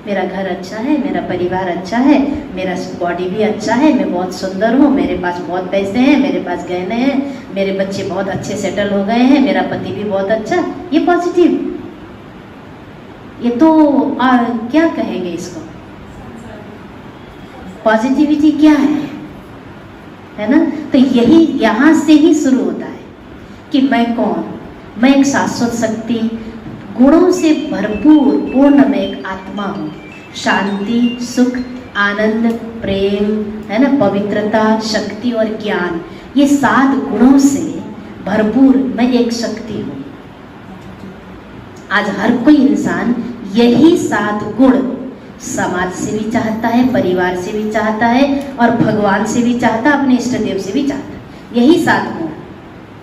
मेरा घर अच्छा है, मेरा परिवार अच्छा है, मेरा बॉडी भी अच्छा है, मैं बहुत सुंदर हूँ, मेरे पास बहुत पैसे हैं, मेरे पास गहने हैं, मेरे बच्चे बहुत अच्छे सेटल हो गए हैं, मेरा पति भी बहुत अच्छा। ये पॉजिटिव, ये तो क्या कहेंगे इसको? पॉजिटिविटी क्या है ना? तो यही यहाँ से ही शुरू होता है कि मैं कौन? मैं एक शाश्वत शक्ति, गुणों से भरपूर पूर्ण मैं एक आत्मा हूँ। शांति, सुख, आनंद, प्रेम, है ना, पवित्रता, शक्ति और ज्ञान, ये 7 गुणों से भरपूर मैं एक शक्ति हूँ। आज हर कोई इंसान यही 7 गुण समाज से भी चाहता है, परिवार से भी चाहता है और भगवान से भी चाहता है, अपने इष्ट देव से भी चाहता है। यही 7 गुण,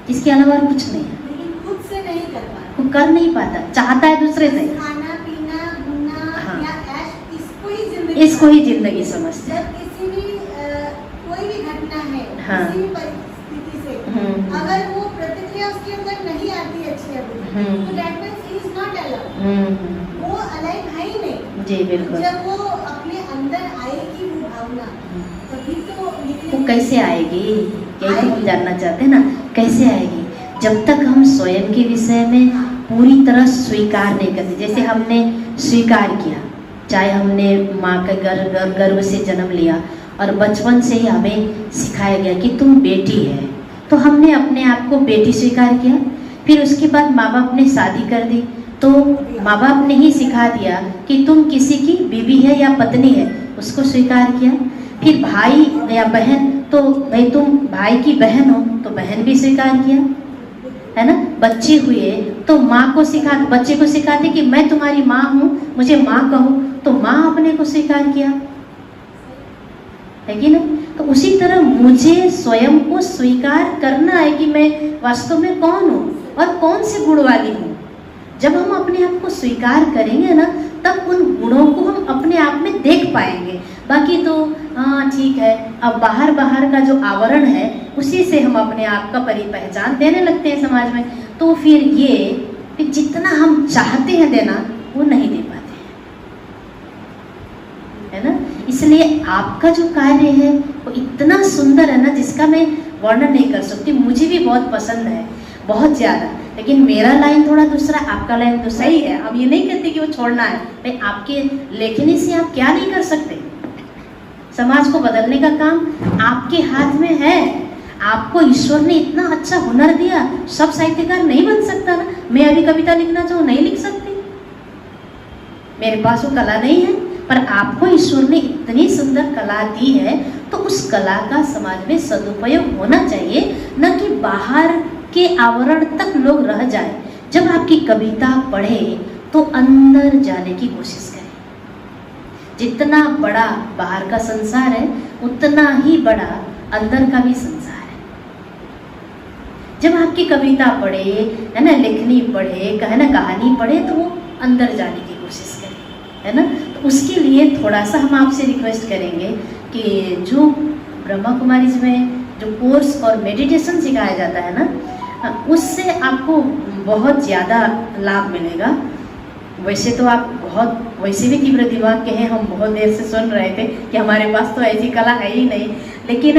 इसके अलावा और कुछ नहीं है। खुद से नहीं कर पाता, वो कर नहीं पाता, चाहता है दूसरे से। खाना पीना घूमना हाँ। या ऐश, इसको ही जिंदगी समझते हैं। जब किसी भी कोई भी घटना है, हाँ। किसी भी परिस्थिति से अगर वो प्रतिक्रिया उसके अंदर नहीं आती अच्छी अभी, तो that means he is not allowed, वो अलाइव है ही नहीं। जी बिल्कुल। जब वो अपने अंदर आएगी वो भावना, तभी तो वो कैसे आएगी, यही तो हम जानना चाहते हैं ना, कैसे आएगी? जब तक हम स्वयं के विषय में पूरी तरह स्वीकार नहीं करते। जैसे हमने स्वीकार किया, चाहे हमने माँ के गर्भ से जन्म लिया और बचपन से ही हमें सिखाया गया कि तुम बेटी है, तो हमने अपने आप को बेटी स्वीकार किया। फिर उसके बाद माँ बाप ने शादी कर दी, तो माँ बाप ने ही सिखा दिया कि तुम किसी की बीवी है या पत्नी है, उसको स्वीकार किया। फिर भाई या बहन, तो भाई तुम भाई की बहन हो, तो बहन भी स्वीकार किया, है ना। बच्चे हुए तो माँ को बच्चे को सिखाते कि मैं तुम्हारी माँ हूँ, मुझे माँ कहो, तो माँ अपने को स्वीकार किया, है कि नहीं? तो उसी तरह मुझे स्वयं को स्वीकार करना है कि मैं वास्तव में कौन हूँ और कौन से गुण वाली हूँ। जब हम अपने आप को स्वीकार करेंगे ना, तब उन गुणों को हम अपने आप में देख पाएंगे। बाकी तो हाँ ठीक है, अब बाहर का जो आवरण है उसी से हम अपने आप का पहचान देने लगते हैं समाज में, तो फिर जितना हम चाहते हैं देना वो नहीं दे पाते हैं, है ना। इसलिए आपका जो कार्य है वो इतना सुंदर है ना, जिसका मैं वर्णन नहीं कर सकती। मुझे भी बहुत पसंद है, बहुत ज़्यादा। लेकिन मेरा लाइन थोड़ा दूसरा, आपका लाइन तो सही है। अब ये नहीं कहते कि वो छोड़ना है, भाई आपके लेखनी से आप क्या नहीं कर सकते। समाज को बदलने का काम आपके हाथ में है। आपको ईश्वर ने इतना अच्छा हुनर दिया, सब साहित्यकार नहीं बन सकता ना। मैं अभी कविता लिखना चाहूँ, नहीं लिख सकती, मेरे पास वो कला नहीं है। पर आपको ईश्वर ने इतनी सुंदर कला दी है, तो उस कला का समाज में सदुपयोग होना चाहिए, न कि बाहर के आवरण तक लोग रह जाए। जब आपकी कविता पढ़े तो अंदर जाने की कोशिश करें। जितना बड़ा बाहर का संसार है, उतना ही बड़ा अंदर का भी संसार है। जब आपकी कविता पढ़े, है ना, लेखनी पढ़े, है ना, कहानी पढ़े, तो वो अंदर जाने की कोशिश करें, है ना। तो उसके लिए थोड़ा सा हम आपसे रिक्वेस्ट करेंगे कि जो ब्रह्मा कुमारी में जो कोर्स और मेडिटेशन सिखाया जाता है ना, उससे आपको बहुत ज़्यादा लाभ मिलेगा। वैसे तो आप वैसे भी तीव्र दिमाग के हैं, हम बहुत देर से सुन रहे थे कि हमारे पास तो ऐसी कला है ही नहीं, लेकिन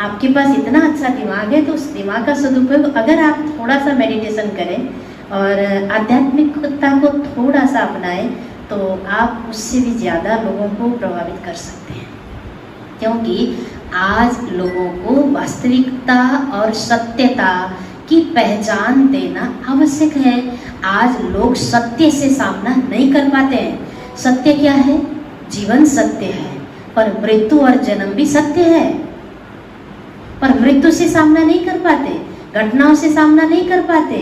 आपके पास इतना अच्छा दिमाग है, तो उस दिमाग का सदुपयोग अगर आप थोड़ा सा मेडिटेशन करें और आध्यात्मिकता को थोड़ा सा अपनाएं, तो आप उससे भी ज़्यादा लोगों को प्रभावित कर सकते हैं। क्योंकि आज लोगों को वास्तविकता और सत्यता की पहचान देना आवश्यक है। आज लोग सत्य से सामना नहीं कर पाते हैं। सत्य क्या है? जीवन सत्य है, पर मृत्यु और जन्म भी सत्य है। पर मृत्यु से सामना नहीं कर पाते, घटनाओं से सामना नहीं कर पाते।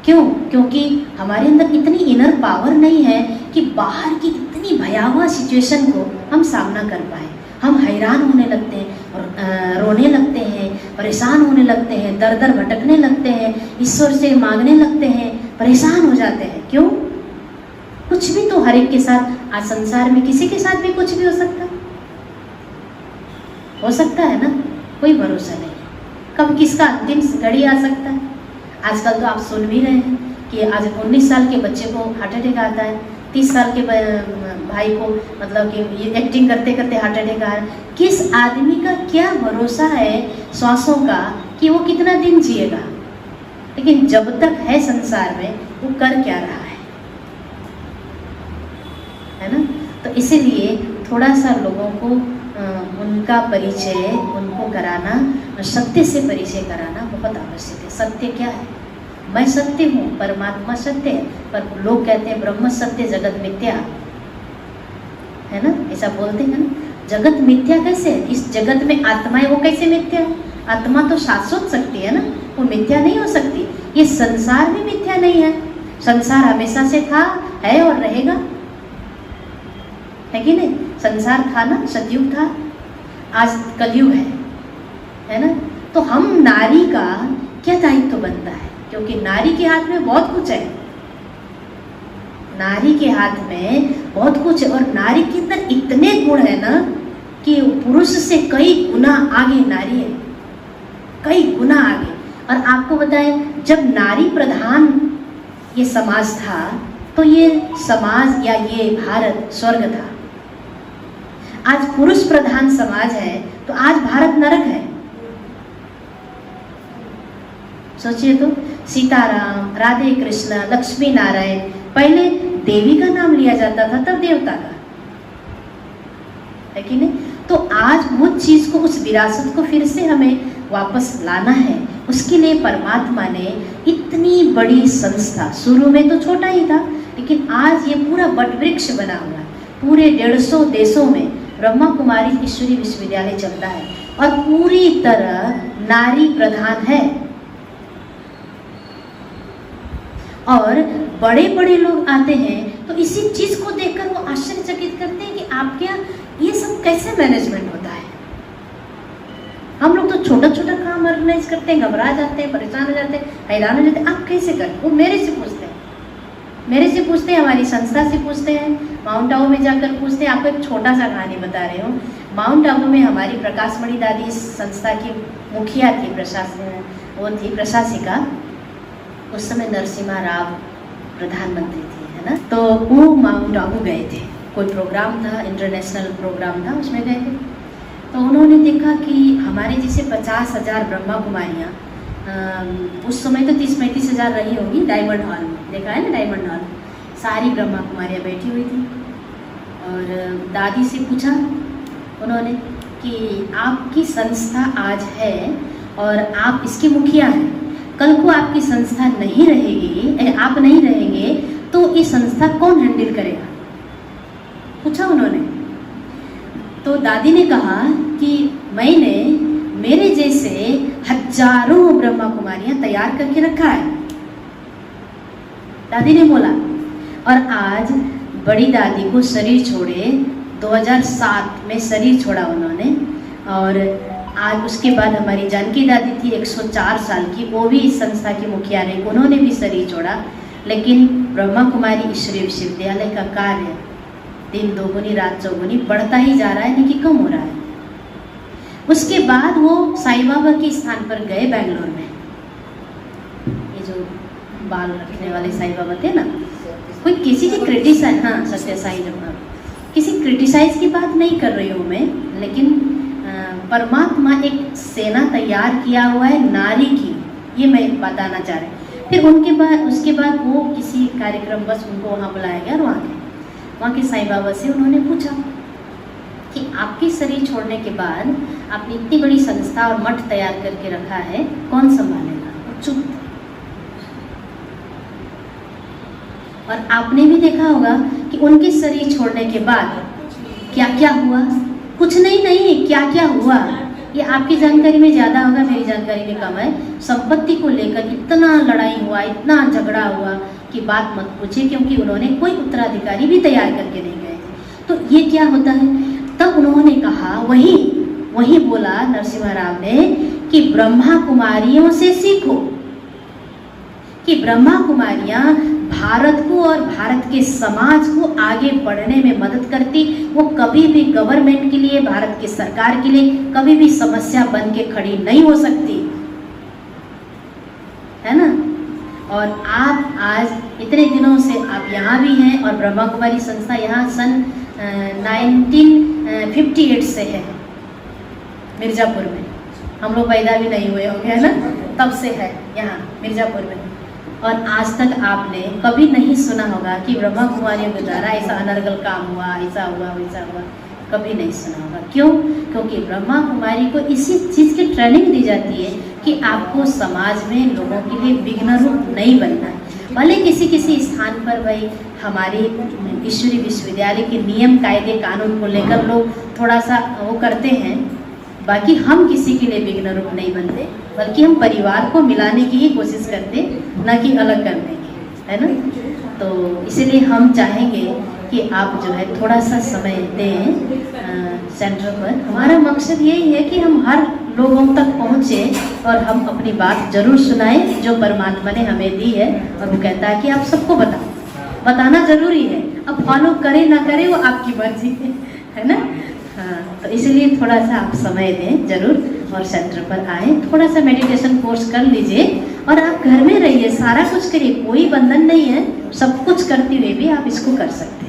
क्यों? क्योंकि हमारे अंदर इतनी इनर पावर नहीं है कि बाहर की इतनी भयावह सिचुएशन को हम सामना कर पाए। हम हैरान होने लगते हैं और रोने लगते हैं, परेशान होने लगते हैं, दर दर भटकने लगते हैं, ईश्वर से मांगने लगते हैं, परेशान हो जाते हैं। क्यों? कुछ भी तो हर एक के साथ, आज संसार में किसी के साथ भी कुछ भी हो सकता है ना, कोई भरोसा नहीं। कब किसका अंतिम घड़ी आ सकता है। आजकल तो आप सुन भी रहे हैं कि आज 19 साल के बच्चे को हार्ट अटैक आता है, 30 साल के भाई को मतलब कि ये एक्टिंग करते करते हार्ट अटैक आ रहा है। किस आदमी का क्या भरोसा है श्वासों का कि वो कितना दिन जिएगा। लेकिन जब तक है संसार में वो कर क्या रहा है ना। तो इसीलिए थोड़ा सा लोगों को उनका परिचय उनको कराना, सत्य से परिचय कराना बहुत आवश्यक है। सत्य क्या है? मैं सत्य हूँ, परमात्मा सत्य है, पर लोग कहते हैं ब्रह्म सत्य जगत मिथ्या है ना, ऐसा बोलते हैं ना। जगत मिथ्या कैसे है? इस जगत में आत्मा है, वो कैसे मिथ्या है? आत्मा तो शाश्वत शक्ति है ना, वो मिथ्या नहीं हो सकती। ये संसार भी मिथ्या नहीं है। संसार हमेशा से था, है और रहेगा, है कि नहीं? संसार था ना, सतयुग था, आज कलयुग है ना। तो हम नारी का क्या दायित्व बनता है? क्योंकि नारी के हाथ में बहुत कुछ है, नारी के हाथ में बहुत कुछ है, और नारी के अंदर इतने गुण है ना कि पुरुष से कई गुना आगे नारी है, कई गुना आगे। और आपको बताएं, जब नारी प्रधान ये समाज था तो ये समाज या ये भारत स्वर्ग था। आज पुरुष प्रधान समाज है तो आज भारत नरक है। सोचिए तो, सीताराम, राधे कृष्ण, लक्ष्मी नारायण, पहले देवी का नाम लिया जाता था, तब देवता का, है कि नहीं? तो आज वो चीज को, उस विरासत को फिर से हमें वापस लाना है। उसके लिए परमात्मा ने इतनी बड़ी संस्था, शुरू में तो छोटा ही था, लेकिन आज ये पूरा वटवृक्ष बना हुआ है। पूरे 150 देशों में ब्रह्मा कुमारी ईश्वरी विश्वविद्यालय चलता है और पूरी तरह नारी प्रधान है। और बड़े बड़े लोग आते हैं तो इसी चीज को देखकर वो आश्चर्यचकित करते हैं कि आपके यहाँ ये सब कैसे मैनेजमेंट होता है। हम लोग तो छोटा छोटा काम ऑर्गेनाइज करते हैं, घबरा जाते हैं, परेशान हो जाते हैं, हैरान हो जाते हैं, आप कैसे करते? वो मेरे से पूछते हैं, हमारी संस्था से पूछते हैं, माउंट आबू में जाकर पूछते हैं। आपको एक छोटा सा कहानी बता रही हूँ। माउंट आबू में हमारी प्रकाशमणि दादी इस संस्था की मुखिया थी, प्रशासिका। उस समय नरसिम्हा राव प्रधानमंत्री थे, है ना। तो वो माउंट आबू गए थे, कोई प्रोग्राम था, इंटरनेशनल प्रोग्राम था, उसमें गए थे। तो उन्होंने देखा कि हमारे जैसे 50,000 ब्रह्मा कुमारियाँ, उस समय तो 30-35 हज़ार रही होगी, डायमंड हॉल में, देखा है ना डायमंड हॉल, सारी ब्रह्मा कुमारियाँ बैठी हुई थी। और दादी से पूछा उन्होंने कि आपकी संस्था आज है और आप इसकी मुखिया हैं, कल को आपकी संस्था नहीं रहेगी, आप नहीं रहेंगे तो ये संस्था कौन हैंडल करेगा? पूछा उन्होंने। तो दादी ने कहा कि मैंने मेरे जैसे हजारों ब्रह्मा कुमारियां तैयार करके रखा है, दादी ने बोला। और आज बड़ी दादी को शरीर छोड़े 2007 में शरीर छोड़ा उन्होंने। और आज उसके बाद हमारी जानकी दादी थी 104 साल की, वो भी इस संस्था की मुखिया रही, उन्होंने भी शरीर छोड़ा। लेकिन ब्रह्मा कुमारी ईश्वरीय विश्वविद्यालय का कार्य दिन दोगुनी रात चौगुनी बढ़ता ही जा रहा है, नहीं कि कम हो रहा है। उसके बाद वो साईं बाबा के स्थान पर गए बेंगलोर में, ये जो बाल रखने वाले साईं बाबा थे ना, कोई किसी की क्रिटिसाइज, हाँ सत्य साईं जब, किसी क्रिटिसाइज की बात नहीं कर रही हूँ मैं, लेकिन परमात्मा एक सेना तैयार किया हुआ है नारी की, ये मैं बताना चाह रही। फिर उसके बाद वो किसी कार्यक्रम, बस उनको वहाँ बुलाया गया और वहाँ के साईं बाबा से उन्होंने पूछा कि आपके शरीर छोड़ने के बाद आपने इतनी बड़ी संस्था और मठ तैयार करके रखा है, कौन संभालेगा? वो चुप। और आपने भी देखा होगा कि उनके शरीर छोड़ने के बाद क्या क्या हुआ। कुछ नहीं, क्या क्या हुआ ये आपकी जानकारी में ज़्यादा होगा, मेरी जानकारी में कम है। संपत्ति को लेकर इतना लड़ाई हुआ, इतना झगड़ा हुआ की बात मत पूछिए, क्योंकि उन्होंने कोई उत्तराधिकारी भी तैयार करके नहीं गए थे। तो ये क्या होता है, तब उन्होंने कहा, वही बोला नरसिम्हा राव ने कि ब्रह्मा कुमारियों से सीखो, कि ब्रह्मा कुमारियां भारत को और भारत के समाज को आगे बढ़ने में मदद करती। वो कभी भी गवर्नमेंट के लिए, भारत की सरकार के लिए कभी भी समस्या बन के खड़ी नहीं हो सकती, है ना। और आप आज इतने दिनों से आप यहाँ भी हैं और ब्रह्मा कुमारी संस्था यहाँ सन 1958 से है मिर्ज़ापुर में। हम लोग पैदा भी नहीं हुए होंगे, है ना, तब से है यहाँ मिर्ज़ापुर में। और आज तक आपने कभी नहीं सुना होगा कि ब्रह्मा कुमारियों के द्वारा ऐसा अनर्गल काम हुआ, ऐसा हुआ, वैसा हुआ, कभी नहीं सुना होगा। क्यों? क्योंकि ब्रह्मा कुमारी को इसी चीज़ की ट्रेनिंग दी जाती है कि आपको समाज में लोगों के लिए विघ्न रूप नहीं बनना है। भले किसी किसी स्थान पर भाई हमारी ईश्वरी विश्वविद्यालय के नियम कायदे कानून को लेकर लोग थोड़ा सा वो करते हैं, बाकी हम किसी के लिए विघ्न रूप नहीं बनते, बल्कि हम परिवार को मिलाने की ही कोशिश करते, न कि अलग करने की, है ना। तो इसलिए हम चाहेंगे कि आप जो है थोड़ा सा समय दें सेंटर पर। हमारा मकसद यही है कि हम हर लोगों तक पहुँचे और हम अपनी बात जरूर सुनाएं जो परमात्मा ने हमें दी है। और वो कहता है कि आप सबको बताना जरूरी है। अब फॉलो करें ना करें वो आपकी मर्जी है ना। हाँ, तो इसलिए थोड़ा सा आप समय दें जरूर और सेंटर पर आए, थोड़ा सा मेडिटेशन कोर्स कर लीजिए और आप घर में रहिए, सारा कुछ करिए, कोई बंधन नहीं है, सब कुछ करते हुए भी आप इसको कर सकते हैं।